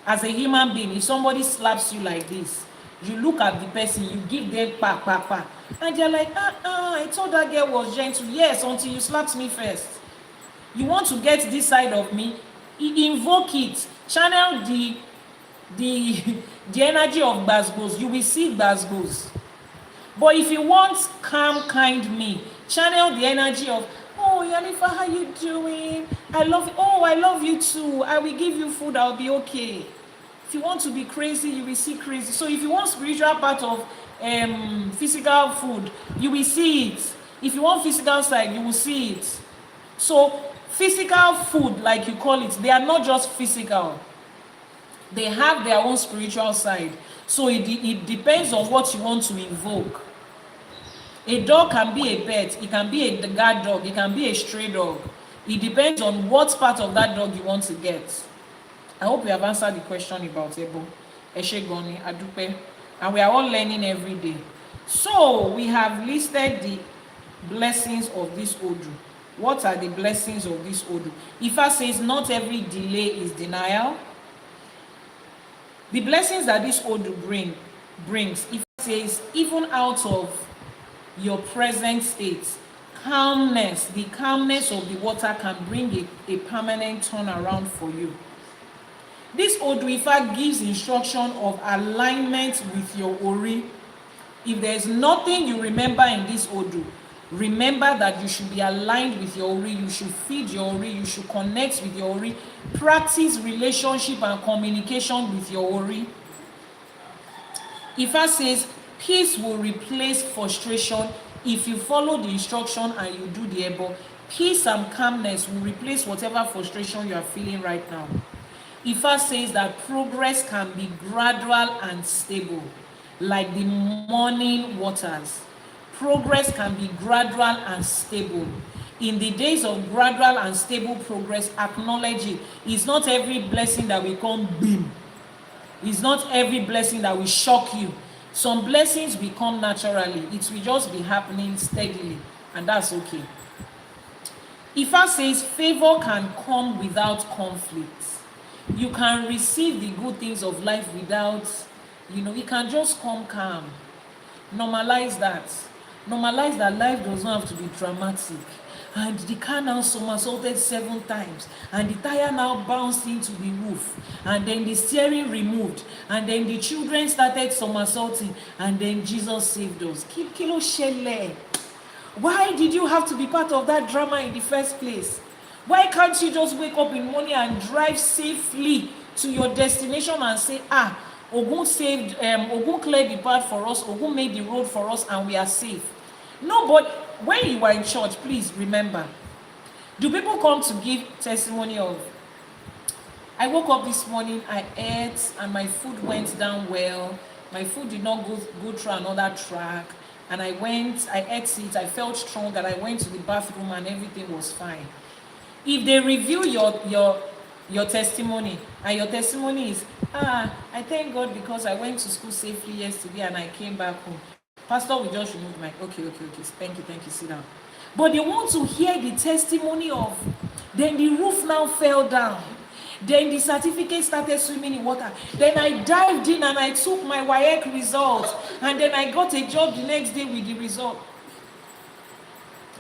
As a human being, if somebody slaps you like this, you look at the person, you give them pa pa pa, and they're like, I thought that girl was gentle. Yes, until you slapped me first. You want to get this side of me, invoke it, channel the energy of Basbos. You will see Basbos. But if you want calm, kind me, channel the energy of, oh, Iyanifa, how you doing? I love you. Oh, I love you too. I will give you food. I'll be okay. If you want to be crazy, you will see crazy. So if you want spiritual part of physical food, you will see it. If you want physical side, you will see it. So physical food, like you call it, they are not just physical. They have their own spiritual side. So it depends on what you want to invoke. A dog can be a pet. It can be a guard dog. It can be a stray dog. It depends on what part of that dog you want to get. I hope we have answered the question about Ebo. Eshegoni, Adupe. And we are all learning every day. So we have listed the blessings of this Odù. What are the blessings of this Odù? Ifa says not every delay is denial. The blessings that this Odù brings, Ifa says, even out of your present state, calmness, the calmness of the water can bring a permanent turnaround for you. This Odù Ifá gives instruction of alignment with your Ori. If there is nothing you remember in this Odù, remember that you should be aligned with your Ori, you should feed your Ori, you should connect with your Ori, practice relationship and communication with your Ori. Ifá says, peace will replace frustration if you follow the instruction and you do the Ebo. Peace and calmness will replace whatever frustration you are feeling right now. Ifá says that progress can be gradual and stable, like the morning waters. Progress can be gradual and stable. In the days of gradual and stable progress, acknowledge it. It's not every blessing that will come boom. It's not every blessing that will shock you. Some blessings will come naturally. It will just be happening steadily, and that's okay. Ifá says favor can come without conflict. You can receive the good things of life without, it can just come calm. Normalize that. Normalize that life does not have to be dramatic. And the car now somersaulted 7 times, and the tire now bounced into the roof, and then the steering removed, and then the children started somersaulting, and then Jesus saved us. Kilo shele. Why did you have to be part of that drama in the first place? Why can't you just wake up in the morning and drive safely to your destination and say, Ogun saved, Ogun cleared the path for us, Ogun made the road for us, and we are safe? No, but when you are in church, please remember, do people come to give testimony of, I woke up this morning, I ate, and my food went down well. My food did not go through another track. And I ate it, I felt strong, and I went to the bathroom and everything was fine. If they review your testimony, and your testimony is, I thank God because I went to school safely yesterday and I came back home. Pastor will just remove my, okay, thank you, sit down. But they want to hear the testimony of, then the roof now fell down. Then the certificate started swimming in water. Then I dived in and I took my WAEC results. And then I got a job the next day with the result.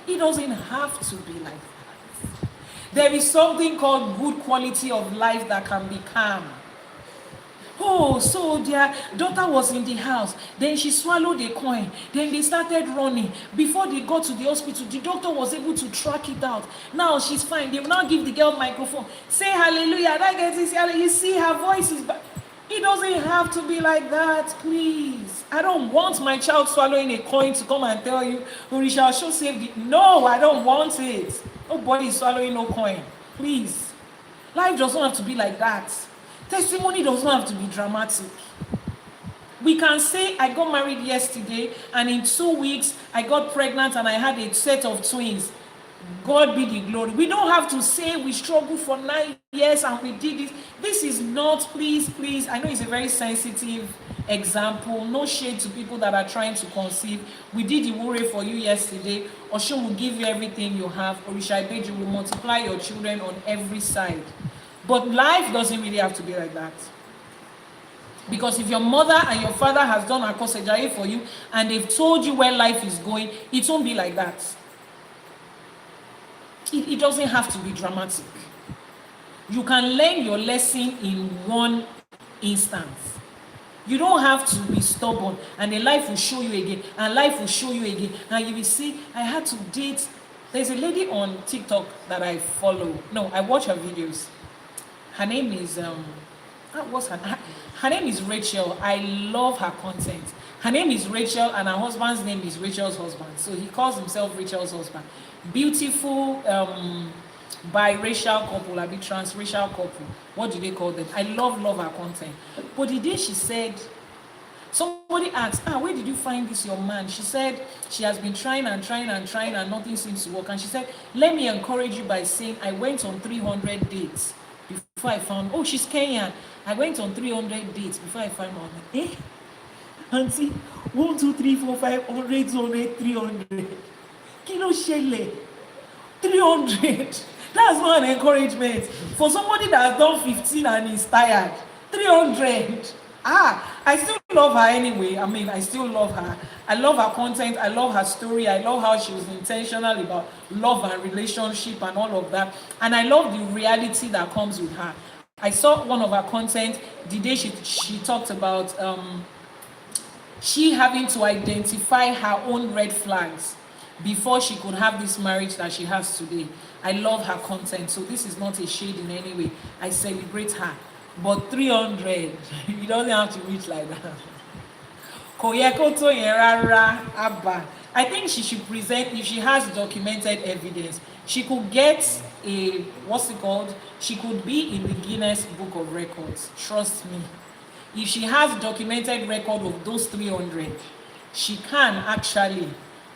It doesn't have to be like that. There is something called good quality of life that can be calm. Oh, so their daughter was in the house. Then she swallowed a coin. Then they started running. Before they got to the hospital, the doctor was able to track it out. Now she's fine. They will now give the girl microphone. Say hallelujah. That gets this. You see her voice is back. It doesn't have to be like that, please. I don't want my child swallowing a coin to come and tell you, we shall show safety. No, I don't want it. Nobody is swallowing no coin. Please. Life doesn't have to be like that. Testimony doesn't have to be dramatic. We can say, I got married yesterday, and in 2 weeks, I got pregnant and I had a set of twins. God be the glory. We don't have to say we struggled for 9 years and we did it. This is not, please. I know it's a very sensitive example. No shade to people that are trying to conceive. We did the worry for you yesterday. Oshun will give you everything you have. Orisha Ibeji will multiply your children on every side. But life doesn't really have to be like that. Because if your mother and your father has done a kosejaye for you and they've told you where life is going, it won't be like that. It doesn't have to be dramatic. You can learn your lesson in one instance. You don't have to be stubborn and then life will show you again and life will show you again. And you will see, I had to date. There's a lady on TikTok that I follow. No, I watch her videos. Her name is her name is Rachel. I love her content. Her name is Rachel and her husband's name is Rachel's husband. So he calls himself Rachel's husband. Beautiful biracial couple, a bit transracial couple. What do they call them? I love her content. But the day she said, somebody asked, where did you find this your man? She said she has been trying and nothing seems to work. And she said, let me encourage you by saying I went on 300 dates before I found, she's Kenyan. I went on 300 dates before I found out. Auntie, 1, 2, 3, 4, 5, 100, 300. Kilo shele. 300. That's not an encouragement. For somebody that has done 15 and is tired, 300. I still love her anyway. I still love her. I love her content. I love her story. I love how she was intentional about love and relationship and all of that. And I love the reality that comes with her. I saw one of her content the day she talked about she having to identify her own red flags before she could have this marriage that she has today. I love her content, so this is not a shade in any way. I celebrate her. But 300, you don't have to reach like that. I think she should present, if she has documented evidence, she could get a, what's it called? She could be in the Guinness Book of Records. Trust me. If she has documented record of those 300, she can actually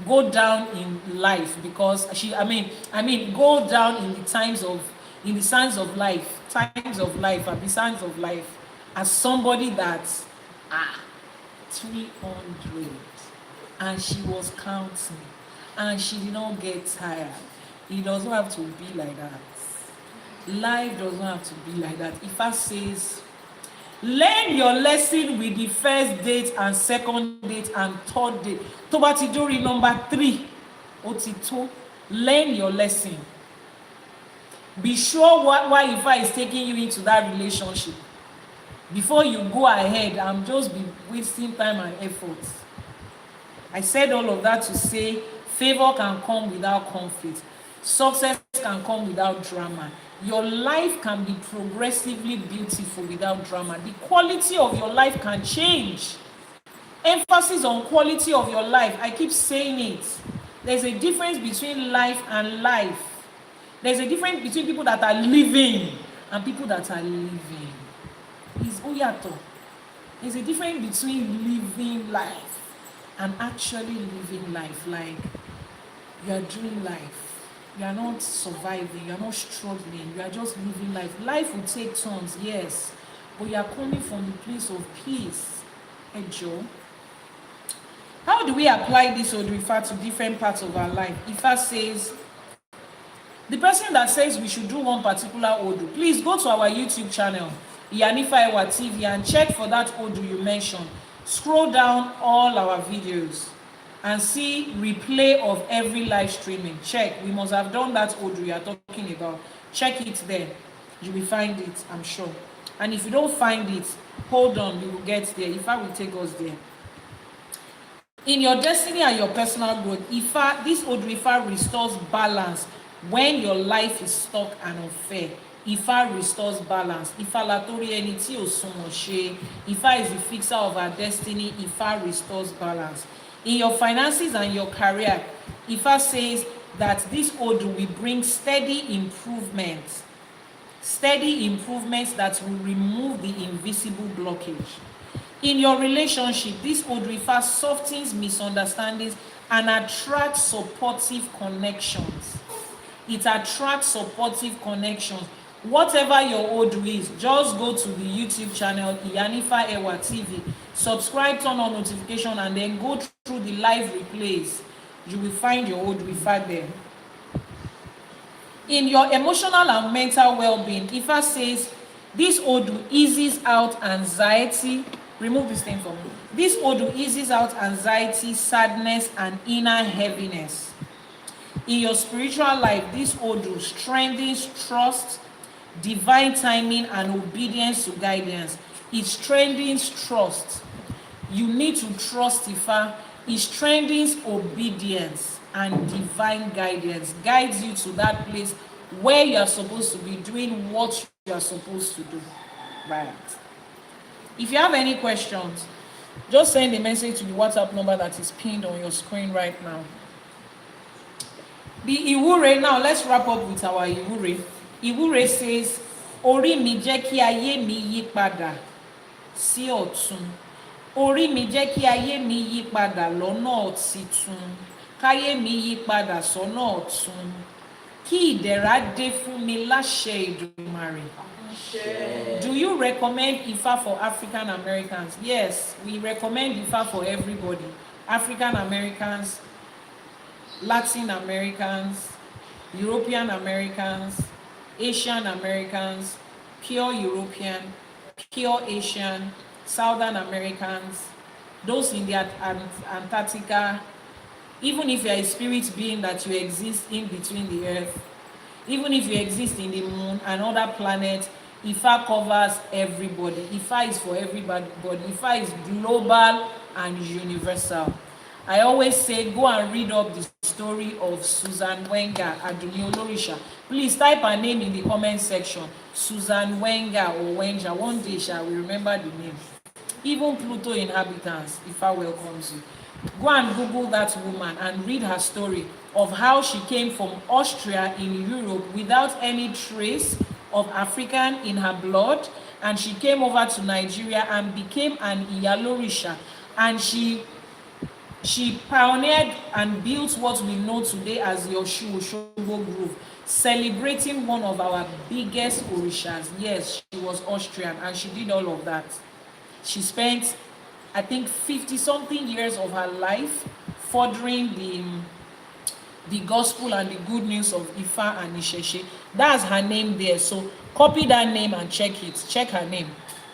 go down in life, because she, I mean, go down in the signs of life, and the signs of life, as somebody that 300, and she was counting, and she did not get tired. It doesn't have to be like that. Life doesn't have to be like that. Ifa says, learn your lesson with the first date and second date and third date. Tó bá ti dórí number 3, ó ti tó. Learn your lesson. Be sure why Ifa is taking you into that relationship before you go ahead and just be wasting time and effort. I said all of that to say favor can come without conflict. Success can come without drama. Your life can be progressively beautiful without drama. The quality of your life can change. Emphasis on quality of your life. I keep saying it. There's a difference between life and life. There's a difference between people that are living and people that are living. It's oyato. There's a difference between living life and actually living life. Like, you are doing life. You are not surviving, you are not struggling, you are just living life. Life will take turns, yes, but you are coming from the place of peace. Hey, Joe. How do we apply this Odù Ifá to different parts of our life? Ifa says, the person that says we should do one particular Odù, please go to our YouTube channel, Iyanifa Ewa TV, and check for that Odù you mentioned. Scroll down all our videos and see replay of every live streaming. Check. We must have done that Odù you are talking about. Check it there. You will find it, I'm sure. And if you don't find it, hold on, you will get there. Ifa will take us there. In your destiny and your personal growth, Ifa, this Odù Ifá restores balance when your life is stuck and unfair. Ifa restores balance. Ifa latori eni tí ò sunwọ̀n ṣe. Ifa is the fixer of our destiny. Ifa restores balance. In your finances and your career, Ifa says that this Odù will bring steady improvements that will remove the invisible blockage. In your relationship, this Odù Ifá softens misunderstandings and attracts supportive connections. It attracts supportive connections. Whatever your Odù is, just go to the YouTube channel Iyanifa Ewa TV, subscribe, turn on notification, and then go through the live replays. You will find your Odù Ifá there. In your emotional and mental well-being, Ifa says this Odù eases out anxiety. Remove this thing for me. This Odù eases out anxiety, sadness, and inner heaviness. In your spiritual life, this Odù strengthens trust, divine timing, and obedience to guidance. It strengthens trust. You need to trust Ifa. It strengthens obedience and divine guidance. Guides you to that place where you are supposed to be doing what you are supposed to do. Right. If you have any questions, just send a message to the WhatsApp number that is pinned on your screen right now. The Ìwúre, now let's wrap up with our Ìwúre. Ìwúre says, Orí mi jẹ́ kí ayé mi yí padà sí ọ̀tun. Orí mi jẹ́ kí ayé mi yí padà lọ́nà ọ̀tun. Káyé mi yí padà sọ́nà ọ̀tun. Kí ìdẹ̀ra dé fún mi láṣẹ Èdùmàrè. Do you recommend Ifa for African Americans? Yes, we recommend Ifa for everybody. African Americans, Latin Americans, European Americans, Asian Americans, pure European, pure Asian, Southern Americans, those in the Antarctica, even if you're a spirit being that you exist in between the earth, even if you exist in the moon and other planets, Ifa covers everybody. Ifa is for everybody. Ifa is global and universal. I always say, go and read up the story of Susan Wenger, Aduni Olorisha. Please type her name in the comment section. Susan Wenger or Wenger. One day shall we remember the name. Even Pluto inhabitants, Ifa welcomes you. Go and Google that woman and read her story of how she came from Austria in Europe without any trace of African in her blood, and she came over to Nigeria and became an Iyalorisha, and she pioneered and built what we know today as the Oshogo Grove, celebrating one of our biggest orishas. Yes, she was Austrian and she did all of that. She spent, I think, 50-something years of her life furthering the gospel and the good news of Ifa and ÌШЭШE. That's her name there. So copy that name and check it. Check her name.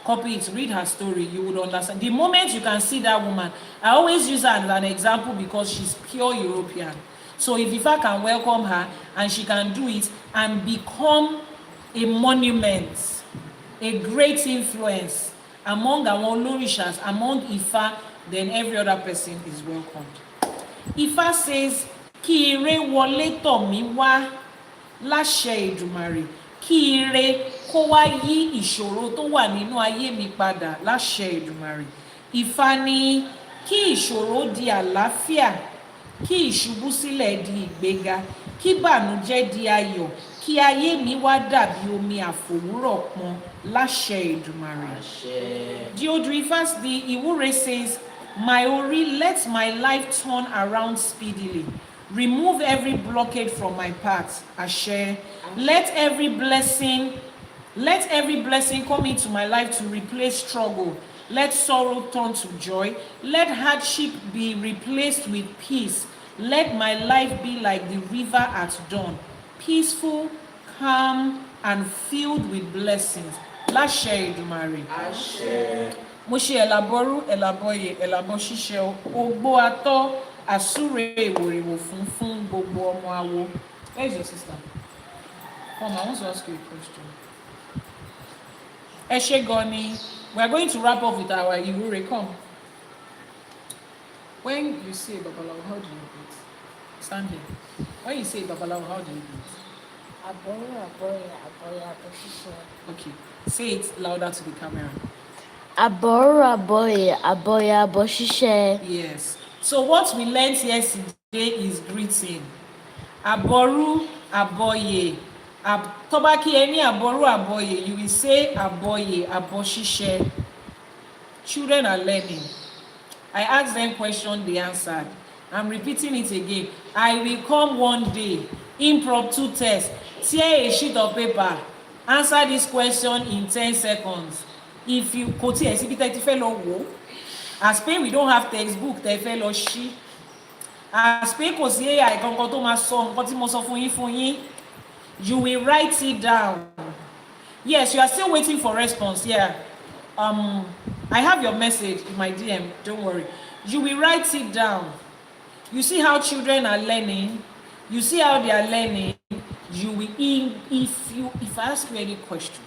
Copy it, read her story, you would understand. The moment you can see that woman, I always use her as an example because she's pure European. So if Ifa can welcome her and she can do it and become a monument, a great influence among our Olorishas, among Ifa, then every other person is welcomed. Ifa says, Kí ire wọlé tọ̀ mí wá láṣẹ Èdùmàrè. Kí ire kó wá yí ìṣòro tó wà nínú ayé mi padà láṣẹ Èdùmàrè. Ifá ní kí ìṣòro di àlàáfíà, kí ìṣubú sílẹ̀ di ìgbéga, kí bànújẹ́ di ayọ̀, kí ayé mi wá dàbí omi àfòwúrọ̀ pọn láṣẹ Èdùmàrè. The Odù Ifá, the Ìwúre says, my Ori, let my life turn around speedily. Remove every blockade from my path. Ashe. Let every blessing come into my life to replace struggle. Let sorrow turn to joy. Let hardship be replaced with peace. Let my life be like the river at dawn, peaceful, calm, and filled with blessings. Láṣẹ Èdùmàrè. Ashe. Mo ṣe Àbọrú, Àbọyè, Àbọṣíṣẹ, Ogbó Atọ́, Àsúre Ìwòrìwò fún gbogbo ọmọ awo. Where is your sister? Come, I want to ask you a question. Ẹ ṣé gan ni. We are going to wrap up with our Ìwúre. Come. When you say Babalawo, how do you do it? Stand here. When you say Babalawo, how do you do it? Àbọrú, Àbọyè, Àbọṣíṣẹ. Okay. Say it louder to the camera. Àbọrú, Àbọyè, Àbọṣíṣẹ. Yes. So what we learned yesterday is greeting. Àbọrú, Àbọyè. Tó bá kí ẹ ní Àbọrú, Àbọyè, you will say Àbọyè, Àbọṣíṣẹ. Children are learning. I asked them question, they answered. I'm repeating it again. I will come one day, impromptu test, tear a sheet of paper, answer this question in 10 seconds. If you kò tí ẹ̀ síbi tẹ́ ti fẹ́ lọ wò, as pé we don't have textbook tẹ́ fẹ́ lọ ṣí, as pé kò sí AI kankan tó máa sọ nǹkan tí mo sọ fún yín, you will write it down. Yes, you are still waiting for response. Yeah. I have your message in my DM, don't worry. You will write it down. You see how children are learning, you see how they are learning. You will, if I ask you any question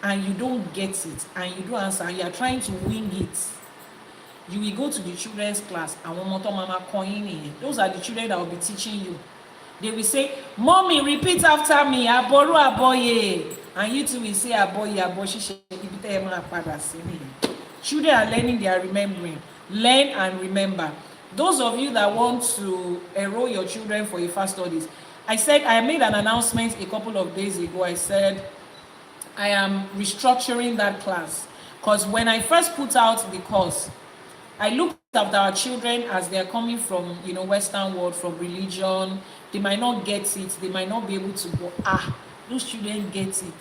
and you don't get it and you don't answer and you are trying to wing it, you will go to the children's class and those are the children that will be teaching you. They will say, Mommy, repeat after me, Àbọrú, Àbọyè. And you too will say Àbọyè, Àbọṣíṣẹ. Children are learning, they are remembering. Learn and remember. Those of you that want to enroll your children for Ifa studies, I made an announcement a couple of days ago. I said I am restructuring that class because when I first put out the course, I looked at our children as they are coming from, Western world, from religion. They might not get it. They might not be able to go. Those children get it.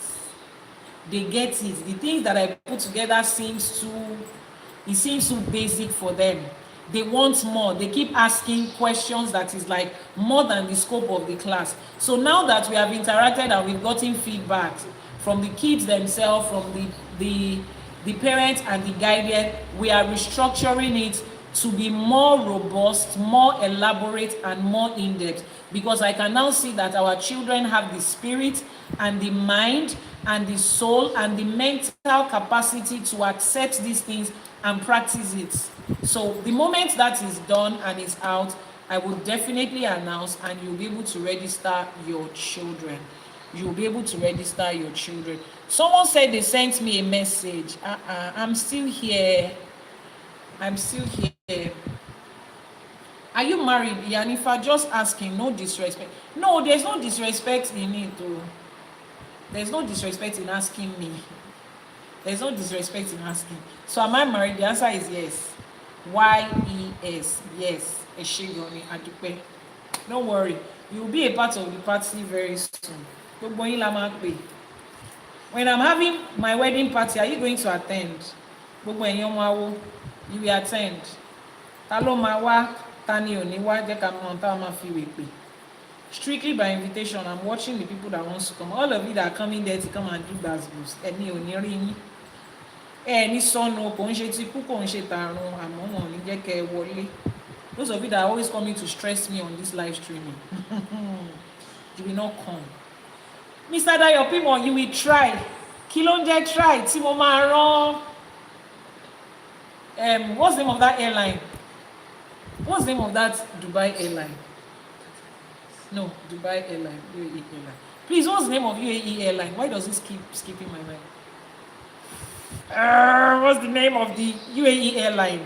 They get it. The things that I put together seems too basic for them. They want more. They keep asking questions that is like more than the scope of the class. So now that we have interacted and we've gotten feedback from the kids themselves, from the parents and the guardian, we are restructuring it to be more robust, more elaborate, and more in-depth, because I can now see that our children have the spirit and the mind and the soul and the mental capacity to accept these things and practice it. So the moment that is done and is out, I will definitely announce, and you'll be able to register your children. You'll be able to register your children. Someone said they sent me a message. I'm still here. I'm still here. Are you married, Iyanifa? Just asking, no disrespect. No, there's no disrespect in it, though. There's no disrespect in asking me. There's no disrespect in asking. So am I married? The answer is yes. Y-E-S. Yes. Eshegoni Adupe. Don't worry. You'll be a part of the party very soon. When I'm having my wedding party, are you going to attend? You will attend. Strictly by invitation. I'm watching the people that wants to come. All of you that are coming there to come and do basketballs. Those of you that are always coming to stress me on this live streaming, you will not come. Mr. Dayo Pimo, you will try. Kilonje try. Timo Maron. What's the name of that airline? What's the name of that Dubai airline? No, Dubai airline, UAE airline. Please, what's the name of UAE airline? Why does this keep skipping my mind? What's the name of the UAE airline?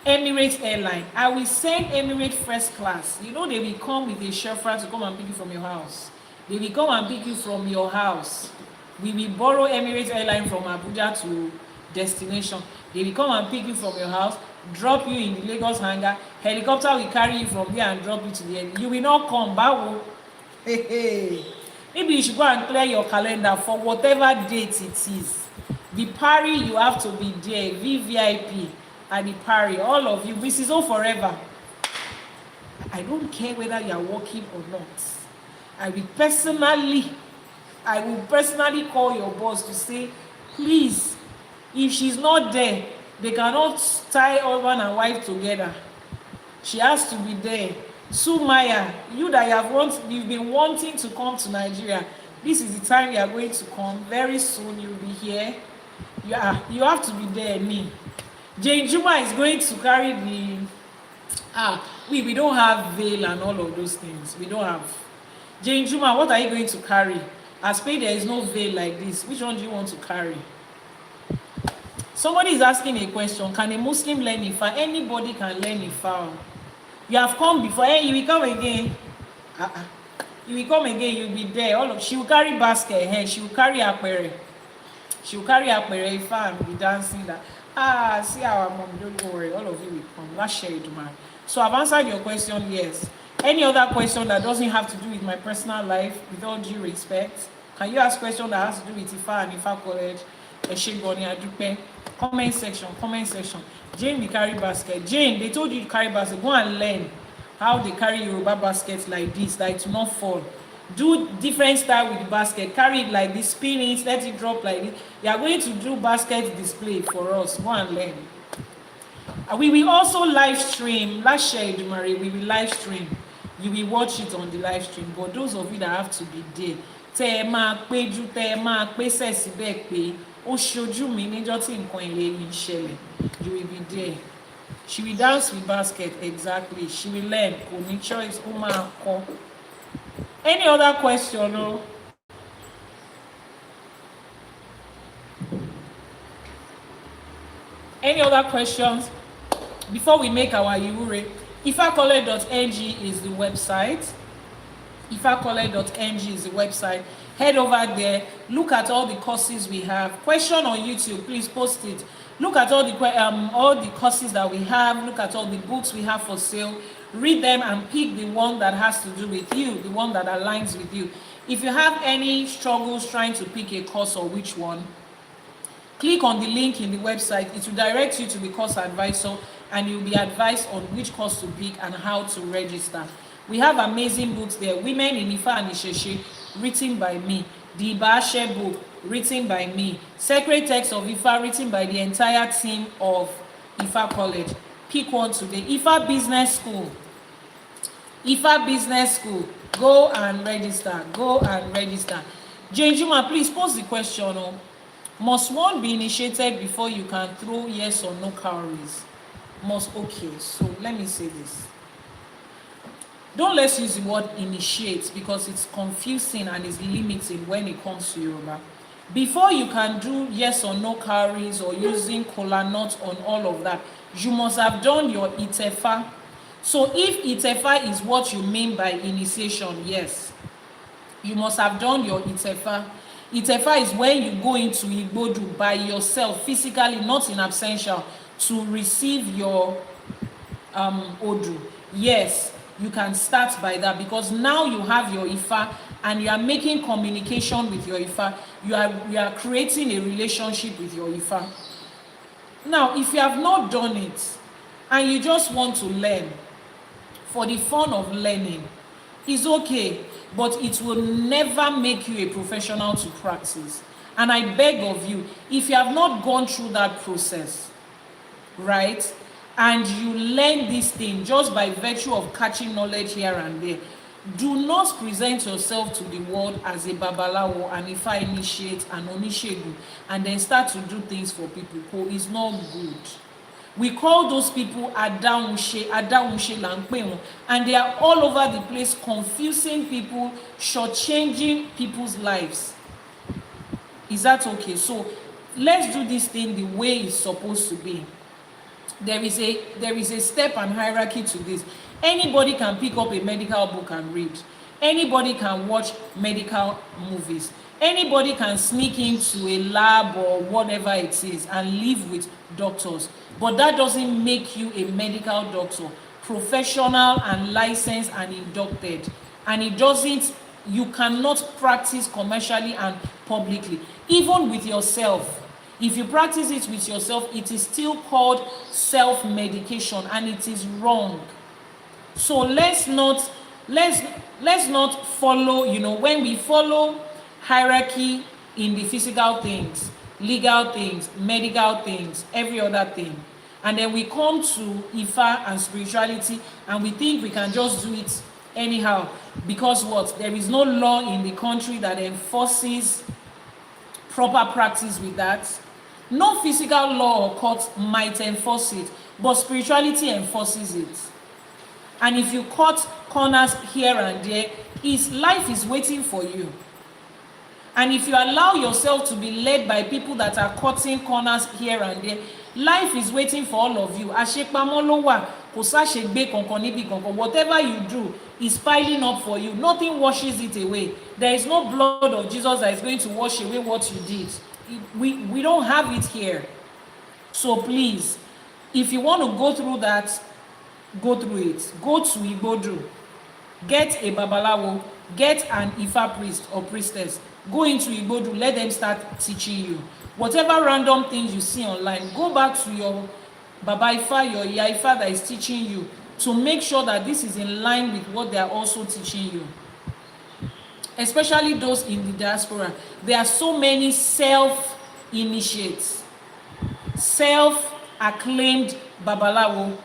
Emirates airline. I will send Emirates first class. You know they will come with a chauffeur to come and pick you from your house. They will come and pick you from your house. We will borrow Emirates airline from Abuja to destination. They will come and pick you from your house, drop you in the Lagos hangar. Helicopter will carry you from there and drop you to the end. You will not come back. Maybe you should go and clear your calendar for whatever date it is. The party, you have to be there. VVIP at the party. All of you. This is all forever. I don't care whether you are working or not. I will personally call your boss to say, please, if she's not there, they cannot tie husband and wife together. She has to be there. Sumaya, you that you've been wanting to come to Nigeria, this is the time you are going to come. Very soon you'll be here. You have to be there. Me. Jane Juma is going to carry the we don't have veil and all of those things. We don't have. Jane Juma, what are you going to carry? As per there is no veil like this. Which one do you want to carry? Somebody is asking a question. Can a Muslim learn Ifá? Anybody can learn Ifá. You have come before. Hey, you will come again. You will come again. You will be there. She will carry basket. Hey, she will carry apere. She will carry apere Ifá and be dancing that. See our mom. Don't worry. All of you will come. Let's share it, man. So I've answered your question. Yes. Any other question that doesn't have to do with my personal life, with all due respect, can you ask question that has to do with Ifá and Ifá College? Eshegoni Adupe. Comment section. Jane will carry basket. Jane, they told you to carry basket. Go and learn how they carry Yoruba baskets like this, that it will not fall. Do different style with the basket. Carry it like this, spin it, let it drop like this. You are going to do basket display for us. Go and learn. We will also live stream. Last year, Elédùmarè, we will live stream. You will watch it on the live stream. But those of you that have to be there, tẹ́ ẹ máa péjú, tẹ́ ẹ máa pèsè síbẹ̀ pé ó ṣojú mi níjọ́ tí nǹkan ìlérí ṣẹlẹ̀. You will be there. She will dance with basket, exactly. She will learn. Kò ní choice, ó máa kọ́. Any other question? No? Any other questions? Before we make our Iwure, ifacollege.ng is the website. ifacollege.ng is the website. Head over there. Look at all the courses we have. Question on YouTube, please post it. Look at all the courses that we have. Look at all the books we have for sale. Read them and pick the one that has to do with you, the one that aligns with you. If you have any struggles trying to pick a course or which one, click on the link in the website. It will direct you to the course advisor and you'll be advised on which course to pick and how to register. We have amazing books there. Women in Ifá and ÌṢÄŠE, written by me. The Ìbáṣẹ book, written by me. Sacred Text of Ifá, written by the entire team of Ifá College. pick one today. Ifa Business School. Ifa Business School. Go and register. Go and register. Jane Juma, please pose the question. Must one be initiated before you can throw yes or no cowries? Okay, so let me say this. Don't let's use the word initiate because it's confusing and is limiting when it comes to Yoruba. Before you can do yes or no cowries or using kola nut on all of that, you must have done your itefa. So if itefa is what you mean by initiation, yes, you must have done your itefa. Itefa is when you go into Igbodu by yourself, physically, not in absentia, to receive your Odù. Yes, you can start by that because now you have your Ifa and you are making communication with your Ifa. You are creating a relationship with your Ifa. Now, if you have not done it and you just want to learn for the fun of learning, it's okay, but it will never make you a professional to practice. And I beg of you, if you have not gone through that process, right, and you learn this thing just by virtue of catching knowledge here and there, do not present yourself to the world as a babalawo, and if I initiate an onishegun and then start to do things for people. It's not good. We call those people adawunshe lampe, and they are all over the place confusing people, shortchanging people's lives. Is that okay? So let's do this thing the way it's supposed to be. There is a step and hierarchy to this. Anybody can pick up a medical book and read. Anybody can watch medical movies. Anybody can sneak into a lab or whatever it is and live with doctors. But that doesn't make you a medical doctor, professional and licensed and inducted. And you cannot practice commercially and publicly, even with yourself. If you practice it with yourself, it is still called self-medication and it is wrong. So let's not follow, when we follow hierarchy in the physical things, legal things, medical things, every other thing, and then we come to Ifa and spirituality and we think we can just do it anyhow because what? There is no law in the country that enforces proper practice with that. No physical law or court might enforce it, but spirituality enforces it. And if you cut corners here and there, life is waiting for you. And if you allow yourself to be led by people that are cutting corners here and there, life is waiting for all of you. Whatever you do is piling up for you. Nothing washes it away. There is no blood of Jesus that is going to wash away what you did. We don't have it here. So please, if you want to go through that, go through it. Go to Igbodu, get a babalawo, get an Ifa priest or priestess, go into Igbodu, let them start teaching you. Whatever random things you see online, go back to your Baba Ifa, your Iya Ifa that is teaching you to make sure that this is in line with what they are also teaching you. Especially those in the diaspora. There are so many self-initiates, self-acclaimed babalawo,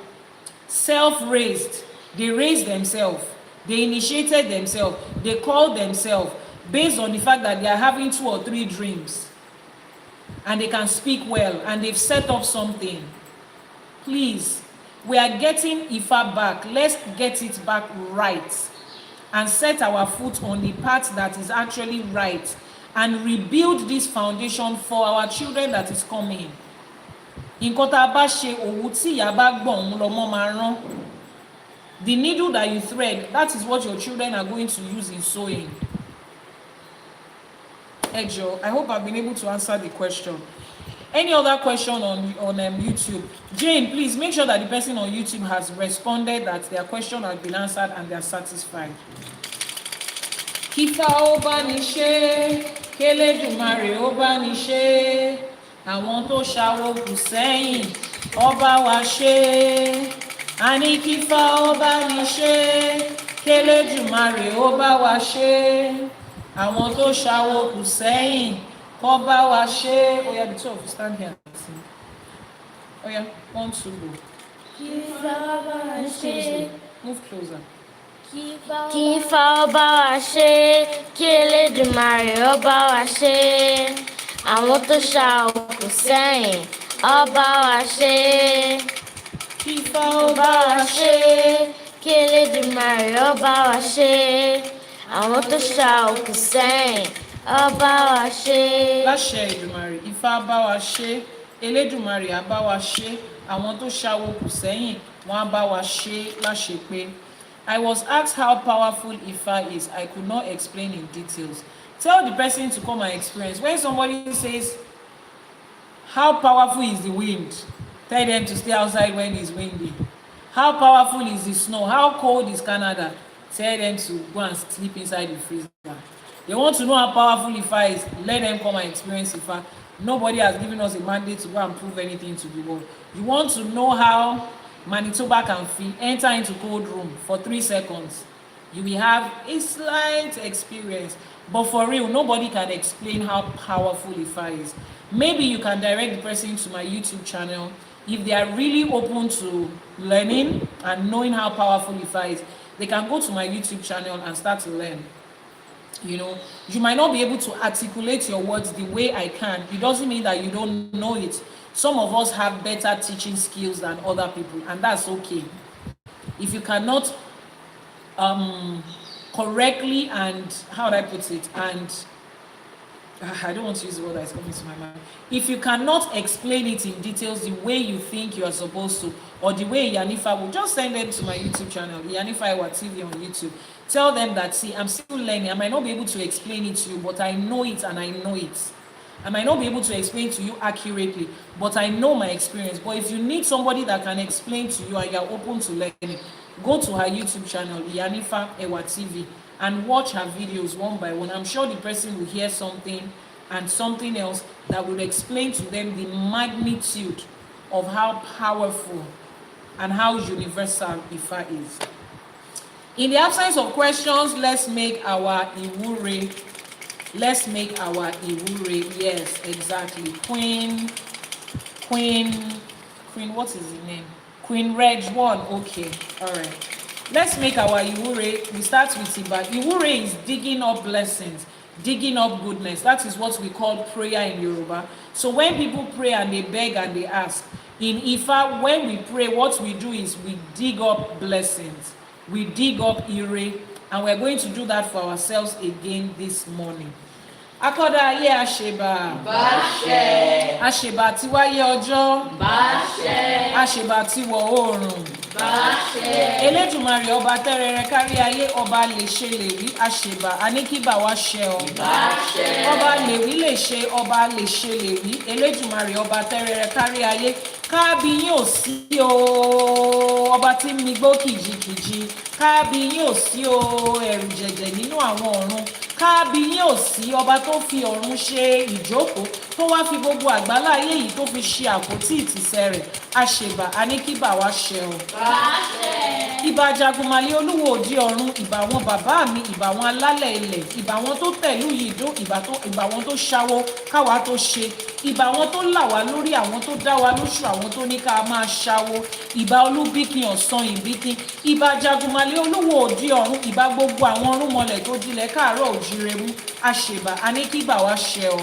self-raised. They raised themselves. They initiated themselves. They called themselves based on the fact that they are having 2 or 3 dreams. And they can speak well. And they've set up something. Please, we are getting Ifa back. Let's get it back right. And set our foot on the path that is actually right. And rebuild this foundation for our children that is coming. The needle that you thread, that is what your children are going to use in sewing. Ejo, I hope I've been able to answer the question. Any other question on YouTube? Jane, please make sure that the person on YouTube has responded, that their question has been answered and they are satisfied. Kífá ó bá ní ṣe, k'Elédùmarè ó bá ní ṣe, àwọn tó ṣàwó kù sẹ́yìn, ọba wa ṣe. Àní kífá ó bá ní ṣe, k'Elédùmarè ó bá wa ṣe, àwọn tó ṣàwó kù sẹ́yìn, ọba wa ṣe. Oh yeah, the two of you stand here. Oh yeah, 1, 2, go. Move closer. Kí Ifá ó bá wa ṣe, kí Elédùmarè ó bá wa ṣe, àwọn tó ṣa òkú sẹ́yìn ó bá wa ṣe. Kí Ifá Ó bá wa ṣe, kí Elédùmarè ó bá wa ṣe, àwọn tó ṣa òkú sẹ́yìn ó bá wa ṣe. Láṣẹ Èdùmàrè, Ifá bá wa ṣe, Elédùmarè á bá wa ṣe, àwọn tó ṣawo kù sẹ́yìn wọ́n á bá wa ṣe láṣepé. I was asked how powerful Ifá is. I could not explain in details. Tell the person to come and experience. When somebody says, how powerful is the wind? Tell them to stay outside when it's windy. How powerful is the snow? How cold is Canada? Tell them to go and sleep inside the freezer. They want to know how powerful Ifá is. Let them come and experience Ifá. Nobody has given us a mandate to go and prove anything to the world. You want to know how Manitoba can feel? Enter into cold room for 3 seconds. You will have a slight experience. But for real, nobody can explain how powerful Ifá is. Maybe you can direct the person to my YouTube channel. If they are really open to learning and knowing how powerful Ifá is, they can go to my YouTube channel and start to learn. You know, you might not be able to articulate your words the way I can. It doesn't mean that you don't know it. Some of us have better teaching skills than other people, and that's okay. If you cannot correctly and, how would I put it, and I don't want to use the word that's coming to my mind. If you cannot explain it in details the way you think you are supposed to, or the way Iyanifa will, just send them to my YouTube channel, Iyanifa Ewa TV on YouTube. Tell them that, see, I'm still learning. I might not be able to explain it to you, but I know it and I know it. I might not be able to explain to you accurately, but I know my experience. But if you need somebody that can explain to you and you're open to learning, go to her YouTube channel, Iyanifa Ewa TV, and watch her videos one by one. I'm sure the person will hear something and something else that will explain to them the magnitude of how powerful and how universal Ifá is. In the absence of questions, let's make our Iwure. Let's make our Iwure. Yes, exactly. Queen, what is the name? Queen Reg 1. Okay, all right. Let's make our Iwure. We start with Iba. Iwure is digging up blessings, digging up goodness. That is what we call prayer in Yoruba. So when people pray and they beg and they ask, in Ifá, when we pray, what we do is we dig up blessings. We dig up Ire, and we're going to do that for ourselves again this morning. Akoda ayé àṣèbà. Báṣẹ. Àṣèbà tí wáyé ọjọ́. Báṣẹ. Àṣèbà tí wọ̀ oòrùn. Báṣẹ. Elédùmarè ọba tẹ́rẹrẹ kárí ayé, ọba lè ṣe lè wí, àṣèbà àníkíbà wá ṣẹ ọ. Báṣẹ. Ọba lè wí lè ṣe, ọba lè ṣe lè wí, Elédùmarè ọba tẹ́rẹrẹ kárí ayé, kábíyín ò sí o, ọba tí ń migbó kìjikìji, kábíyín ò sí o, ẹ̀rù jẹ̀jẹ̀ nínú àwọn ọ̀run, kábíyín ò sí, ọba tó fi ọ̀run ṣe ìjókòó, tó wá fi gbogbo àgbálá ayé yìí tó fi ṣe àpótí ìtìsẹ̀ rẹ̀, àṣèbà àníkíbà wá ṣẹ o. Ìbà Jagunmalé olúwo òdi ọ̀run, ìbà wọn bàbá mi, ìbà wọn alálẹ̀ ilẹ̀, ìbà wọn tó tẹ̀lú yìí dó, ìbà wọn tó ṣáwó káwa tó ṣe, ìbà wọn tó là wá lórí, àwọn tó dá wa lóṣù, àwọn tó ní ká máa ṣáwó, ìbà olúbíkin ọ̀sán ìbíkin, ìbà Jagunmalé olúwo òdi ọ̀run, ìbà gbogbo àwọn ọ̀rúnmọlẹ̀ tó dilẹ̀ káàárọ̀ òjíire mú, àṣèbà àníkíbà wá ṣẹ o.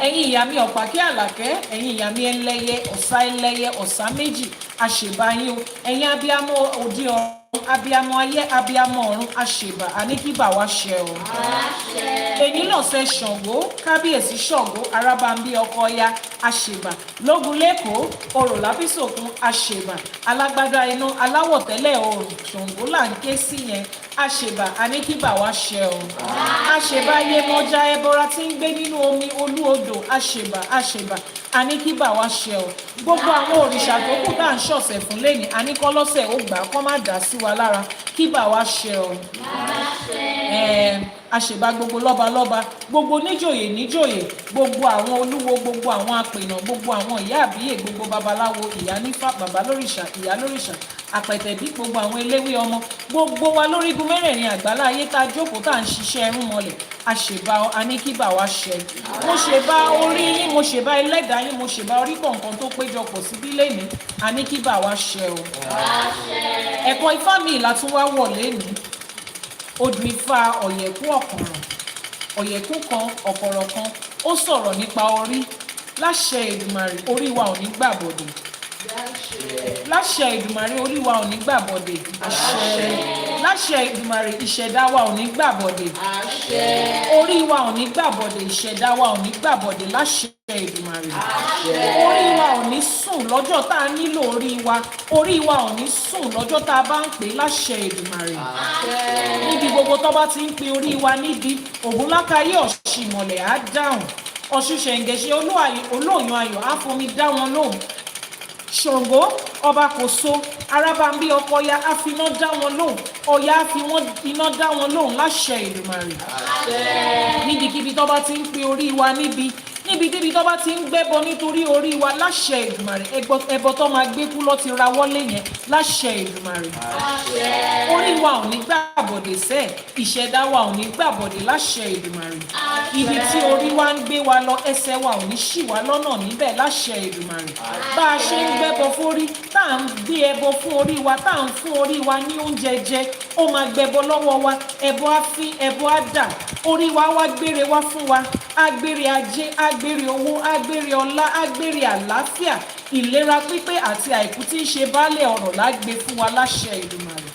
Ẹ̀yin ìyá mi ọ̀pákí àlàkẹ́, ẹ̀yin ìyá mi ẹlẹ́yẹ ọ̀sá méjì, àṣèbà yín o. Ẹ̀yin abiyamọ òdi ọ̀run, abiyamọ ayé, abiyamọ ọ̀run, àṣèbà àníkíbà wá ṣẹ o. Èní lọ̀sẹ̀ Ṣàngó, kábíyèsí Ṣàngó, arábàmbí ọkọ Ọya, àṣèbà lógun lẹ́kọ̀ọ́, orò lábísòkun, àṣèbà alágbádá iná, aláwọ̀ tẹ́lẹ̀ oòrùn, Ṣàngó là ń ké sí yẹn, àṣèbà àníkíbà wá ṣẹ o. Àṣèbà Yemọja ẹbọra tí ń gbé nínú omi olú odò, àṣèbà àníkíbà wá ṣẹ o. Gbogbo àwọn òrìṣà tó kù tá à ń ṣọ̀sẹ̀ fún lẹ́yìn, àníkọ́lọ́sẹ̀ ó gbà kọ́ má dà sí wa lára, kíbà wá ṣẹ o. àṣèbá gbogbo lọ́balọ́ba, gbogbo níjòyè níjòyè, gbogbo àwọn olúwo, gbogbo àwọn apènà, gbogbo àwọn ìyá àbíyè, gbogbo babaláwo, ìyá nífà, bàbá lórìṣà, ìyá lórìṣà, àpẹ̀tẹ̀bí, gbogbo àwọn eléwé ọmọ, gbogbo wa lórígun mẹ́rẹ̀ẹ̀rin àgbálá ayé tá a jókòó tá à ń ṣiṣẹ́ ẹrún mọlẹ̀, àṣèbá aníkíbà wa ṣẹ. Mo ṣèbá orí yín, mo ṣèbá ẹlẹ́dàá yín, mo ṣèbá orí kọ̀ọ̀kan tó péjọpọ̀ síbí lénìí, aníkíbà wa ṣẹ o. Ẹ̀kọ́ Ifá mi ìlà tún wá wọ̀ lénìí. Odù Ifá ọ̀yẹ̀kú ọ̀kọ̀rọ̀, ọ̀yẹ̀kú kan ọ̀kọ̀rọ̀ kan, ó sọ̀rọ̀ nípa orí. Láṣẹ Èdùmàrè, orí wa ò ní gbàbọ̀dè. Láṣẹ Èdùmàrè, orí wa ò ní gbàbọ̀dè. Àṣẹ. Láṣẹ Èdùmàrè, ìṣẹ̀dá wa ò ní gbàbọ̀dè. Àṣẹ. Orí wa ò ní gbàbọ̀dè, ìṣẹ̀dá wa ò ní gbàbọ̀dè. Láṣẹ Èdùmàrè. Àṣẹ. Orí wa ò ní sùn lọ́jọ́ tá a nílò orí wa. Orí wa ò ní sùn lọ́jọ́ tá a bá ń pè. Láṣẹ Èdùmàrè. Àṣẹ. Níbi gbogbo tó bá ti ń pe orí wa níbi, Ògúnlákayé Ọ̀ṣìmọ̀lẹ̀ á dáhùn. Ọ̀ṣunṣẹ̀ǹgẹ̀ṣẹ̀ olóòyàn ayọ̀ á fomi dá wọn lóhùn. Ṣàngó ọba Kòso Arábàmbí ọkọ ya á fi iná dá wọn lóhùn. Ọya á fi iná dá wọn lóhùn. Láṣẹ Èdùmàrè. Níbikíbi tó bá ti ń pe orí wa níbikíbi tó bá ti ń gbẹ́bọ nítorí orí wa, láṣẹ Èdùmàrè, ẹbọ tó máa gbé kú lọ ti ra wọlé yẹn, láṣẹ Èdùmàrè. Orí wa ò ní gbàbọ̀dè sẹ́, ìṣẹ̀dá wa ò ní gbàbọ̀dè, láṣẹ Èdùmàrè. Ibi tí orí wa ń gbé wa lọ, ẹsẹ̀ wa ò ní ṣì wá lọ́nà níbẹ̀, láṣẹ Èdùmàrè. Bá a ṣe ń gbẹ́bọ fórí, tá à ń gbé ẹbọ fún orí wa, tá à ń fún orí wa ní oúnjẹ jẹ, ó máa gbẹ́bọ lọ́wọ́ wa, ẹbọ á fín, ẹbọ á dà, orí wa wá gbére wá fún wa, agbére ajé, agbére owó, agbére ọlá, agbére àlàáfíà, ìlera pípé àti àìkú tí ń ṣe baálẹ̀ ọ̀rọ̀ lágbé fún wa, láṣẹ Èdùmàrè.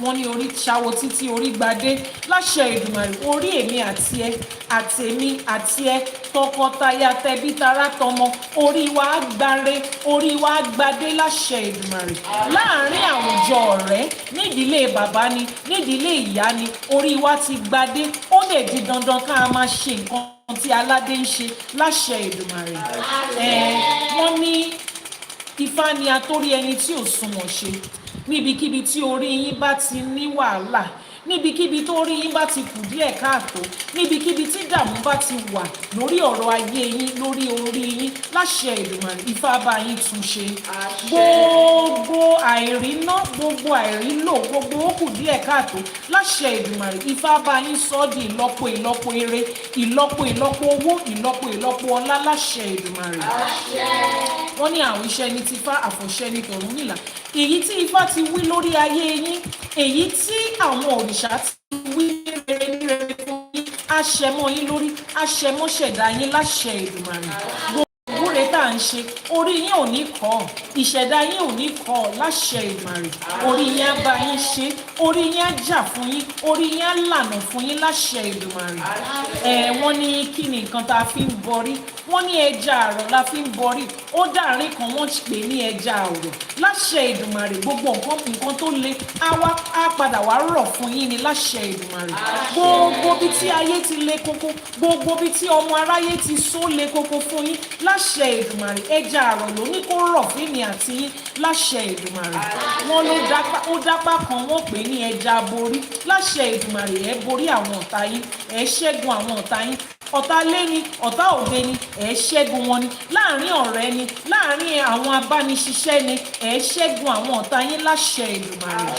Wọ́n ní orí ṣàwò títí orí gbadé, láṣẹ Èdùmàrè. Orí èmi àti ẹ, àtèmi àti ẹ, tọkọtaya tẹbí tará tọmọ, orí wa á gbáre, orí wa á gbadé, láṣẹ Èdùmàrè. Láàárín àwùjọ ọ̀rẹ́, nídìílé bàbá ni, nídìílé ìyá ni, orí wa ti gbadé. Ó lè di dandan ká a máa ṣe nǹkan tí aládé ń ṣe, láṣẹ Èdùmàrè. Wọ́n ní Ifá ni atórí ẹni tí ò sunwọ̀n ṣe. Níbikíbi tí orí yín bá ti ní wàhálà, níbikíbi tó orí yín bá ti kù díẹ̀ káàtó, níbikíbi tí ìdààmú bá ti wà lórí ọ̀rọ̀ ayé yín, lórí orí yín, láṣẹ Èdùmàrè, Ifá bá yín tún ṣe. Gbogbo àìríná, gbogbo àìrílò, gbogbo ó kù díẹ̀ káàtó, láṣẹ Èdùmàrè, Ifá bá yín sọ ọ́ di ìlọ́po ìlọ́po ire, ìlọ́po ìlọ́po owó, ìlọ́po ìlọ́po ọlá, láṣẹ Èdùmàrè. Wọ́n ní àwọn iṣẹ́ ní tIfá, àfọ̀ṣẹ ní t'Ọ̀rúnmìlà. Èyí tí Ifá ti wí lórí ayé yín, èyí tí àwọn òrìṣà ti wí ní rere ní rere fún yín, àṣẹmọ́ yín lórí, àṣẹmọ́ ṣẹ̀dá yín, láṣẹ Èdùmàrè. Ìwúre tá à ń ṣe, orí yín ò ní kọ́, ìṣẹ̀dá yín ò ní kọ́, láṣẹ Èdùmàrè. Orí yín á bá yín ṣe, orí yín á jà fún yín, orí yín á lànà fún yín, láṣẹ Èdùmàrè. Wọ́n ní kí ni nǹkan tá a fi ń bọrí? Wọ́n ní ẹja àrọ̀ la fi ń bọrí. Ó dàrín kan wọ́n pè ní ẹja àrọ̀, láṣẹ Èdùmàrè. Gbogbo nǹkan tó le á padà wá rọ̀ fún yín ni, láṣẹ Èdùmàrè. Gbogbo bí tí ayé ti le koko, gbogbo bí tí ọmọ aráyé ti só le koko fún yín, láṣẹ Èdùmàrè. Ẹja àrọ̀ ló ní kó rọ̀ fún mi àti yín, láṣẹ Èdùmàrè. Wọ́n ló dápá kan wọ́n pè ní ẹja aborí, láṣẹ Èdùmàrè. Ẹ borí àwọn ọ̀tá yín, ẹ ṣẹ́gun àwọn ọ̀tá yín. Ọ̀tá lé ni, ọ̀tá òde ni, ẹ ṣẹ́gun wọn ni. Láàárín ọ̀rẹ́ ni, láàárín àwọn abániṣiṣẹ́ ni, ẹ ṣẹ́gun àwọn ọ̀tá yín, láṣẹ Èdùmàrè.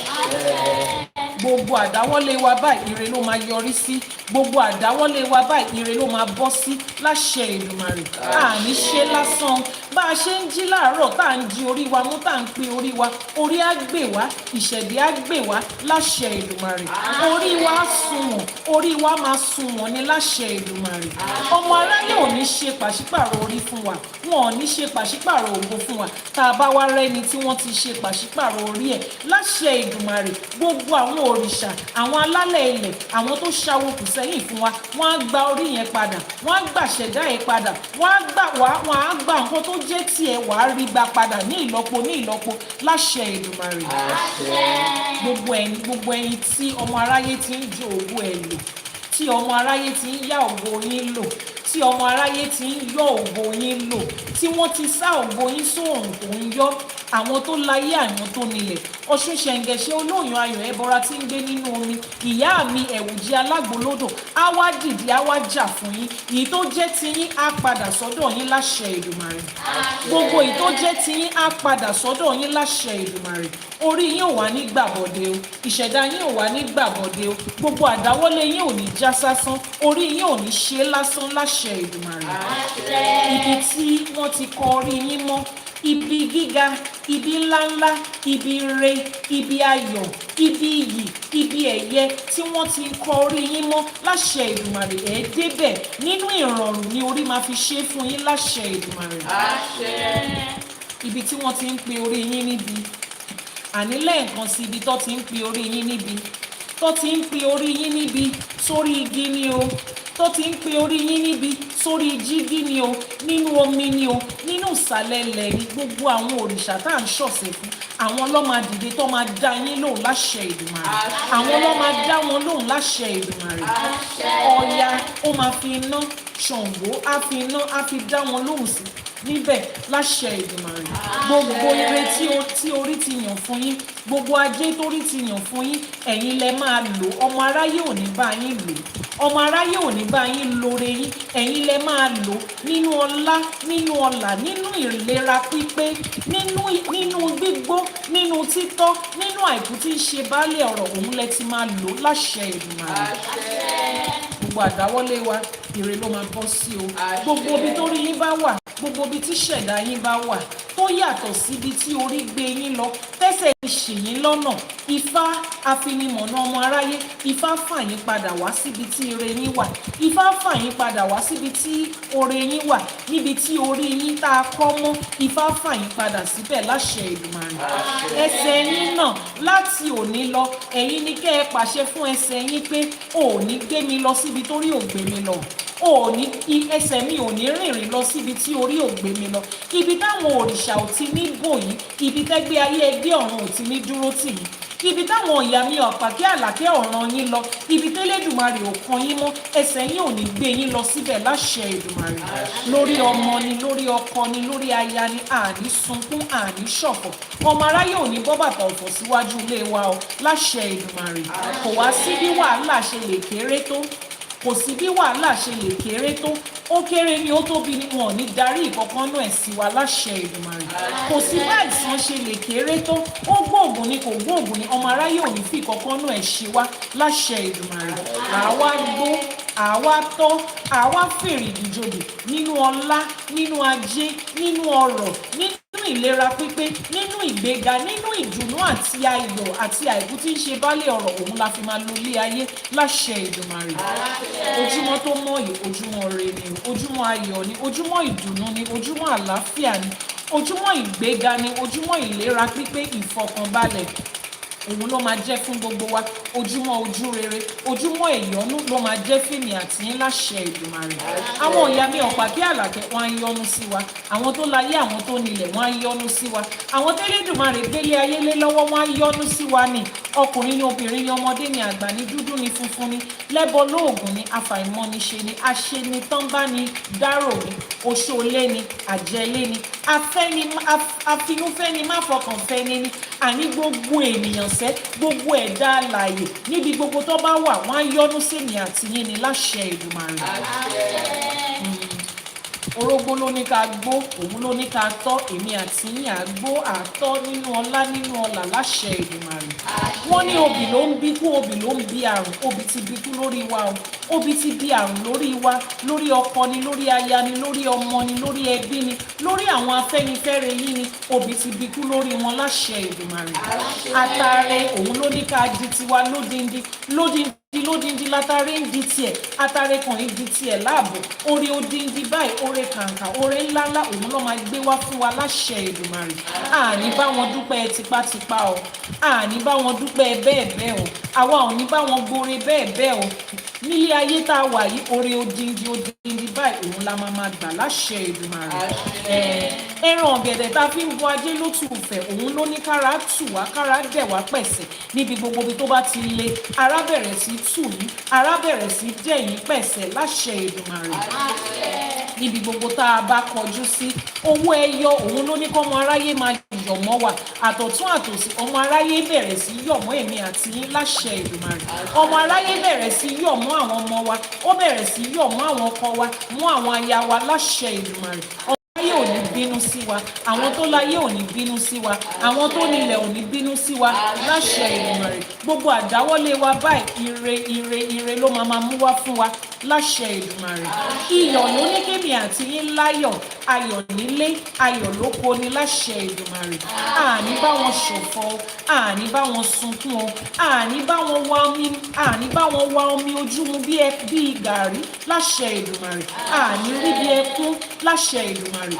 Gbogbo àdáwọ́lé wa báyìí ire ló máa yọrí sí. Gbogbo àdáwọ́lé wa báyìí ire ló máa bọ́ sí, láṣẹ Èdùmàrè. Àní ṣe lásán. Bá a ṣe ń jí láàárọ̀ tá à ń jí orí wa mú, tá à ń pe orí wa, orí á gbè wá, ìṣẹ̀dí á gbè wá, láṣẹ Èdùmàrè. Orí wa á sunwọ̀n, orí wa máa sunwọ̀n ni, láṣẹ Èdùmàrè. Ọmọ aráyé ò ní ṣe pàṣípàrọ̀ orí fún wa, wọn ò ní ṣe pàṣípàrọ̀ ògo fún wa. Tá a bá wá rẹ́ni tí wọ́n ti ṣe pàṣípàrọ̀ orí ẹ̀, láṣẹ Èdùmàrè. Gbogbo àwọn òrìṣà, àwọn alálẹ̀ ilẹ̀, àwọn tó ṣàwòkù sẹ́yìn fún wa, wọ́n á gba orí yẹn padà, wọ́n á gbàṣẹ̀dá yẹn padà, wọ́n á gbà nǹkan tó jẹ́ tiẹ̀, wà á rí gbà padà ní ìlọ́po ní ìlọ́po, láṣẹ Èdùmàrè. Gbogbo ẹ̀yin tí ọmọ aráyé ti ń jo ògo ẹ̀ lò, tí ọmọ aráyé ti ń yá ògo yín lò, tí ọmọ aráyé ti ń yọ ògo yín lò, tí wọ́n ti sá ògo yín sóòrùn tó ń yọ, àwọn tó láyé àwọn tó nílẹ̀, Ọ̀ṣun ṣẹ̀ǹgẹ̀ṣẹ̀ olóyún ayọ̀ ẹbọra tí ń gbé nínú omi, ìyá mi ẹ̀wùjí alágbolódò á wá dìde á wá jà fún yín. Èyí tó jẹ́ tiyín á padà sọ́dọ̀ yín láṣẹ Èdùmàrè. Gbogbo èyí tó jẹ́ tiyín á padà sọ́dọ̀ yín láṣẹ Èdùmàrè. Orí yín ò wá ní gbàbọ̀dé o, ìṣẹ̀dá yín ò wá ní gbàbọ̀dé o, gbogbo àdáwọ́lé yín ò ní já sásán, orí yín ò ní ṣe lásán láṣẹ Èdùmàrè. Ibi tí wọ́n ti kọ orí yín mọ́, ibi gíga, ibi ńláńlá, ibi ire, ibi ayọ̀, ibi iyì, ibi ẹ̀yẹ tí wọ́n ti kọ orí yín mọ́ láṣẹ Èdùmàrè ẹ̀ débẹ̀ nínú ìrọ̀rùn ni orí máa fi ṣe fún yín láṣẹ Èdùmàrè. Ibi tí wọ́n ti ń pe orí yín níbi, àní lẹ́ẹ̀kan sí ibi tó ti ń pe orí yín níbi, tó ti ń pe orí yín níbi sórí igi ni o, tó ti ń pe orí yín níbi sórí jígí ni o, nínú omi ni o, nínú ìsàlẹ̀ ilẹ̀ ni, gbogbo àwọn òrìṣà tá à ń ṣọ̀sẹ̀ fún àwọn ló máa dìde tó máa dá yín lóhùn láṣẹ Èdùmàrè. Àwọn ló máa dá wọn lóhùn láṣẹ Èdùmàrè. Ọya ó máa fi iná, Ṣàngó á fi iná á fi dá wọn lóhùn sí níbẹ̀ láṣẹ Èdùmàrè. Gbogbo ire tí orí ti yàn fún yín, gbogbo ajé torí ti yàn fún yín, ẹ̀yin lẹ máa lò. Ọmọ aráyé ò ní bá yín lò, ọmọ aráyé ò ní bá yín lóore yín, ẹ̀yin lẹ máa lò nínú ọlá, nínú ọlà, nínú ìlera pípé, nínú gbígbó, nínú títọ́, nínú àìkú tí ń ṣe baálé ọ̀rọ̀, òun lẹ ti máa lò láṣẹ Èdùmàrè. Gbogbo àdáwọ́lé wa ire ló máa bọ́ sí o. Gbogbo ibi tó rí yín bá wà, gbogbo ibi tí ṣẹ̀dá yín bá wà tó yàtọ̀ síbi tí orí gbé yín lọ, tẹ́sẹ̀ ń ṣì yín lọ́nà, Ifá afinimọ̀nà ọmọ aráyé, Ifá fà yín padà wá síbi tí ire yín wà, Ifá fà yín padà wá síbi tí oore yín wà, níbi tí orí yín tá a kọ́ mọ́, Ifá fà yín padà síbẹ̀ láṣẹ Èdùmàrè. Ẹsẹ̀ yín náà láti òní lọ, ẹ̀yin ni kẹ́ ẹ pàṣẹ fún ẹsẹ̀ yín pé ò ní gbé mi lọ síbi tó rí ògbé mi lọ, ẹsẹ̀ mi ò ní rìnrìn lọ síbi tí orí ò gbé mi lọ, ibi táwọn òrìṣà ò ti ní bò yín, ibi tẹ́gbẹ́ ayé ẹgbẹ́ ọ̀run ò ti ní dúró tì yín, ibi táwọn ìyá mi ọ̀pàkẹ́ àlàkẹ́ ọ̀ràn yín lọ, ibi tẹ́lẹ̀dùmarè ò kan yín mọ́, ẹsẹ̀ yín ò ní gbé yín lọ síbẹ̀ láṣẹ Èdùmarè. Lórí ọmọ ni, lórí ọkọ ni, lórí aya ni, àní sunkún, àní ṣọ̀fọ̀. Ọmọ aráyé ò ní bọ́ bàtà ọ̀fọ̀ síwájú ilé wa o láṣẹ Èdùmarè. Kò wá sí bí wàhálà ṣe lè kéré tó, kò sí bí wàhálà ṣe lè kéré tó, ó kéré ni ó tóbi ni wọn ò ní darí ìkọ̀kan náà sí wa láṣẹ Èdùmàrè. Kò sí bí àìsàn ṣe lè kéré tó, ó gbóògùn ni kò gbóògùn ni, ọmọ aráyé ò ní fi ìkọ̀kan náà ṣe wá láṣẹ Èdùmàrè. Àwa gbó, àwa tọ́, àwa fèrè ìdíjòdè nínú ọlá, nínú ajé, nínú ọrọ̀, nínú ìlera pípé, nínú ìgbéga, nínú ìdùnnú àti ayọ̀ àti àìkú tí ń ṣe baálé ọ̀rọ̀, òun la fi máa lo ilé ayé láṣẹ Èdùmàrè. Ojúmọ́ tó mọ́ yìí ojúmọ́ ire ni, ojúmọ́ ayọ̀ ni, ojúmọ́ ìdùnnú ni, ojúmọ́ àlàáfíà ni, ojúmọ́ ìgbéga ni, ojúmọ́ ìlera pípé, ìfọ̀kànbalẹ̀, òun ló máa jẹ́ fún gbogbo wa. Ojúmọ́ ojú rere, ojúmọ́ ìyọ́nú ló máa jẹ́ fèmí àti yín láṣẹ Èdùmàrè. Àwọn ìyá mi ọ̀pàkẹ́ àlàkẹ́ wọn á yọ́nú sí wa, àwọn tó láyé àwọn tó nílẹ̀ wọn á yọ́nú sí wa, àwọn tẹ́lẹ̀dùmarè gbélé ayé lé lọ́wọ́ wọn á yọ́nú sí wa ni. Ọkùnrin ni, obìnrin ni, ọmọdé ni, àgbà ni, dúdú ni, funfun ni, lẹ́bọ lóògùn ni, afàìmọ́niṣe ni, aṣeni tán bá ni, dárò ni, oṣoolé ni, àjẹlé ni, afinúfẹ́ni má fọkànfẹ́ni ni, àní gbogbo ènìyàn sẹ́, gbogbo ẹ̀dá alààyè níbi gbogbo tó bá wà wọ́n á yọ́nú sèmi àti yín ni láṣẹ Èdùmàrè. Orógbó ló ní ká gbó, òun ló ní ká tọ́, èmi àti yín àgbó àtọ́ nínú ọlá nínú ọlà láṣẹ Èdùmàrè. Wọ́n ní obì ló ń bí kú, obì ló ń bí àrùn, obì ti bí kú lórí wa o, obì ti bí àrùn lórí wa, lórí ọkọ ni, lórí aya ni, lórí ọmọ ni, lórí ẹbí ni, lórí àwọn afẹ́nifẹ́re yín ni, obì ti bí kú lórí wọn láṣẹ Èdùmàrè. Àtàrẹ òun ló ní ká di tiwa lódindi látàrí ń di tiẹ̀, àtàrẹ kan ń di tiẹ̀ láàbò, orí odindi báyìí, oore kàǹkà, oore ńláńlá òun ló máa gbé wá fún wa láṣẹ Èdùmàrè. Àní bá wọn dúpẹ́ tipátipá o, àní bá wọn dúpẹ́ bẹ́ẹ̀ bẹ́ẹ̀ o, àwa ò ní bá wọn gbóore bẹ́ẹ̀ bẹ́ẹ̀ o. Nílé ayé tá a wà yìí, oore odindi báyìí òun la máa gbà láṣẹ Èdùmàrè. Ẹran ọ̀gẹ̀dẹ̀ tá a fi ń bọ ajé ló tù fẹ̀, òun ló ní kára tù wá, kára dẹ̀ wá pẹ̀sẹ̀ níbi gbogbo ibi tó bá ti le, ara bẹ̀rẹ̀ sí tù yín, ara bẹ̀rẹ̀ sí dẹ̀ yín pẹ̀sẹ̀ láṣẹ Èdùmàrè. Níbi gbogbo tá a bá kọjú sí, owó ẹyọ òun ló ní kọ́mọ aráyé máa yọ̀ mọ́ wa àtọ̀tún àtòsí. Ọmọ aráyé bẹ̀rẹ̀ sí yọ̀ mọ́ èmi àti yín láṣẹ Èdùmàrè. Ọmọ aráyé bẹ̀rẹ̀ sí yọ̀ mọ́ àwọn ọmọ wa, ó bẹ̀rẹ̀ sí yọ̀ mọ́ àwọn ọkọ wa, mọ́ àwọn aya wa láṣẹ Èdùmàrè. Láyé ò ní bínú sí wa, àwọn tó láyé ò ní bínú sí wa, àwọn tó nílẹ̀ ò ní bínú sí wa láṣẹ Èdùmàrè. Gbogbo àdáwọ́lé wa báyìí ire ló máa mú wá fún wa láṣẹ Èdùmàrè. Iyọ̀ ló ní kémi àti yín láyọ̀, ayọ̀ nílé ayọ̀ lóko ni láṣẹ Èdùmàrè. Àní bá wọn ṣọ̀fọ̀, àní bá wọn sunkún o, àní bá wọn wá omi ojú mu bí gàrí láṣẹ Èdùmàrè. Àní rí bí ẹkún láṣẹ Èdùmàrè.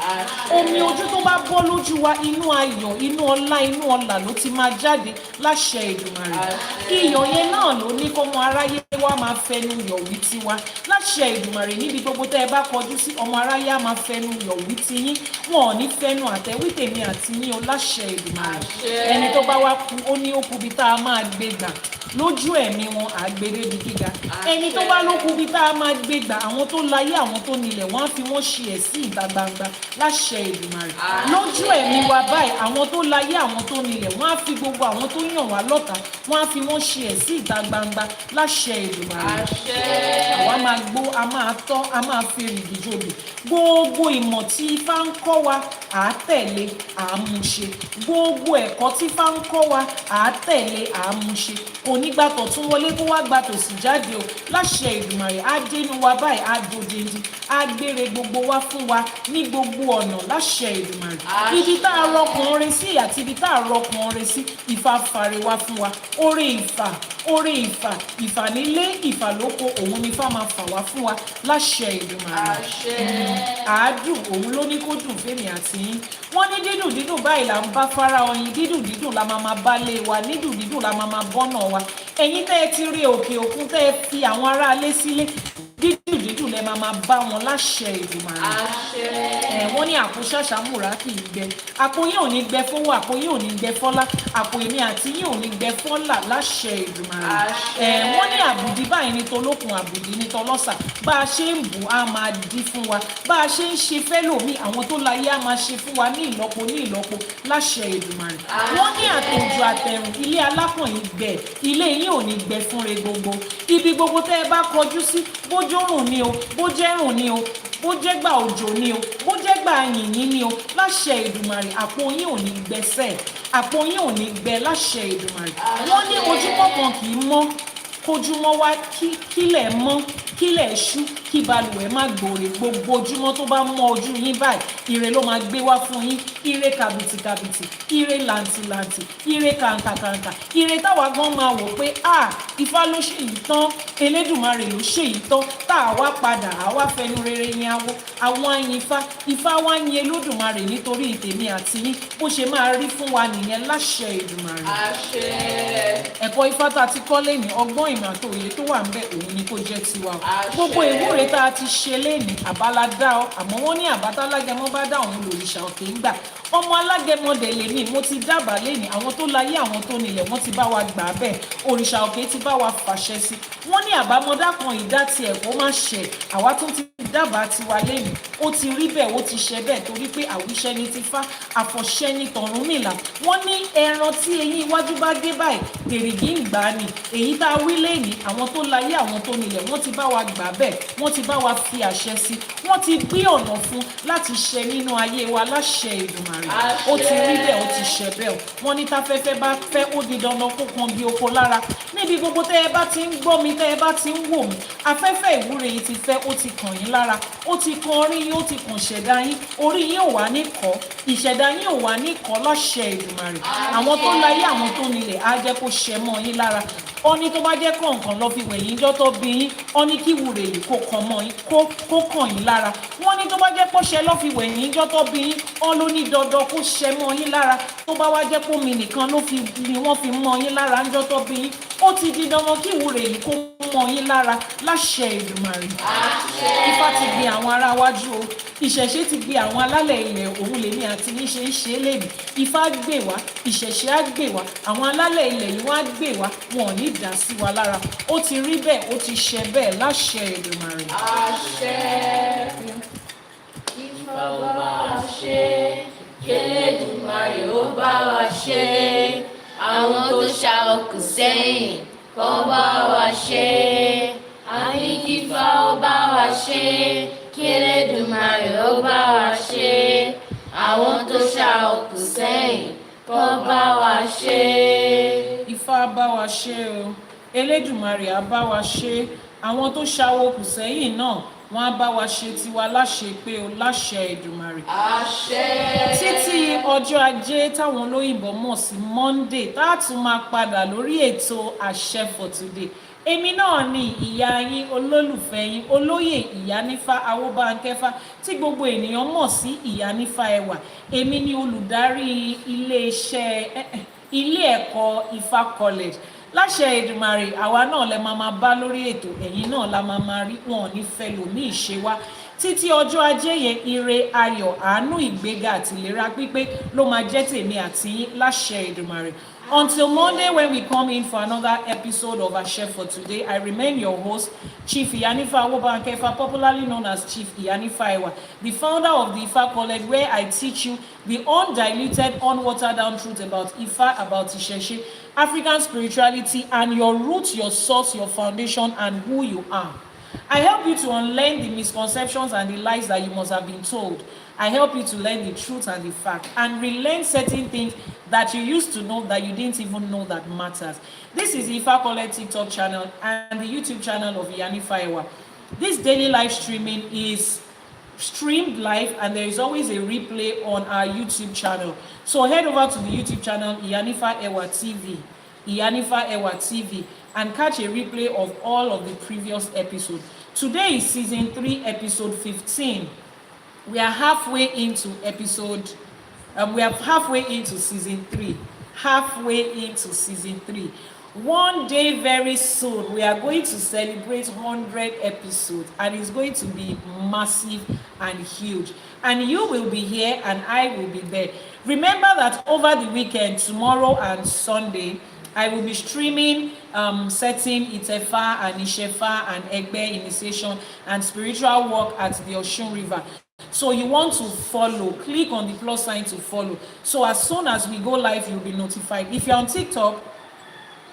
Omi ojú tó bá bọ́ lójú wa, inú ayọ̀, inú ọlá, inú ọlà ló ti máa jáde láṣẹ Èdùmàrè. Iyọ̀ yẹn náà ló ní kọ́mọ aráyé wa máa fẹnu yọ̀ wí tiwa láṣẹ Èdùmàrè. Níbi gbogbo tẹ́ ẹ bá kọjú sí, ọmọ aráyé á máa fẹnu yọ̀ wí ti yín, wọn ò ní fẹnu àtẹ̀wí tèmi àti yín o láṣẹ Èdùmàrè. Ẹni tó bá wá kú, ó ní ó kú bí tá a máa gbé gbà lójú ẹ̀mí wọn àgbèrèbí gíga. Ẹni tó bá ló kú bí tá a máa gbé gbà, àwọn tó láyé àwọn tó nílẹ̀ wọ́n á fi wọ́n ṣe ẹ̀sín ìta gbangba láṣẹ Èdùmàrè. Lójú ẹ̀mí wa báyìí, àwọn tó láyé àwọn tó nílẹ̀ wọ́n á fi gbogbo àwọn tó yàn wá lọ́tà wọ́n á fi wọ́n ṣe ẹ̀sín ìta gbangba láṣẹ Èdùmàrè. Àwa máa gbó, a máa tọ́, a máa fi èrìgì jòbì. Gbogbo ìmọ̀ tí Ifá ń kọ́ wa à á tẹ̀lé, à á mú ṣe. Gbogbo ẹ̀kọ́ tí Ifá ń kọ́ wa à á tẹ̀lé, à á mú ṣe. Kò ní gbà tọ̀tún wọlé kó wá gbà tòsì jáde o láṣẹ Èdùmàrè. Á dénú wa báyìí, á dòdìndín, á gbére gbogbo wa fún wa ní gbogbo ọ̀nà láṣẹ Èdùmàrè. Ibi tá a rọkùn re sí àti ibi tá a rọkùn re sí, Ifá fare wá fún wa. Oore Ifá, Ifá nílé, Ifá lóko, òun ni Ifá máa fà wá fún wa láṣẹ Èdùmàrè. Àádùn òun ló ní kó dùn fèmí àti yín. Wọ́n ní dídùn dídùn báyìí là ń bá fara ọyin, dídùn dídùn la máa bá lé wa, dídùn dídùn la máa bọ́nà wa. Ẹ̀yin tẹ́ ẹ ti rí òkè òkun, tẹ́ ẹ fi àwọn aráalé sílé, dídùn dídùn lẹ máa bá wọn láṣẹ Èdùmàrè. Wọ́n ní àpò ṣàṣàmùrà kì í gbẹ, àpò yín ò ní gbẹ fowó, àpò yín ò ní gbẹ fọ́lá, àpò èmi àti yín ò ní gbẹ fọ́là láṣẹ Èdùmàrè. Wọ́n ní àbùdí báyìí ní tolókun, àbùdí ní tọlọ́sà. Bá a ṣe ń bù á máa dí fún wa, bá a ṣe ń ṣe fẹ́lòmíì, àwọn tó láyé á máa ṣe fún wa ní ìlọ́po láṣẹ Èdùmàrè. Wọ́n ní àtòjò àtẹ̀rùn, ilé alákàn yìí gbẹ, ilé yín ò ní gbẹ fúnre gbogbo. Ibi gbogbo tẹ́ ẹ bá kọjú sí, bójórùn ni o, bójẹ́rùn ni o, bó jẹ́ gbà òjò ni o, bó jẹ́ gbà yìnyín ni o, láṣẹ Èdùmàrè. Àpò yín ò ní gbẹsẹ̀, àpò yín ò ní gbẹ láṣẹ Èdùmàrè. Wọ́n ní ojúmọ́ kan kì í mọ́ kójúmọ́ wá, kílẹ̀ mọ́, kílẹ̀ ṣú, kí balùwẹ̀ má gbòòrè. Gbogbo ojúmọ́ tó bá mọ́ ojú yín báyìí, ire ló máa gbé wá fún yín. Ire kàbìtìkàbìtì, ire làǹtìlàǹtì, ire kàǹkàkàǹkà, ire táwa gan máa wò pé Ifá ló ṣe yìí tán, Elédùmarè ló ṣe yìí tán, tá a wá padà, a wá fẹnu rere yin àwọn ayin Ifá wá yin Elédùmarè nítorí ìtèmi àti yín. Bó ṣe máa rí fún wa nìyẹn láṣẹ Èdùmàrè. Ẹ̀kọ́ Ifá tá a ti kọ́ lẹ́yìn, ọgbọ́n ìmọ̀ àti òye tó wà ń bẹ̀, òun ni kó jẹ́ tiwa. Gbogbo ìwúre tá a ti ṣe lẹ́yìn, àbálá dá ọ, àmọ́ wọ́n ní àbátá alágẹmọ bá dá òun lòrìṣà òkè ń gbà. Ọmọ alágẹmọdé lèmi, mo ti dábàá lẹ́yìn, àwọn tó láyé àwọn tó nílẹ̀ wọ́n ti bá wa gbà bẹ́ẹ̀, òrìṣà òkè ti bá wa fàṣẹ sí. Wọ́n ní àbámọ́dá kan ìdá tiẹ̀ kó má ṣẹ, àwa tún ti dábàá tiwa lẹ́yìn. Ó ti rí bẹ́ẹ̀, ó ti ṣe bẹ́ẹ̀, torí pé àwíṣẹ́ ní ti Ifá, àfọ̀ṣẹ́ ní t'Ọ̀rúnmìlà. Wọ́n ní ẹran tí eyín iwájú bá gé báyìí, èrìgì ń gbà á ni. Èyí tá a wí lẹ́yìn, àwọn tó láyé àwọn tó nílẹ̀ wọ́n ti bá wa gbà bẹ́ẹ̀, wọ́n ti bá wa fi àṣẹ sí, wọ́n ti gbé ọ̀nà fún láti ṣe nínú ayé wa láṣẹ Èdùmàrè. Ó ti rí bẹ́ẹ̀, ó ti ṣe bẹ́ẹ̀. Wọ́n ní táfẹ́fẹ́ bá fẹ́, ó di dandan kó kan bí oko lára. Níbi gbogbo tẹ́ ẹ bá ti ń gbọ́ mi, tẹ́ ẹ bá ti ń wò mí, afẹ́fẹ́ ìwúre yìí ti fẹ́, ó ti kàn yín lára, ó ti kan orí yín, ó ti kàn ṣẹ̀dá yín. Orí yín ò wá ní kọ́, ìṣẹ̀dá yín ò wá ní kọ́ láṣẹ Èdùmàrè. Àwọn tó láyé àwọn tó nílẹ̀ á jẹ́ kó ṣẹ mọ́ yín lára. Ó ní tó bá jẹ́ kọ̀ọ̀kan lọ fi wẹ̀ yín jọ́ tó bí yín, ó ní kí ìwúre yìí kó kàn mọ́ yín, kó kàn yín lára. Wọ́n ní tó bá jẹ́ pọ́ṣẹ lọ́ fi wẹ̀ yín jọ́ tó bí yín, ó ló ní dandan kó ṣẹ mọ́ yín lára. Tó bá wá jẹ́ pómi nìkan ni wọ́n fi mọ́ yín lára ń jọ́ tó bí yín, ó ti di dandan kí ìwúre yìí kó mọ́ yín lára láṣẹ Èdùmàrè. Ifá ti gbé àwọn ará wájú o, ìṣẹ̀ṣe ti gbé àwọn alálẹ̀ ilẹ̀, òun lèmi àti yín ṣe ń ṣe é lèmi. Ifá gbè wá, ìṣẹ̀ṣe á gbè wá, àwọn alálẹ̀ ilẹ̀ yìí wọ́n á gbè wá, wọn ò ní dá sí wa lára. Ó ti rí bẹ́ẹ̀, ó ti ṣe bẹ́ẹ̀ láṣẹ Èdùmàrè. Ifá bá wa ṣe, k'Elédùmarè Elédùmarè ó bá wa ṣe. Àwọn tó ṣàwòkù sẹ́yìn kó bá wa ṣe. Àní kí Ifá ó bá wa ṣe. Kí Elédùmarè ó bá wa ṣe. Àwọn tó ṣàwòkù sẹ́yìn kó bá wa ṣe. Ifá bá wa ṣe o. Elédùmarè á bá wa ṣe. Àwọn tó ṣàwòkù sẹ́yìn náà wọ́n á bá wa ṣe tiwa láṣẹ pé o láṣẹ Èdùmàrè. Àṣẹ. Títí ọjọ́ ajé táwọn olóyìnbó mọ̀ sí Monday tá a tún máa padà lórí ètò Àṣẹ for today. Èmi náà ni ìyá yín olólùfẹ́ yín olóyè Iyanifa Ewa tí gbogbo ènìyàn mọ̀ sí Iyanifa Ewa. Èmi ni olùdarí ilé ẹ̀kọ́ Ifá College. Láṣẹ Èdùmàrè àwa náà lẹ máa bá lórí ètò, ẹ̀yin náà la máa rí, wọn ò ní fẹ́ lòmíì ṣe wá. Títí ọjọ́ ajé yẹn ire ayọ̀ àánú ìgbéga àti ìlera pípé ló máa jẹ́ tèmi àti yín láṣẹ Èdùmàrè. Until Monday when we come in for another episode of Àṣẹ for today, I remain your host, Chief Iyanifa Ewa, popularly known as Chief Iyanifa Ewa, the founder of the Ifá College, where I teach you the undiluted, unwatered down truth about Ifá, about ÌṢẸШE, African spirituality, and your roots, your source, your foundation, and who you are. I help you to unlearn the misconceptions and the lies that you must have been told. I help you to learn the truth and the fact and relearn certain things that you used to know that you didn't even know that matters. This is the Ifá College TikTok channel and the YouTube channel of Iyanifa Ewa. This daily live streaming is streamed live and there is always a replay on our YouTube channel. So head over to the YouTube channel Iyanifa Ewa TV, Iyanifa Ewa TV, and catch a replay of all of the previous episodes. Today is season 3, episode 15. We are halfway into season 3. Halfway into season 3. One day very soon we are going to celebrate 100 episodes and it's going to be massive and huge. And you will be here and I will be there. Remember that over the weekend, tomorrow and Sunday, I will be streaming certain Itefa and Ishefa and Egbe initiation and spiritual work at the Osun River. So you want to follow, click on the plus sign to follow. So as soon as we go live, you'll be notified. If you're on TikTok,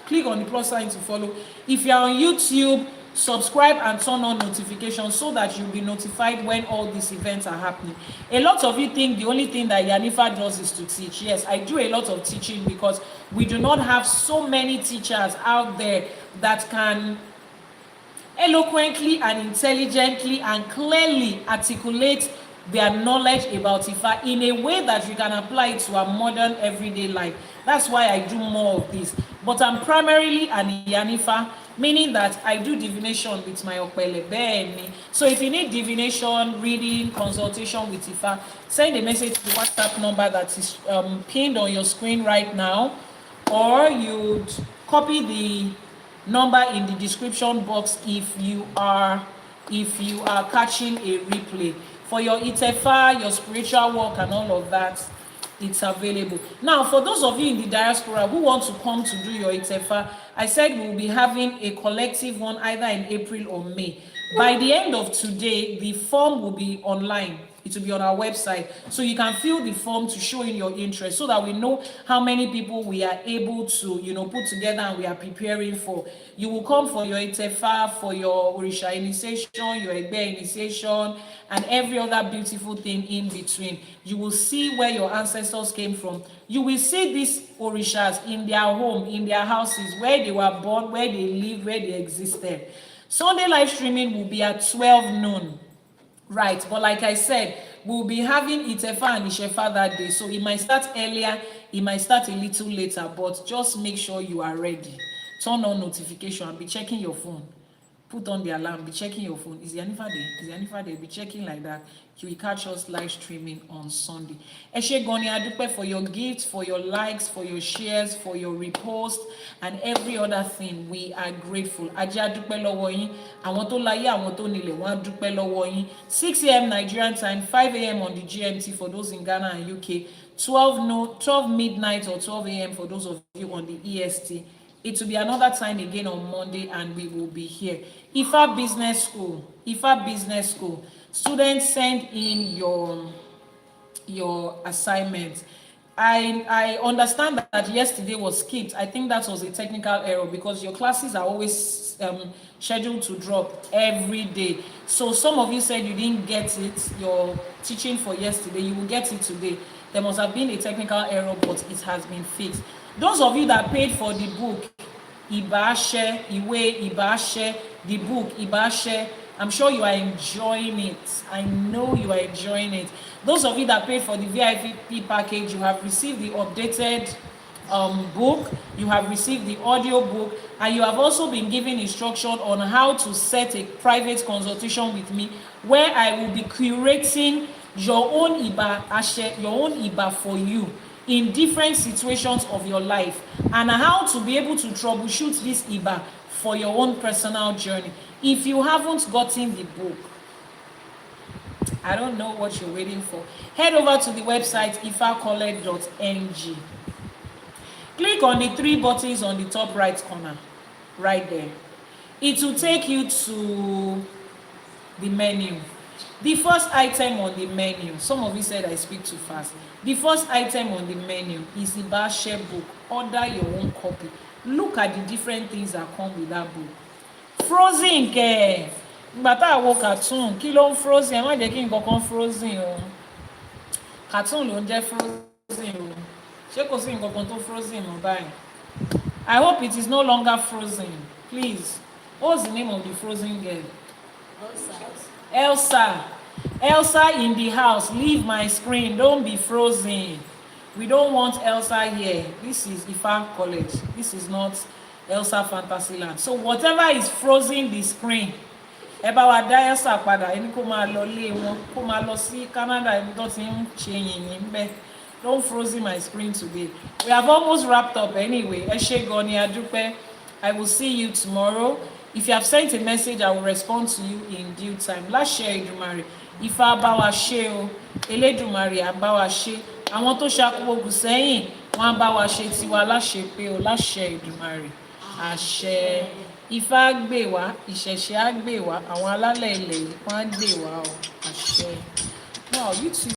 click on the plus sign to follow. If you're on YouTube, subscribe and turn on notifications so that you'll be notified when all these events are happening. A lot of you think the only thing that Iyanifa does is to teach. Yes, I do a lot of teaching because we do not have so many teachers out there that can eloquently and intelligently and clearly articulate their knowledge about Ifá in a way that we can apply it to our modern everyday life. That's why I do more of this. But I'm primarily an Iyanifa, meaning that I do divination with my Opele Beni. So if you need divination, reading, consultation with Ifá, send a message to the WhatsApp number that is pinned on your screen right now, or you'd copy the number in the description box if you are catching a replay. For your Itefa, your spiritual work and all of that, it's available. Now, for those of you in the diaspora who want to come to do your Itefa, I said we'll be having a collective one either in April or May. By the end of today, the form will be online. It will be on our website. So you can fill the form to show in your interest so that we know how many people we are able to, put together and we are preparing for. You will come for your Itefa, for your Orisha initiation, your Egbe initiation, and every other beautiful thing in between. You will see where your ancestors came from. You will see these Orishas in their home, in their houses, where they were born, where they lived, where they existed. Sunday live streaming will be at 12 noon. Right, but like I said, we'll be having Itefa and Ishefa that day. So it might start earlier, it might start a little later, but just make sure you are ready. Turn on notification and be checking your phone. Put on the alarm, be checking your phone. Is Iyanifa there? Is Iyanifa there? Be checking like that. You will catch us live streaming on Sunday. Eshe Goni Adupe for your gifts, for your likes, for your shares, for your repost, and every other thing. We are grateful. Aje Adupe lọ́wọ́ yín. Àwọn tó láyé, àwọn tó nílẹ̀, wọ́n dúpẹ́ lọ́wọ́ yín. 6 a.m. Nigerian time, 5 a.m. on the GMT for those in Ghana and UK, 12 midnight or 12 a.m. for those of you on the EST. It will be another time again on Monday and we will be here. Ifá Business School. Ifá Business School. Students, send in your assignments. I understand that yesterday was skipped. I think that was a technical error because your classes are always scheduled to drop every day. So some of you said you didn't get it, your teaching for yesterday. You will get it today. There must have been a technical error, but it has been fixed. Those of you that paid for the book, ÌBÁ-ṢE, ìwé ÌBÁ-ШE, the book ÌBÁ-ШE, I'm sure you are enjoying it. I know you are enjoying it. Those of you that paid for the VIP package, you have received the updated book, you have received the audio book, and you have also been given instruction on how to set a private consultation with me, where I will be curating your own ИБА-ШE, your own IBA for you in different situations of your life, and how to be able to troubleshoot this IBA for your own personal journey. If you haven't gotten the book, I don't know what you're waiting for. Head over to the website ifacollege.ng. Click on the 3 buttons on the top right corner, right there. It will take you to the menu. The first item on the menu, some of you said I speak too fast. The first item on the menu is the ИБА-ШE book. Order your own copy. Look at the different things that come with that book. Frozen ke. Ìgbà tá wo cartoon, kí ló ń frozen? Ẹ má jẹ́ kí nǹkan kan frozen o. Cartoon ló ń jẹ́ frozen o. Ṣé kò sí nǹkan kan tó frozen mọ́ báyìí? I hope it is no longer frozen. Please, what's the name of the frozen girl? Elsa. Elsa in the house. Leave my screen. Don't be frozen. We don't want Elsa here. This is Ifa College. This is not Elsa Fantasyland. So whatever is frozen the screen, ẹ bá wa dá Elsa padà, ẹni kó máa lọ lé wọn, kó máa lọ sí Canada, ẹni tó ti ń ṣe yìnyín ńbẹ̀. Don't frozen my screen today. We have almost wrapped up anyway. Ẹ ṣé gan ni, a dúpẹ́. I will see you tomorrow. If you have sent a message, I will respond to you in due time. Láṣẹ Èdùmàrè, Ifá bá wa ṣe o, Elédùmarè á bá wa ṣe. Àwọn tó ṣàkóso sẹ́yìn, wọ́n á bá wa ṣe tiwa láṣẹ pé o, láṣẹ Èdùmàrè. Àṣẹ. Ifá gbè wá, ìṣẹ̀ṣe á gbè wá, àwọn alálẹ̀ ilẹ̀ yìí wọ́n á gbè wá o. Àṣẹ. Now, you too.